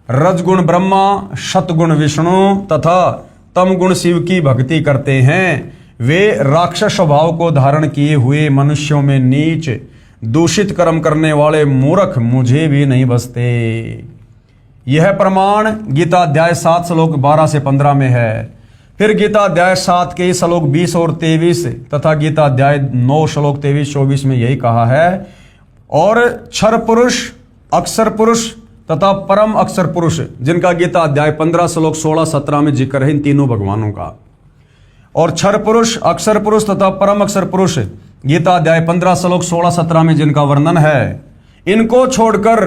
रजगुण ब्रह्मा, सतगुण विष्णु तथा तम गुण शिव की भक्ति करते हैं, वे राक्षस स्वभाव को धारण किए हुए मनुष्यों में नीच, दूषित कर्म करने वाले मूर्ख मुझे भी नहीं बसते। यह प्रमाण गीता अध्याय 7 श्लोक 12 से 15 में है। फिर गीता अध्याय 7 के श्लोक 20 और 23 तथा गीता अध्याय 9 श्लोक 23-24 में यही कहा है। और क्षर पुरुष, अक्षर पुरुष तथा परम अक्षर पुरुष, जिनका गीता अध्याय 15 श्लोक 16-17 में जिक्र है इन तीनों भगवानों का। और क्षर पुरुष, अक्षर पुरुष तथा परम अक्षर पुरुष, गीता अध्याय 15 श्लोक 16-17 में जिनका वर्णन है, इनको छोड़कर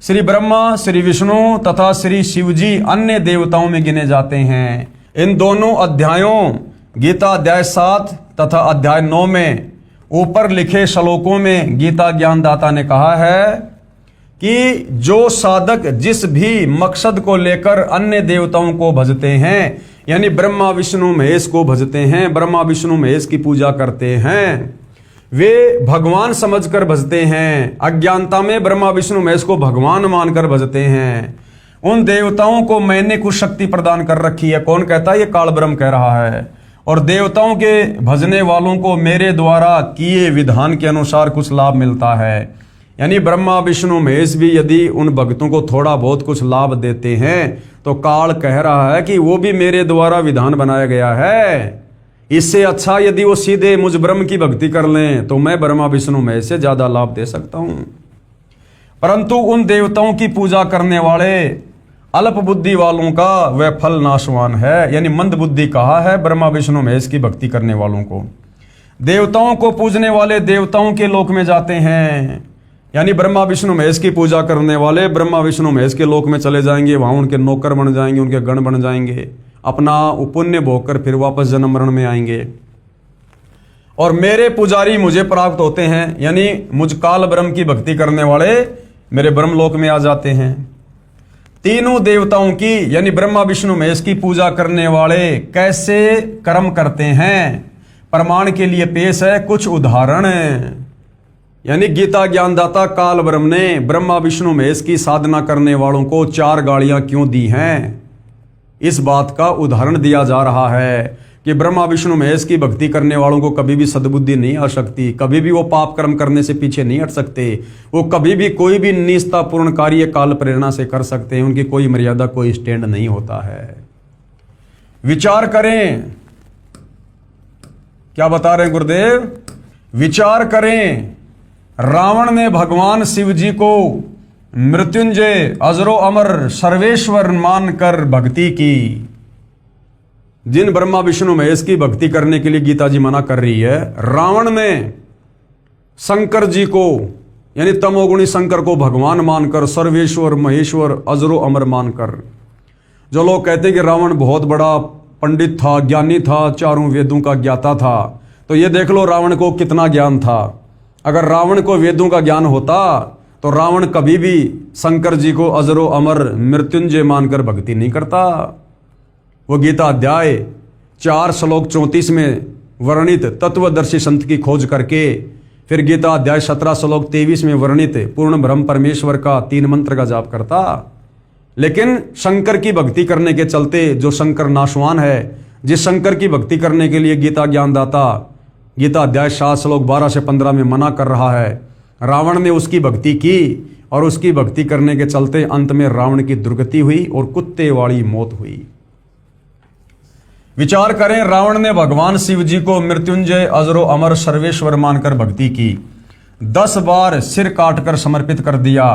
श्री ब्रह्मा, श्री विष्णु तथा श्री शिव जी अन्य देवताओं में गिने जाते हैं। इन दोनों अध्यायों गीता अध्याय 7 तथा अध्याय 9 में ऊपर लिखे श्लोकों में गीता ज्ञानदाता ने कहा है कि जो साधक जिस भी मकसद को लेकर अन्य देवताओं को भजते हैं, यानी ब्रह्मा विष्णु महेश को भजते हैं, ब्रह्मा विष्णु महेश की पूजा करते हैं, वे भगवान समझकर भजते हैं, अज्ञानता में ब्रह्मा विष्णु महेश को भगवान मानकर भजते हैं, उन देवताओं को मैंने कुछ शक्ति प्रदान कर रखी है। कौन कहता है? ये काल ब्रह्म कह रहा है। और देवताओं के भजने वालों को मेरे द्वारा किए विधान के अनुसार कुछ लाभ मिलता है। यानी ब्रह्मा विष्णु महेश भी यदि उन भक्तों को थोड़ा बहुत कुछ लाभ देते हैं तो काल कह रहा है कि वो भी मेरे द्वारा विधान बनाया गया है। इससे अच्छा यदि वो सीधे मुझ ब्रह्म की भक्ति कर लें तो मैं ब्रह्मा विष्णु महेश से ज्यादा लाभ दे सकता हूं। परंतु उन देवताओं की पूजा करने वाले अल्प बुद्धि वालों का वह फल नाशवान है। यानी मंद बुद्धि कहा है ब्रह्मा विष्णु महेश की भक्ति करने वालों को। देवताओं को पूजने वाले देवताओं के लोक में जाते हैं, यानी ब्रह्मा विष्णु महेश की पूजा करने वाले ब्रह्मा विष्णु महेश के लोक में चले जाएंगे, वहां उनके नौकर बन जाएंगे, उनके गण बन जाएंगे, अपना पुण्य भोग कर फिर वापस जन्म मरण में आएंगे। और मेरे पुजारी मुझे प्राप्त होते हैं, यानी मुझ काल ब्रह्म की भक्ति करने वाले मेरे ब्रह्मलोक में आ जाते हैं। तीनों देवताओं की यानी ब्रह्मा विष्णु महेश की पूजा करने वाले कैसे कर्म करते हैं, प्रमाण के लिए पेश है कुछ उदाहरण। यानी गीता ज्ञानदाता काल ब्रह्म ने ब्रह्मा विष्णु महेश की साधना करने वालों को 4 गालियां क्यों दी हैं, इस बात का उदाहरण दिया जा रहा है कि ब्रह्मा विष्णु महेश की भक्ति करने वालों को कभी भी सद्बुद्धि नहीं आ सकती, कभी भी वो पाप कर्म करने से पीछे नहीं हट सकते, वो कभी भी कोई भी निष्ठापूर्ण कार्य काल प्रेरणा से कर सकते हैं, उनकी कोई मर्यादा कोई स्टैंड नहीं होता है। विचार करें, क्या बता रहे हैं गुरुदेव, विचार करें। रावण ने भगवान शिव जी को मृत्युंजय अजरो अमर सर्वेश्वर मानकर भक्ति की। जिन ब्रह्मा विष्णु महेश की भक्ति करने के लिए गीता जी मना कर रही है, रावण ने शंकर जी को यानी तमोगुणी शंकर को भगवान मानकर सर्वेश्वर महेश्वर अजरो अमर मानकर, जो लोग कहते हैं कि रावण बहुत बड़ा पंडित था, ज्ञानी था, 4 वेदों का ज्ञाता था, तो ये देख लो रावण को कितना ज्ञान था। अगर रावण को वेदों का ज्ञान होता तो रावण कभी भी शंकर जी को अजरो अमर मृत्युंजय मानकर भक्ति नहीं करता। वो गीता अध्याय 4 श्लोक 34 में वर्णित तत्वदर्शी संत की खोज करके फिर गीता अध्याय 17 श्लोक 23 में वर्णित पूर्ण ब्रह्म परमेश्वर का 3 मंत्र का जाप करता। लेकिन शंकर की भक्ति करने के चलते, जो शंकर नाशवान है, जिस शंकर की भक्ति करने के लिए गीता ज्ञानदाता गीता अध्याय 7 श्लोक 12 से 15 में मना कर रहा है, रावण ने उसकी भक्ति की और उसकी भक्ति करने के चलते अंत में रावण की दुर्गति हुई और कुत्ते वाली मौत हुई। विचार करें, रावण ने भगवान शिव जी को मृत्युंजय अजरो अमर सर्वेश्वर मानकर भक्ति की, 10 बार सिर काटकर समर्पित कर दिया,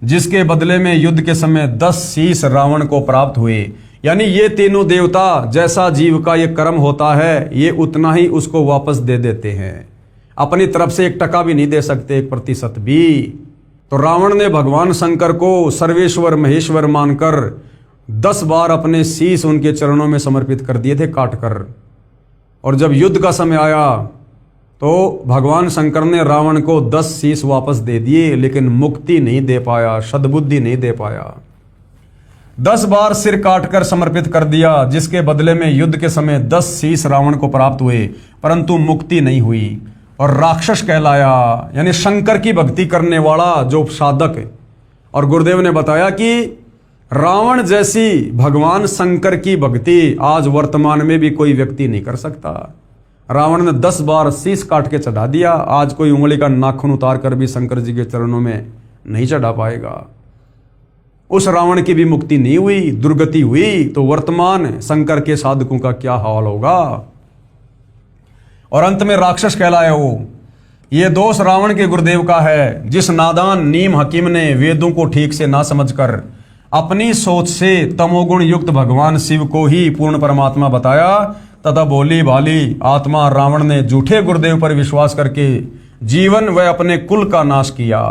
जिसके बदले में युद्ध के समय 10 शीश रावण को प्राप्त हुए। यानी ये तीनों देवता जैसा जीव का ये कर्म होता है, ये उतना ही उसको वापस दे देते हैं, अपनी तरफ से 1 टका भी नहीं दे सकते, 1% भी। तो रावण ने भगवान शंकर को सर्वेश्वर महेश्वर मानकर 10 बार अपने शीश उनके चरणों में समर्पित कर दिए थे काटकर। और जब युद्ध का समय आया तो भगवान शंकर ने रावण को 10 शीश वापस दे दिए, लेकिन मुक्ति नहीं दे पाया, सद्बुद्धि नहीं दे पाया। 10 बार सिर काटकर समर्पित कर दिया, जिसके बदले में युद्ध के समय 10 शीश रावण को प्राप्त हुए, परंतु मुक्ति नहीं हुई और राक्षस कहलाया। यानी शंकर की भक्ति करने वाला जो साधक। और गुरुदेव ने बताया कि रावण जैसी भगवान शंकर की भक्ति आज वर्तमान में भी कोई व्यक्ति नहीं कर सकता। रावण ने 10 बार शीश काट के चढ़ा दिया, आज कोई उंगली का नाखून उतार कर भी शंकर जी के चरणों में नहीं चढ़ा पाएगा। उस रावण की भी मुक्ति नहीं हुई, दुर्गति हुई, तो वर्तमान शंकर के साधकों का क्या हाल होगा। और अंत में राक्षस कहलाया वो। ये दोष रावण के गुरुदेव का है, जिस नादान नीम हकीम ने वेदों को ठीक से ना समझकर अपनी सोच से तमोगुण युक्त भगवान शिव को ही पूर्ण परमात्मा बताया, तथा भोली भाली आत्मा रावण ने झूठे गुरुदेव पर विश्वास करके जीवन व अपने कुल का नाश किया।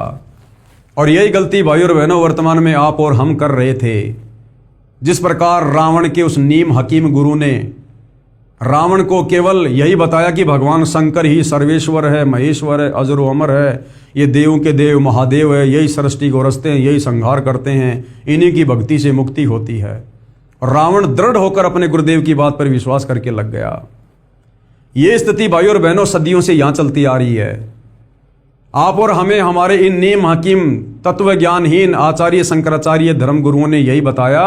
और यही गलती भाई और बहनों वर्तमान में आप और हम कर रहे थे। जिस प्रकार रावण के उस नीम हकीम गुरु ने रावण को केवल यही बताया कि भगवान शंकर ही सर्वेश्वर है, महेश्वर है, अजरो अमर है, ये देवों के देव महादेव है, यही सृष्टि को रचते हैं, यही संहार करते हैं, इन्हीं की भक्ति से मुक्ति होती है। और रावण दृढ़ होकर अपने गुरुदेव की बात पर विश्वास करके लग गया। ये स्थिति भाई और बहनों सदियों से यहां चलती आ रही है। आप और हमें हमारे इन नीम हकीम तत्व ज्ञानहीन आचार्य शंकराचार्य धर्म गुरुओं ने यही बताया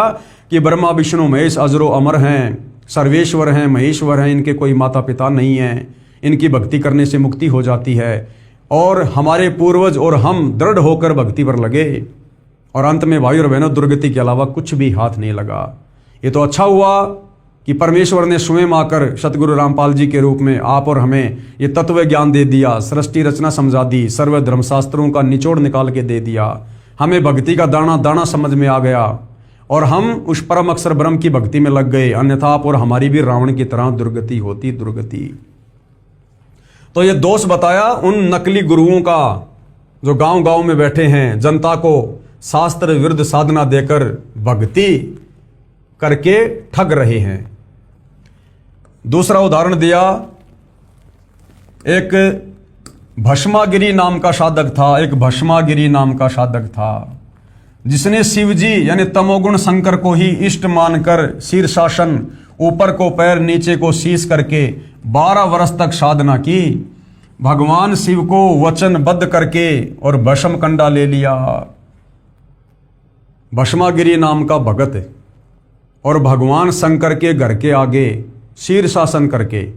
कि ब्रह्मा विष्णु महेश अजरो अमर हैं, सर्वेश्वर हैं, महेश्वर हैं, इनके कोई माता पिता नहीं हैं, इनकी भक्ति करने से मुक्ति हो जाती है। और हमारे पूर्वज और हम दृढ़ होकर भक्ति पर लगे और अंत में भाई और बहनों दुर्गति के अलावा कुछ भी हाथ नहीं लगा। ये तो अच्छा हुआ कि परमेश्वर ने स्वयं आकर सतगुरु रामपाल जी के रूप में आप और हमें ये तत्व ज्ञान दे दिया, सृष्टि रचना समझा दी, सर्व धर्मशास्त्रों का निचोड़ निकाल के दे दिया, हमें भक्ति का दाना दाना समझ में आ गया और हम उस परम अक्षर ब्रह्म की भक्ति में लग गए। अन्यथा आप और हमारी भी रावण की तरह दुर्गति होती, दुर्गति। तो ये दोष बताया उन नकली गुरुओं का जो गांव गांव में बैठे हैं, जनता को शास्त्र विरुद्ध साधना देकर भक्ति करके ठग रहे हैं। दूसरा उदाहरण दिया एक भस्मागिरी नाम का साधक था, एक भस्मागिरी नाम का साधक था, जिसने शिवजी यानी तमोगुण शंकर को ही इष्ट मानकर शीर्षासन, ऊपर को पैर नीचे को शीश करके 12 वर्ष तक साधना की, भगवान शिव को वचनबद्ध करके और भस्म कंडा ले लिया। भस्मागिरी नाम का भगत और भगवान शंकर के घर के आगे शीर्षासन करके,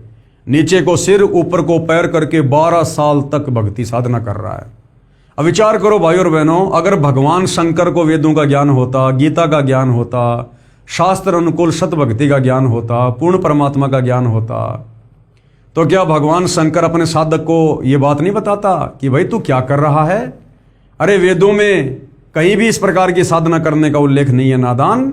नीचे को सिर ऊपर को पैर करके 12 साल तक भक्ति साधना कर रहा है। अब विचार करो भाई और बहनों, अगर भगवान शंकर को वेदों का ज्ञान होता, गीता का ज्ञान होता, शास्त्र अनुकूल सत भक्ति का ज्ञान होता, पूर्ण परमात्मा का ज्ञान होता, तो क्या भगवान शंकर अपने साधक को यह बात नहीं बताता कि भाई तू क्या कर रहा है? अरे वेदों में कहीं भी इस प्रकार की साधना करने का उल्लेख नहीं है नादान,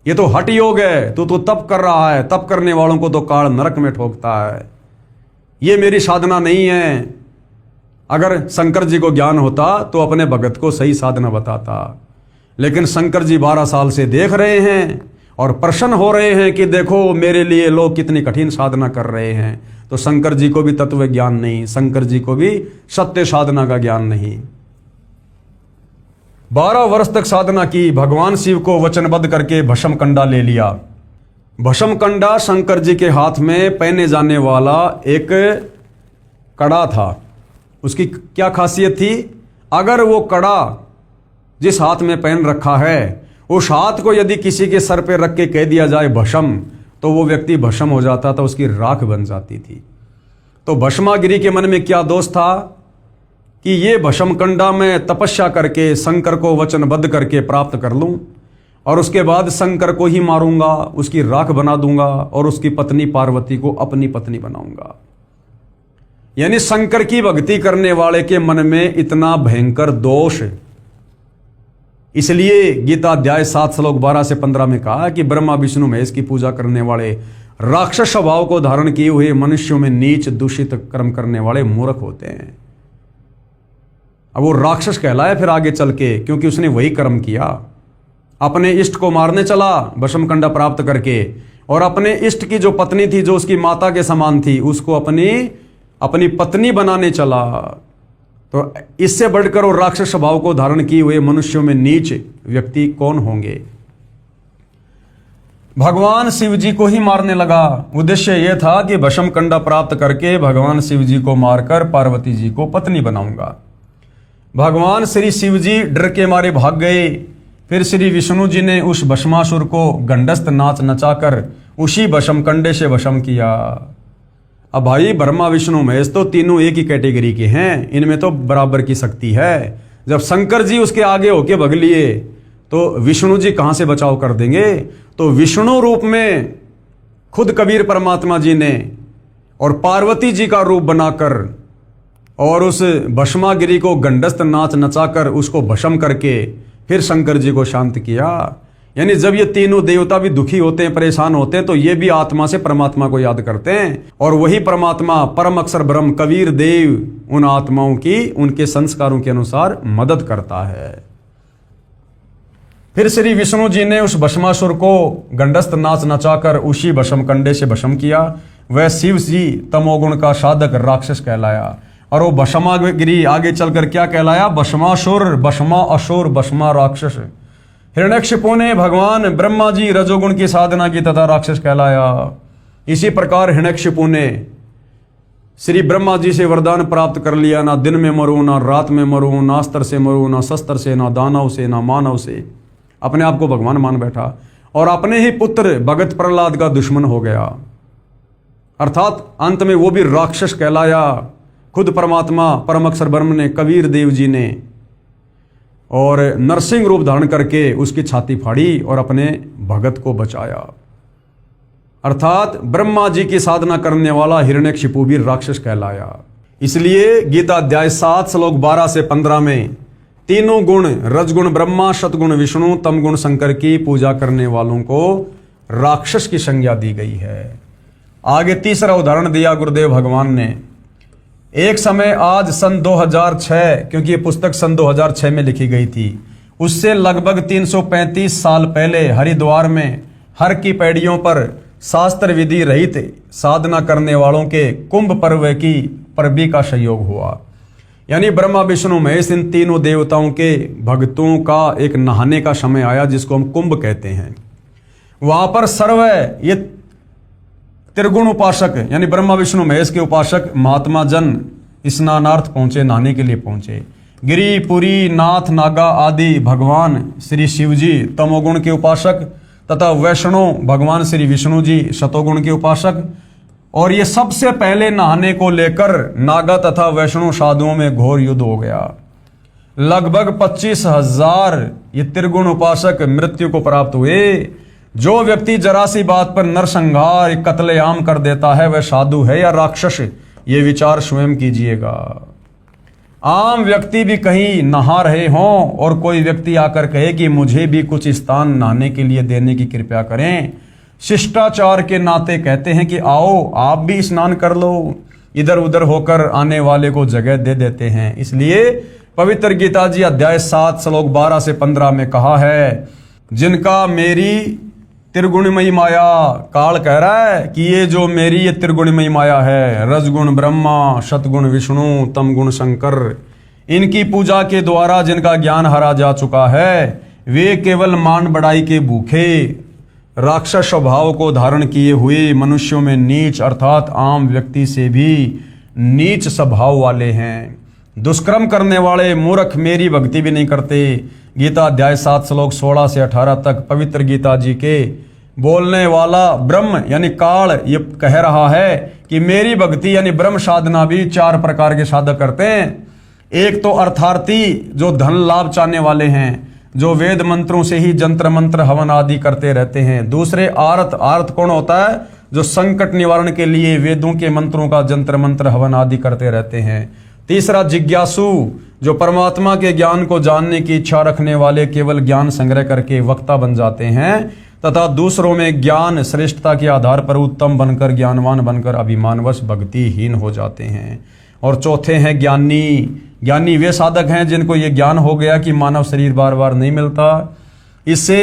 ये तो हठ योग है, तू तो तप कर रहा है, तप करने वालों को तो काल नरक में ठोकता है, ये मेरी साधना नहीं है। अगर शंकर जी को ज्ञान होता तो अपने भगत को सही साधना बताता, लेकिन शंकर जी 12 साल से देख रहे हैं और प्रसन्न हो रहे हैं कि देखो मेरे लिए लोग कितनी कठिन साधना कर रहे हैं। तो शंकर जी को भी तत्व ज्ञान नहीं, शंकर जी को भी सत्य साधना का ज्ञान नहीं। 12 वर्ष तक साधना की, भगवान शिव को वचनबद्ध करके भस्म कंडा ले लिया। भस्म कंडा शंकर जी के हाथ में पहने जाने वाला एक कड़ा था। उसकी क्या खासियत थी? अगर वो कड़ा जिस हाथ में पहन रखा है, उस हाथ को यदि किसी के सर पे रख के कह दिया जाए भस्म, तो वो व्यक्ति भस्म हो जाता था, उसकी राख बन जाती थी। तो भस्मागिरी के मन में क्या दोष था कि ये भस्म कंडा में तपस्या करके शंकर को वचनबद्ध करके प्राप्त कर लूं और उसके बाद शंकर को ही मारूंगा, उसकी राख बना दूंगा और उसकी पत्नी पार्वती को अपनी पत्नी बनाऊंगा। यानी शंकर की भक्ति करने वाले के मन में इतना भयंकर दोष। इसलिए गीता अध्याय 7 श्लोक 12 से 15 में कहा कि ब्रह्मा विष्णु महेश की पूजा करने वाले, राक्षस स्वभाव को धारण किए हुए मनुष्यों में नीच दूषित कर्म करने वाले मूर्ख होते हैं। अब वो राक्षस कहलाए फिर आगे चल के, क्योंकि उसने वही कर्म किया। अपने इष्ट को मारने चला भस्म कंडा प्राप्त करके, और अपने इष्ट की जो पत्नी थी, जो उसकी माता के समान थी, उसको अपनी पत्नी बनाने चला। तो इससे बढ़कर वो राक्षस स्वभाव को धारण किए हुए मनुष्यों में नीच व्यक्ति कौन होंगे? भगवान शिव जी को ही मारने लगा। उद्देश्य यह था कि भस्म कंडा प्राप्त करके भगवान शिव जी को मारकर पार्वती जी को पत्नी बनाऊंगा। भगवान श्री शिव जी डर के मारे भाग गए। फिर श्री विष्णु जी ने उस भस्मासुर को गंडस्त नाच नचाकर उसी भस्म कंडे से भस्म किया। अब भाई ब्रह्मा विष्णु महेश तो तीनों एक ही कैटेगरी के हैं, इनमें तो बराबर की शक्ति है। जब शंकर जी उसके आगे होके भग लिए तो विष्णु जी कहां से बचाव कर देंगे? तो विष्णु रूप में खुद कबीर परमात्मा जी ने और पार्वती जी का रूप बनाकर और उस भस्मागिरी को गंडस्त नाच नचाकर उसको भस्म करके फिर शंकर जी को शांत किया। यानी जब ये तीनों देवता भी दुखी होते हैं, परेशान होते हैं, तो ये भी आत्मा से परमात्मा को याद करते हैं, और वही परमात्मा परम अक्षर ब्रह्म कबीर देव उन आत्माओं की उनके संस्कारों के अनुसार मदद करता है। फिर श्री विष्णु जी ने उस भस्मासुर को गंडस्त नाच नचाकर उसी भस्म कंडे से भस्म किया। वह शिव जी तमोगुण का साधक राक्षस कहलाया, और वो भस्मागिरी आगे चलकर क्या कहलाया? भस्मासुर, भस्मा असुर, भस्मा राक्षस। हिरण्यकशिपु ने भगवान ब्रह्मा जी रजोगुण की साधना की तथा राक्षस कहलाया। इसी प्रकार हिरण्यकशिपु ने श्री ब्रह्मा जी से वरदान प्राप्त कर लिया, ना दिन में मरूं, ना रात में मरूं, ना अस्त्र से मरूं, ना शस्त्र से, ना दानव से, ना मानव से। अपने आप को भगवान मान बैठा और अपने ही पुत्र भगत प्रहलाद का दुश्मन हो गया। अर्थात अंत में वो भी राक्षस कहलाया। खुद परमात्मा परम अक्षर ब्रह्म ने, कबीर देव जी ने और नरसिंह रूप धारण करके उसकी छाती फाड़ी और अपने भगत को बचाया। अर्थात ब्रह्मा जी की साधना करने वाला हिरण्यकशिपु भी राक्षस कहलाया। इसलिए गीता अध्याय 7 श्लोक 12 से 15 में तीनों गुण, रजगुण ब्रह्मा, सतगुण विष्णु, तमगुण शंकर की पूजा करने वालों को राक्षस की संज्ञा दी गई है। आगे तीसरा उदाहरण दिया गुरुदेव भगवान ने। एक समय आज सन 2006, क्योंकि ये पुस्तक सन 2006 में लिखी गई थी, उससे लगभग 335 साल पहले हरिद्वार में हर की पैड़ियों पर शास्त्र विधि रहित साधना करने वालों के कुंभ पर्व की पर भी का सहयोग हुआ। यानी ब्रह्मा विष्णु महेश इन तीनों देवताओं के भक्तों का एक नहाने का समय आया जिसको हम कुंभ कहते हैं। वहां पर सर्व ये त्रिगुण उपासक यानी ब्रह्मा विष्णु महेश के उपासक महात्मा जन स्नानार्थ पहुंचे, नहाने के लिए पहुंचे। गिरि पुरी नाथ नागा आदि भगवान श्री शिव जी तमोगुण के उपासक तथा वैष्णव भगवान श्री विष्णु जी शतोगुण के उपासक। और ये सबसे पहले नहाने को लेकर नागा तथा वैष्णव साधुओं में घोर युद्ध हो गया। लगभग 25,000 ये त्रिगुण उपासक मृत्यु को प्राप्त हुए। जो व्यक्ति जरा सी बात पर नरसंहार कत्लेआम कर देता है वह साधु है या राक्षस, ये विचार स्वयं कीजिएगा। आम व्यक्ति भी कहीं नहा रहे हों और कोई व्यक्ति आकर कहे कि मुझे भी कुछ स्थान नहाने के लिए देने की कृपया करें, शिष्टाचार के नाते कहते हैं कि आओ आप भी स्नान कर लो, इधर उधर होकर आने वाले को जगह दे देते हैं। इसलिए पवित्र गीता जी अध्याय 7 श्लोक 12 से 15 में कहा है, जिनका मेरी त्रिगुणमयी माया, काल कह रहा है कि ये जो मेरी ये त्रिगुणमयी माया है, रजगुण ब्रह्मा, शतगुण विष्णु, तमगुण शंकर, इनकी पूजा के द्वारा जिनका ज्ञान हरा जा चुका है, वे केवल मान बढ़ाई के भूखे राक्षस स्वभाव को धारण किए हुए मनुष्यों में नीच अर्थात आम व्यक्ति से भी नीच स्वभाव वाले हैं। दुष्कर्म करने वाले मूर्ख मेरी भक्ति भी नहीं करते। गीता अध्याय 7 श्लोक 16 से 18 तक पवित्र गीता जी के बोलने वाला ब्रह्म यानी काल ये कह रहा है कि मेरी भक्ति यानी ब्रह्म साधना भी 4 प्रकार के साधक करते हैं। एक तो अर्थार्थी जो धन लाभ चाहने वाले हैं, जो वेद मंत्रों से ही जंत्र मंत्र हवन आदि करते रहते हैं। दूसरे आर्त कौन होता है, जो संकट निवारण के लिए वेदों के मंत्रों का जंत्र मंत्र हवन आदि करते रहते हैं। तीसरा जिज्ञासु, जो परमात्मा के ज्ञान को जानने की इच्छा रखने वाले केवल ज्ञान संग्रह करके वक्ता बन जाते हैं तथा दूसरों में ज्ञान श्रेष्ठता के आधार पर उत्तम बनकर ज्ञानवान बनकर अभिमानवश भक्तिहीन हो जाते हैं। और चौथे हैं ज्ञानी। ज्ञानी वे साधक हैं जिनको ये ज्ञान हो गया कि मानव शरीर बार बार नहीं मिलता, इससे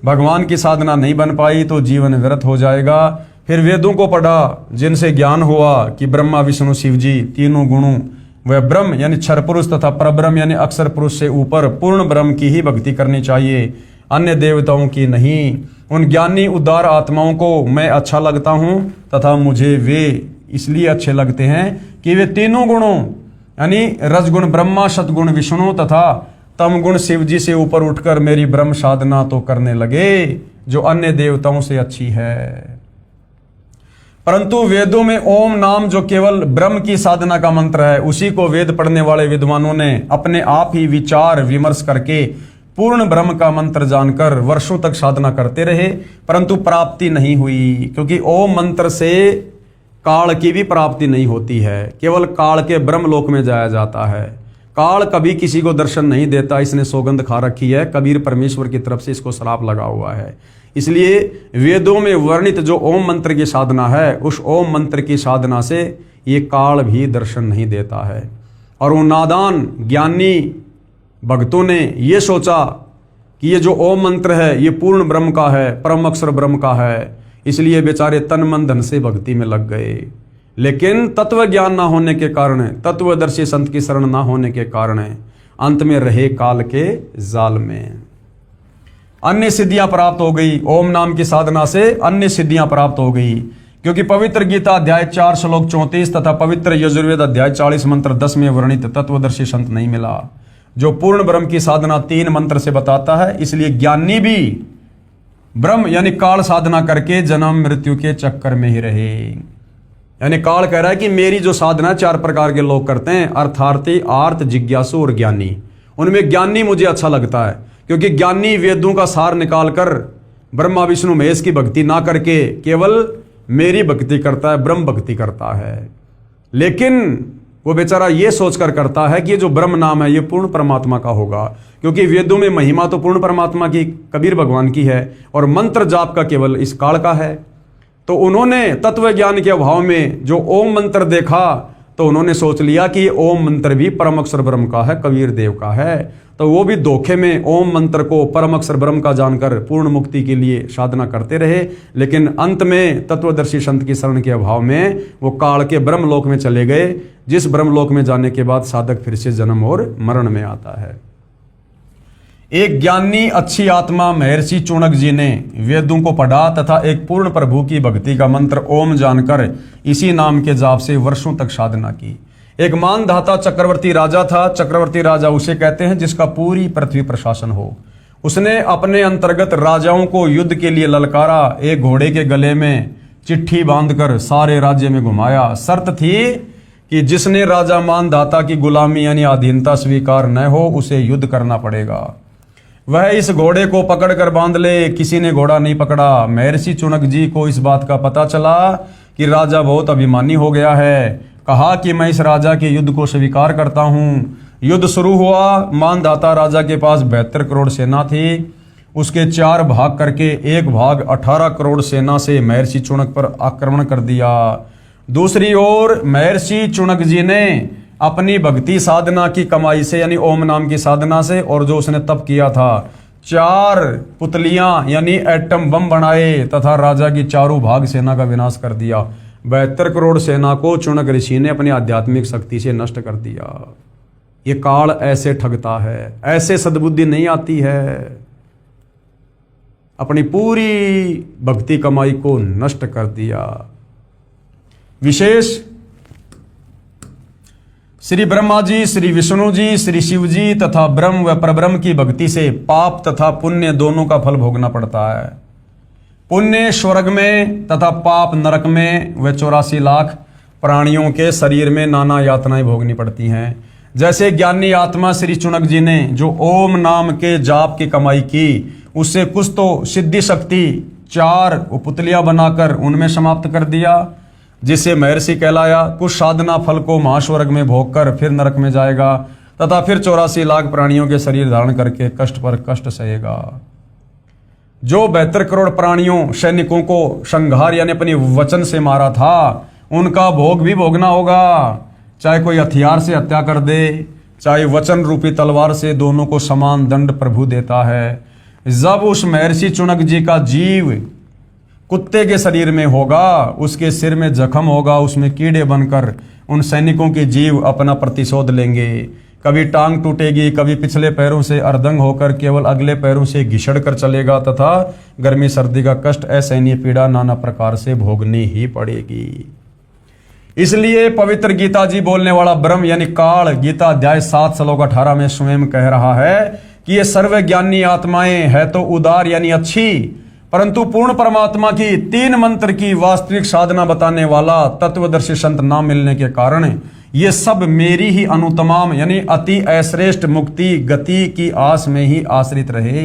भगवान की साधना नहीं बन पाई तो जीवन व्यर्थ हो जाएगा। फिर वेदों को पढ़ा जिनसे ज्ञान हुआ कि ब्रह्मा विष्णु शिव जी तीनों गुणों वह ब्रह्म यानी क्षर पुरुष तथा परब्रह्म यानी अक्षर पुरुष से ऊपर पूर्ण ब्रह्म की ही भक्ति करनी चाहिए, अन्य देवताओं की नहीं। उन ज्ञानी उदार आत्माओं को मैं अच्छा लगता हूँ तथा मुझे वे इसलिए अच्छे लगते हैं कि वे तीनों गुणों यानी रजगुण ब्रह्मा, सतगुण विष्णु तथा तमगुण शिव जी से ऊपर उठकर मेरी ब्रह्म साधना तो करने लगे जो अन्य देवताओं से अच्छी है। परंतु वेदों में ओम नाम जो केवल ब्रह्म की साधना का मंत्र है, उसी को वेद पढ़ने वाले विद्वानों ने अपने आप ही विचार विमर्श करके पूर्ण ब्रह्म का मंत्र जानकर वर्षों तक साधना करते रहे, परंतु प्राप्ति नहीं हुई। क्योंकि ओम मंत्र से काल की भी प्राप्ति नहीं होती है, केवल काल के ब्रह्म लोक में जाया जाता है। काल कभी किसी को दर्शन नहीं देता, इसने सौगंध खा रखी है, कबीर परमेश्वर की तरफ से इसको श्राप लगा हुआ है। इसलिए वेदों में वर्णित जो ओम मंत्र की साधना है, उस ओम मंत्र की साधना से ये काल भी दर्शन नहीं देता है। और वो नादान ज्ञानी भक्तों ने ये सोचा कि ये जो ओम मंत्र है ये पूर्ण ब्रह्म का है, परम अक्षर ब्रह्म का है, इसलिए बेचारे तन मन धन से भक्ति में लग गए। लेकिन तत्व ज्ञान ना होने के कारण, तत्वदर्शी संत की शरण ना होने के कारण अंत में रहे काल के जाल में। अन्य सिद्धियां प्राप्त हो गई, ओम नाम की साधना से अन्य सिद्धियां प्राप्त हो गई। क्योंकि पवित्र गीता अध्याय 4 श्लोक 34 तथा पवित्र यजुर्वेद अध्याय 40 मंत्र 10 में वर्णित तत्वदर्शी संत नहीं मिला जो पूर्ण ब्रह्म की साधना 3 मंत्र से बताता है। इसलिए ज्ञानी भी ब्रह्म यानी काल साधना करके जन्म मृत्यु के चक्कर में ही रहे। यानी काल कह रहा है कि मेरी जो साधना 4 प्रकार के लोग करते हैं, अर्थार्थी, आर्त, जिज्ञासु और ज्ञानी। उनमें ज्ञानी मुझे अच्छा लगता है क्योंकि ज्ञानी वेदों का सार निकालकर ब्रह्मा विष्णु महेश की भक्ति ना करके केवल मेरी भक्ति करता है, ब्रह्म भक्ति करता है। लेकिन वो बेचारा ये सोचकर करता है कि ये जो ब्रह्म नाम है ये पूर्ण परमात्मा का होगा, क्योंकि वेदों में महिमा तो पूर्ण परमात्मा की, कबीर भगवान की है, और मंत्र जाप का केवल इस काल का है। तो उन्होंने तत्व ज्ञान के अभाव में जो ओम मंत्र देखा तो उन्होंने सोच लिया कि ओम मंत्र भी परम अक्षर ब्रह्म का है, कबीर देव का है। तो वो भी धोखे में ओम मंत्र को परम अक्षर ब्रह्म का जानकर पूर्ण मुक्ति के लिए साधना करते रहे, लेकिन अंत में तत्वदर्शी संत की शरण के अभाव में वो काल के ब्रह्मलोक में चले गए, जिस ब्रह्मलोक में जाने के बाद साधक फिर से जन्म और मरण में आता है। एक ज्ञानी अच्छी आत्मा महर्षि चुनक जी ने वेदों को पढ़ा तथा एक पूर्ण प्रभु की भक्ति का मंत्र ओम जानकर इसी नाम के जाप से वर्षों तक साधना की। एक मानधाता चक्रवर्ती राजा था। चक्रवर्ती राजा उसे कहते हैं जिसका पूरी पृथ्वी प्रशासन हो। उसने अपने अंतर्गत राजाओं को युद्ध के लिए ललकारा। एक घोड़े के गले में चिट्ठी बांधकर सारे राज्य में घुमाया। शर्त थी कि जिसने राजा मानधाता की गुलामी यानी अधीनता स्वीकार न हो उसे युद्ध करना पड़ेगा। वह इस घोड़े को पकड़कर बांध ले। किसी ने घोड़ा नहीं पकड़ा। महर्षि चुनक जी को इस बात का पता चला कि राजा बहुत अभिमानी हो गया है। कहा कि मैं इस राजा के युद्ध को स्वीकार करता हूँ। युद्ध शुरू हुआ। मानधाता राजा के पास 72 करोड़ सेना थी। उसके 4 भाग करके एक भाग 18 करोड़ सेना से महर्षि चुनक पर आक्रमण कर दिया। दूसरी ओर महर्षि चुनक जी ने अपनी भक्ति साधना की कमाई से यानी ओम नाम की साधना से और जो उसने तप किया था 4 पुतलियां यानी एटम बम बनाए तथा राजा की चारों भाग सेना का विनाश कर दिया। 72 करोड़ सेना को चुनक ऋषि ने अपनी आध्यात्मिक शक्ति से नष्ट कर दिया। ये काल ऐसे ठगता है, ऐसे सद्बुद्धि नहीं आती है। अपनी पूरी भक्ति कमाई को नष्ट कर दिया। विशेष श्री ब्रह्मा जी, श्री विष्णु जी, श्री शिव जी तथा ब्रह्म व परब्रह्म की भक्ति से पाप तथा पुण्य दोनों का फल भोगना पड़ता है। पुण्य स्वर्ग में तथा पाप नरक में व 84 लाख प्राणियों के शरीर में नाना यातनाएं भोगनी पड़ती हैं। जैसे ज्ञानी आत्मा श्री चुनक जी ने जो ओम नाम के जाप की कमाई की उससे कुछ तो सिद्धि शक्ति 4 पुतलियां बनाकर उनमें समाप्त कर दिया जिससे महर्षि कहलाया। कुछ साधना फल को महास्वर्ग में भोगकर फिर नरक में जाएगा तथा फिर 84 लाख प्राणियों के शरीर धारण करके कष्ट पर कष्ट सहेगा। जो 72 करोड़ प्राणियों सैनिकों को संहार यानी अपनी वचन से मारा था उनका भोग भी भोगना होगा। चाहे कोई हथियार से हत्या कर दे चाहे वचन रूपी तलवार से, दोनों को समान दंड प्रभु देता है। जब उस महर्षि चुनक जी का जीव कुत्ते के शरीर में होगा, उसके सिर में जख्म होगा, उसमें कीड़े बनकर उन सैनिकों के जीव अपना प्रतिशोध लेंगे। कभी टांग टूटेगी, कभी पिछले पैरों से अर्धंग होकर केवल अगले पैरों से घिसड़ कर चलेगा तथा गर्मी सर्दी का कष्ट असहनीय पीड़ा नाना प्रकार से भोगनी ही पड़ेगी। इसलिए पवित्र गीता जी बोलने वाला ब्रह्म यानी काल गीता अध्याय 7 श्लोक 18 में स्वयं कह रहा है कि ये सर्वज्ञानी आत्माएं है तो उदार यानी अच्छी, परंतु पूर्ण परमात्मा की 3 मंत्र की वास्तविक साधना बताने वाला तत्वदर्शी संत ना मिलने के कारण ये सब मेरी ही अनुतमाम यानी अति अश्रेष्ठ मुक्ति गति की आस में ही आश्रित रहे।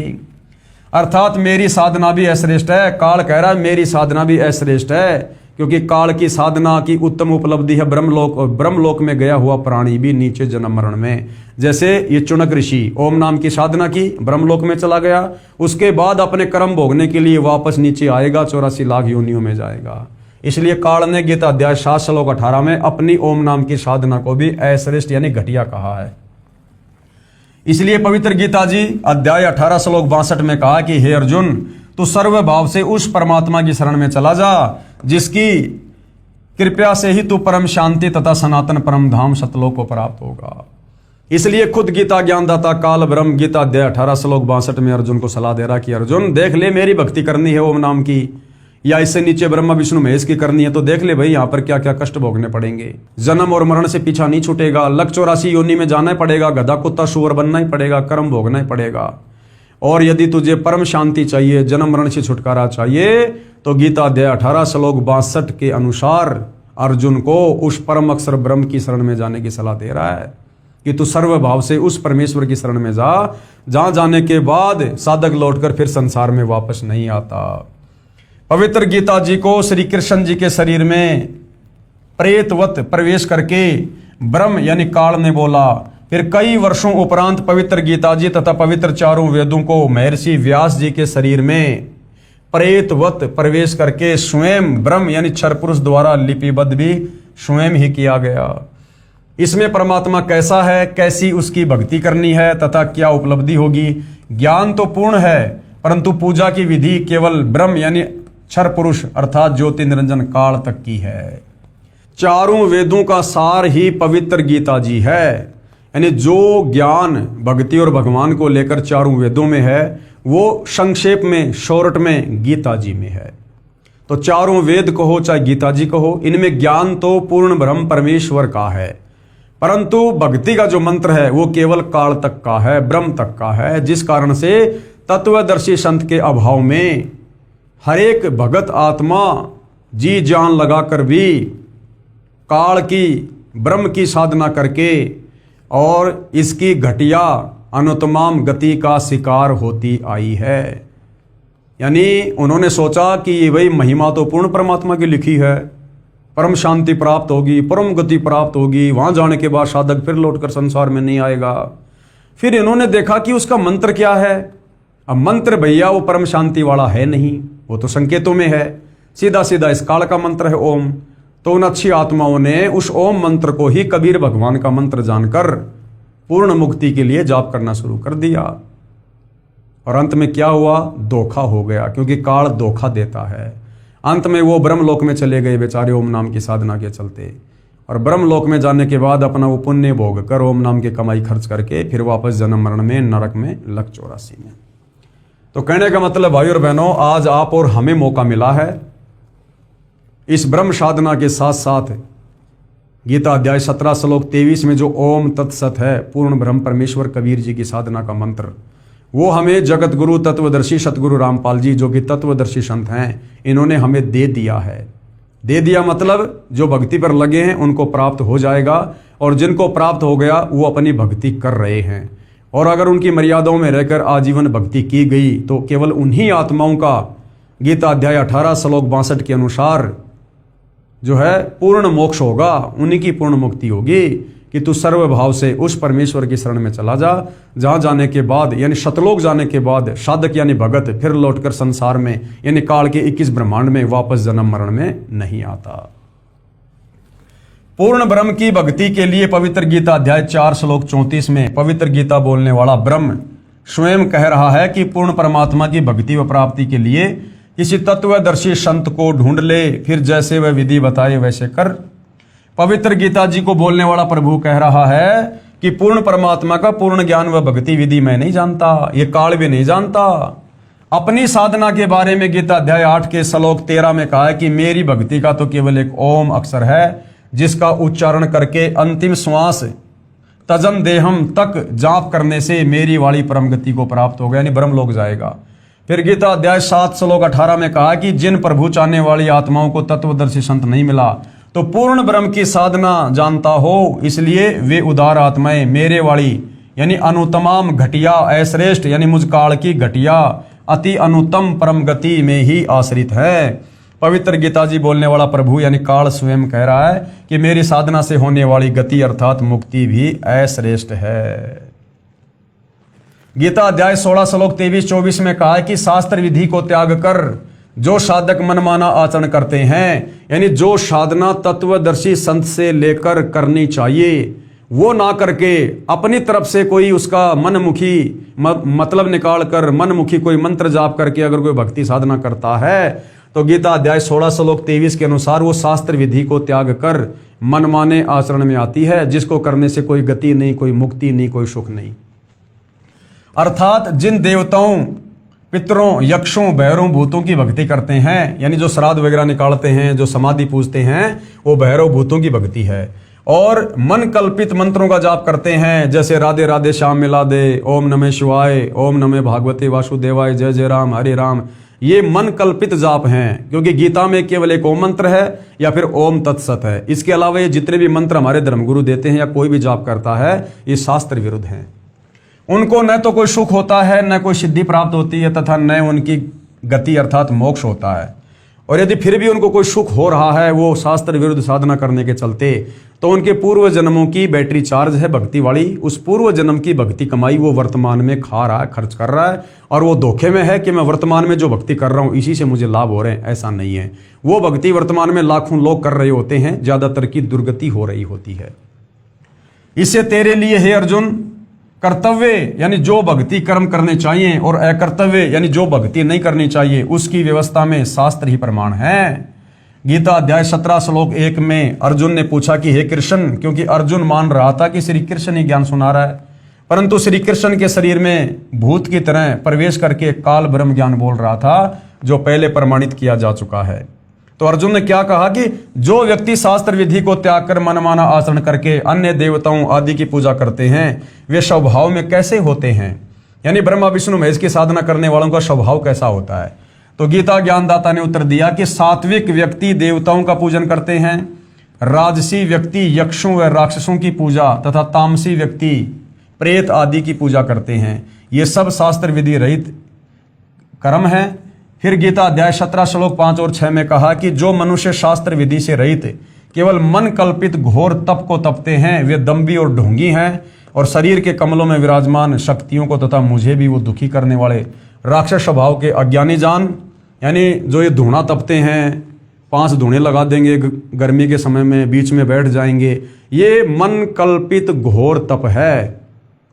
अर्थात मेरी साधना भी अश्रेष्ठ है। काल कह रहा है मेरी साधना भी अश्रेष्ठ है, क्योंकि काल की साधना की उत्तम उपलब्धि है ब्रह्मलोक, और ब्रह्मलोक में गया हुआ प्राणी भी नीचे जन्म मरण में। जैसे ये चुनक ऋषि ओम नाम की साधना की, ब्रह्मलोक में चला गया, उसके बाद अपने कर्म भोगने के लिए वापस नीचे आएगा, 84 लाख योनियों में जाएगा। इसलिए काल ने गीता अध्याय 7 श्लोक 18 में अपनी ओम नाम की साधना को भी अश्रेष्ठ यानी घटिया कहा है। इसलिए पवित्र गीता जी अध्याय 18 श्लोक 62 में कहा कि हे अर्जुन, तू सर्व भाव से उस परमात्मा की शरण में चला जा जिसकी कृपया से ही तू परम शांति तथा सनातन परम धाम सतलोक को प्राप्त होगा। इसलिए खुद गीता ज्ञानदाता काल ब्रह्म गीता अध्याय 18 श्लोक 62 में अर्जुन को सलाह दे रहा कि अर्जुन देख ले, मेरी भक्ति करनी है ओम नाम की या इससे नीचे ब्रह्मा विष्णु महेश की करनी है तो देख ले भाई यहाँ पर क्या क्या कष्ट भोगने पड़ेंगे। जन्म और मरण से पीछा नहीं छूटेगा, लक 84 योनि में जाना ही पड़ेगा, गधा कुत्ता सुअर बनना ही पड़ेगा, कर्म भोगना ही पड़ेगा। और यदि तुझे परम शांति चाहिए, जन्म मरण से छुटकारा चाहिए, तो गीता अध्याय 18 श्लोक 62 के अनुसार अर्जुन को उस परम अक्षर ब्रह्म की शरण में जाने की सलाह दे रहा है कि तू सर्व भाव से उस परमेश्वर की शरण में जा, जहां जाने के बाद साधक लौटकर फिर संसार में वापस नहीं आता। पवित्र गीता जी को श्री कृष्ण जी के शरीर में प्रेतवत प्रवेश करके ब्रह्म यानी काल ने बोला। फिर कई वर्षों उपरांत पवित्र गीता जी तथा पवित्र चारों वेदों को महर्षि व्यास जी के शरीर में प्रेतवत प्रवेश करके स्वयं ब्रह्म यानी क्षर पुरुष द्वारा लिपिबद्ध भी स्वयं ही किया गया। इसमें परमात्मा कैसा है, कैसी उसकी भक्ति करनी है तथा क्या उपलब्धि होगी। ज्ञान तो पूर्ण है, परंतु पूजा की विधि केवल ब्रह्म यानी क्षर पुरुष अर्थात ज्योति निरंजन काल तक की है। चारों वेदों का सार ही पवित्र गीता जी है। यानी जो ज्ञान भक्ति और भगवान को लेकर चारों वेदों में है वो संक्षेप में शॉर्ट में गीता जी में है। तो चारों वेद कहो चाहे गीता जी कहो, इनमें ज्ञान तो पूर्ण ब्रह्म परमेश्वर का है, परंतु भक्ति का जो मंत्र है वो केवल काल तक का है, ब्रह्म तक का है। जिस कारण से तत्वदर्शी संत के अभाव में हर एक भगत आत्मा जी जान लगाकर भी काल की ब्रह्म की साधना करके और इसकी घटिया अनुत्तम गति का शिकार होती आई है। यानी उन्होंने सोचा कि ये वही महिमा तो पूर्ण परमात्मा की लिखी है, परम शांति प्राप्त होगी, परम गति प्राप्त होगी, वहां जाने के बाद साधक फिर लौटकर संसार में नहीं आएगा। फिर इन्होंने देखा कि उसका मंत्र क्या है। अब मंत्र भैया वो परम शांति वाला है नहीं, वो तो संकेतों में है, सीधा सीधा इस काल का मंत्र है ओम। तो उन अच्छी आत्माओं ने उस ओम मंत्र को ही कबीर भगवान का मंत्र जानकर पूर्ण मुक्ति के लिए जाप करना शुरू कर दिया। और अंत में क्या हुआ, धोखा हो गया, क्योंकि काल धोखा देता है। अंत में वो ब्रह्मलोक में चले गए बेचारे ओम नाम की साधना के चलते, और ब्रह्मलोक में जाने के बाद अपना वो पुण्य भोग कर ओम नाम की कमाई खर्च करके फिर वापस जन्म मरण में नरक में लग 84 में। तो कहने का मतलब भाई और बहनों, आज आप और हमें मौका मिला है इस ब्रह्म साधना के साथ साथ गीता अध्याय 17 श्लोक 23 में जो ओम तत्सत है, पूर्ण ब्रह्म परमेश्वर कबीर जी की साधना का मंत्र, वो हमें जगत गुरु तत्वदर्शी सतगुरु रामपाल जी जो कि तत्वदर्शी संत हैं, इन्होंने हमें दे दिया है। दे दिया मतलब जो भक्ति पर लगे हैं उनको प्राप्त हो जाएगा, और जिनको प्राप्त हो गया वो अपनी भक्ति कर रहे हैं। और अगर उनकी मर्यादाओं में रहकर आजीवन भक्ति की गई तो केवल उन्हीं आत्माओं का गीता अध्याय 18 श्लोक 62 के अनुसार जो है पूर्ण मोक्ष होगा, उन्हीं की पूर्ण मुक्ति होगी कि तू सर्वभाव से उस परमेश्वर की शरण में चला जा, जहां जाने के बाद यानी शतलोक जाने के बाद साधक यानी भगत फिर लौटकर संसार में यानी काल के 21 ब्रह्मांड में वापस जन्म मरण में नहीं आता। पूर्ण ब्रह्म की भक्ति के लिए पवित्र गीता अध्याय 4 श्लोक 34 में पवित्र गीता बोलने वाला ब्रह्म स्वयं कह रहा है कि पूर्ण परमात्मा की भक्ति व प्राप्ति के लिए किसी तत्वदर्शी संत को ढूंढ ले, फिर जैसे वह विधि बताए वैसे कर। पवित्र गीता जी को बोलने वाला प्रभु कह रहा है कि पूर्ण परमात्मा का पूर्ण ज्ञान व भक्ति विधि मैं नहीं जानता, ये काल भी नहीं जानता। अपनी साधना के बारे में गीता अध्याय 8 के श्लोक 13 में कहा है कि मेरी भक्ति का तो केवल एक ओम अक्षर है, जिसका उच्चारण करके अंतिम श्वास तजम देहम तक जाप करने से मेरी वाली परम गति को प्राप्त होगा, यानी ब्रह्म लोक जाएगा। फिर गीता अध्याय 7 श्लोक 18 में कहा कि जिन प्रभु चाहने वाली आत्माओं को तत्वदर्शी संत नहीं मिला तो पूर्ण ब्रह्म की साधना जानता हो, इसलिए वे उदार आत्माएं मेरे वाली यानी अनुत्तम घटिया अश्रेष्ठ यानी मुझ काल की घटिया अति अनुत्तम परम गति में ही आश्रित है। पवित्र गीता जी बोलने वाला प्रभु यानी काल स्वयं कह रहा है कि मेरी साधना से होने वाली गति अर्थात मुक्ति भी अश्रेष्ठ है। गीता अध्याय 16 श्लोक 23-24 में कहा है कि शास्त्र विधि को त्याग कर जो साधक मनमाना आचरण करते हैं, यानी जो साधना तत्वदर्शी संत से लेकर करनी चाहिए वो ना करके अपनी तरफ से कोई उसका मनमुखी मतलब निकाल कर मनमुखी कोई मंत्र जाप करके अगर कोई भक्ति साधना करता है तो गीता अध्याय 16 श्लोक 23 के अनुसार वो शास्त्र विधि को त्याग कर मनमाने आचरण में आती है, जिसको करने से कोई गति नहीं, कोई मुक्ति नहीं, कोई सुख नहीं। अर्थात जिन देवताओं पितरों यक्षों भैरव भूतों की भक्ति करते हैं, यानी जो श्राद्ध वगैरह निकालते हैं, जो समाधि पूजते हैं, वो भैरव भूतों की भक्ति है। और मन कल्पित मंत्रों का जाप करते हैं, जैसे राधे राधे श्याम मिला दे, ओम नमः शिवाय, ओम नमः भागवते वासुदेवाय, जय जय राम हरे राम, ये मन कल्पित जाप हैं, क्योंकि गीता में केवल एक ओम मंत्र है या फिर ओम तत्सत है। इसके अलावा ये जितने भी मंत्र हमारे धर्मगुरु देते हैं या कोई भी जाप करता है, ये शास्त्र विरुद्ध हैं। उनको न तो कोई सुख होता है, न कोई सिद्धि प्राप्त होती है, तथा न उनकी गति अर्थात मोक्ष होता है। और यदि फिर भी उनको कोई सुख हो रहा है वो शास्त्र विरुद्ध साधना करने के चलते, तो उनके पूर्व जन्मों की बैटरी चार्ज है भक्ति वाली, उस पूर्व जन्म की भक्ति कमाई वो वर्तमान में खा रहा है, खर्च कर रहा है, और वो धोखे में है कि मैं वर्तमान में जो भक्ति कर रहा हूँ इसी से मुझे लाभ हो रहे हैं। ऐसा नहीं है। वो भक्ति वर्तमान में लाखों लोग कर रहे होते हैं, ज्यादातर की दुर्गति हो रही होती है। इसे तेरे लिए हे अर्जुन कर्तव्य यानी जो भक्ति कर्म करने चाहिए और अकर्तव्य यानी जो भक्ति नहीं करनी चाहिए उसकी व्यवस्था में शास्त्र ही प्रमाण है। गीता अध्याय 17 श्लोक 1 में अर्जुन ने पूछा कि हे कृष्ण, क्योंकि अर्जुन मान रहा था कि श्री कृष्ण ही ज्ञान सुना रहा है, परंतु श्री कृष्ण के शरीर में भूत की तरह प्रवेश करके काल ब्रह्म ज्ञान बोल रहा था जो पहले प्रमाणित किया जा चुका है। तो अर्जुन ने क्या कहा कि जो व्यक्ति शास्त्र विधि को त्याग कर मनमाना आचरण करके अन्य देवताओं आदि की पूजा करते हैं वे स्वभाव में कैसे होते हैं, यानी ब्रह्मा विष्णु महेश की साधना करने वालों का स्वभाव कैसा होता है। तो गीता ज्ञानदाता ने उत्तर दिया कि सात्विक व्यक्ति देवताओं का पूजन करते हैं, राजसी व्यक्ति यक्षों व राक्षसों की पूजा तथा तामसी व्यक्ति प्रेत आदि की पूजा करते हैं। ये सब शास्त्र विधि रहित कर्म है। फिर गीता अध्याय 17 श्लोक 5 और 6 में कहा कि जो मनुष्य शास्त्र विधि से रहित केवल मन कल्पित घोर तप को तपते हैं वे दम्भी और ढोंगी हैं और शरीर के कमलों में विराजमान शक्तियों को तथा मुझे भी वो दुखी करने वाले राक्षस स्वभाव के अज्ञानी जान, यानी जो ये धूणा तपते हैं, 5 धूणे लगा देंगे गर्मी के समय में, बीच में बैठ जाएंगे, ये मन कल्पित घोर तप है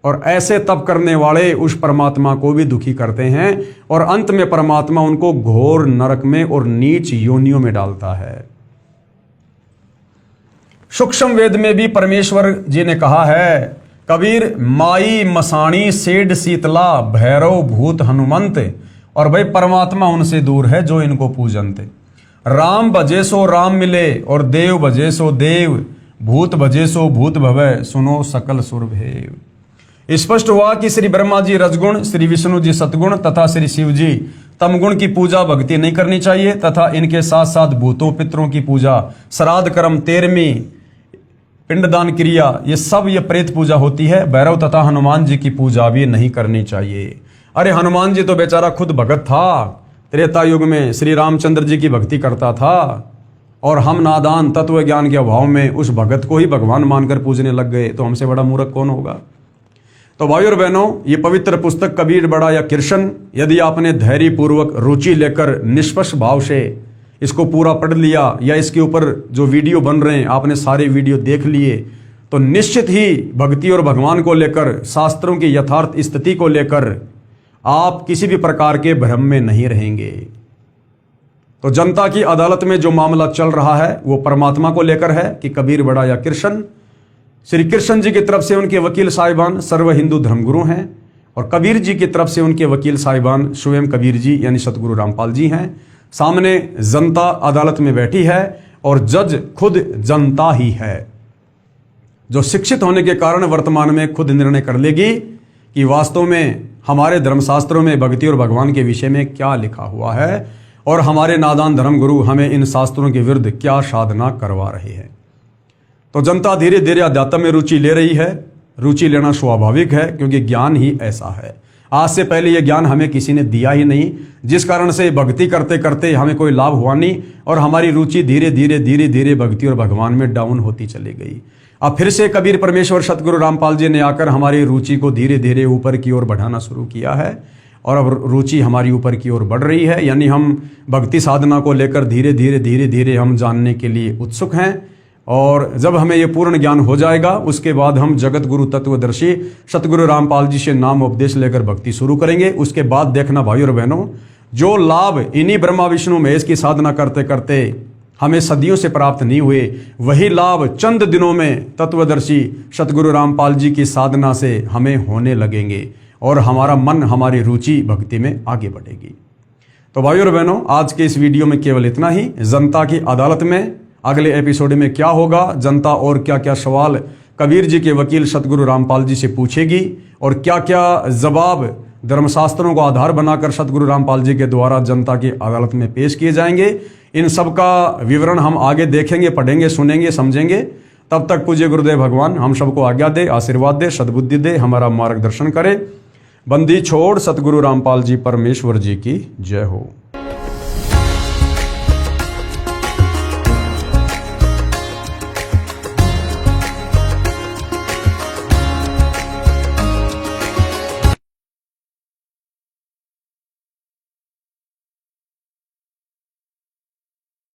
और ऐसे तप करने वाले उस परमात्मा को भी दुखी करते हैं और अंत में परमात्मा उनको घोर नरक में और नीच योनियों में डालता है। सूक्ष्म वेद में भी परमेश्वर जी ने कहा है, कबीर माई मसाणी सेड शीतला भैरव भूत हनुमंत, और भाई परमात्मा उनसे दूर है जो इनको पूजनते। राम भजे सो राम मिले और देव भजे सो देव, भूत भजे सो भूत भवै सुनो सकल सुर भेव। स्पष्ट हुआ कि श्री ब्रह्मा जी रजगुण, श्री विष्णु जी सतगुण तथा श्री शिव जी तमगुण की पूजा भक्ति नहीं करनी चाहिए तथा इनके साथ साथ भूतों पितरों की पूजा, श्राद्ध कर्म, 13वीं पिंडदान क्रिया, ये सब ये प्रेत पूजा होती है। भैरव तथा हनुमान जी की पूजा भी नहीं करनी चाहिए। अरे हनुमान जी तो बेचारा खुद भगत था, त्रेता युग में श्री रामचंद्र जी की भक्ति करता था और हम नादान तत्व ज्ञान के अभाव में उस भगत को ही भगवान मानकर पूजने लग गए, तो हमसे बड़ा मूर्ख कौन होगा। तो भाइयों और बहनों, ये पवित्र पुस्तक कबीर बड़ा या कृष्ण, यदि आपने धैर्य पूर्वक रुचि लेकर निष्पक्ष भाव से इसको पूरा पढ़ लिया या इसके ऊपर जो वीडियो बन रहे हैं आपने सारे वीडियो देख लिए, तो निश्चित ही भक्ति और भगवान को लेकर, शास्त्रों की यथार्थ स्थिति को लेकर आप किसी भी प्रकार के भ्रम में नहीं रहेंगे। तो जनता की अदालत में जो मामला चल रहा है वो परमात्मा को लेकर है कि कबीर बड़ा या कृष्ण। श्री कृष्ण जी की तरफ से उनके वकील साहिबान सर्व हिंदू धर्मगुरु हैं और कबीर जी की तरफ से उनके वकील साहिबान स्वयं कबीर जी यानी सतगुरु रामपाल जी हैं। सामने जनता अदालत में बैठी है और जज खुद जनता ही है, जो शिक्षित होने के कारण वर्तमान में खुद निर्णय कर लेगी कि वास्तव में हमारे धर्मशास्त्रों में भक्ति और भगवान के विषय में क्या लिखा हुआ है और हमारे नादान धर्मगुरु हमें इन शास्त्रों के विरुद्ध क्या साधना करवा रहे हैं। तो जनता धीरे धीरे अध्यात्म में रुचि ले रही है। रुचि लेना स्वाभाविक है क्योंकि ज्ञान ही ऐसा है। आज से पहले यह ज्ञान हमें किसी ने दिया ही नहीं, जिस कारण से भक्ति करते करते हमें कोई लाभ हुआ नहीं और हमारी रुचि धीरे धीरे भक्ति और भगवान में डाउन होती चली गई। अब फिर से कबीर परमेश्वर सतगुरु रामपाल जी ने आकर हमारी रुचि को धीरे धीरे ऊपर की ओर बढ़ाना शुरू किया है और अब रुचि हमारी ऊपर की ओर बढ़ रही है, यानी हम भक्ति साधना को लेकर धीरे धीरे हम जानने के लिए उत्सुक हैं। और जब हमें ये पूर्ण ज्ञान हो जाएगा उसके बाद हम जगत गुरु तत्वदर्शी सतगुरु रामपाल जी से नाम उपदेश लेकर भक्ति शुरू करेंगे। उसके बाद देखना भाइयों और बहनों, जो लाभ इन्हीं ब्रह्मा विष्णु महेश की साधना करते करते हमें सदियों से प्राप्त नहीं हुए, वही लाभ चंद दिनों में तत्वदर्शी सतगुरु रामपाल जी की साधना से हमें होने लगेंगे और हमारा मन, हमारी रुचि भक्ति में आगे बढ़ेगी। तो भाइयों और बहनों, आज के इस वीडियो में केवल इतना ही। जनता की अदालत में अगले एपिसोड में क्या होगा, जनता और क्या क्या सवाल कबीर जी के वकील सतगुरु रामपाल जी से पूछेगी और क्या क्या जवाब धर्मशास्त्रों को आधार बनाकर सतगुरु रामपाल जी के द्वारा जनता की अदालत में पेश किए जाएंगे, इन सब का विवरण हम आगे देखेंगे, पढ़ेंगे, सुनेंगे, समझेंगे। तब तक पूज्य गुरुदेव भगवान हम सबको आज्ञा दे, आशीर्वाद दे, सद्बुद्धि दे, हमारा मार्गदर्शन करे। बंदी छोड़ सतगुरु रामपाल जी परमेश्वर जी की जय हो।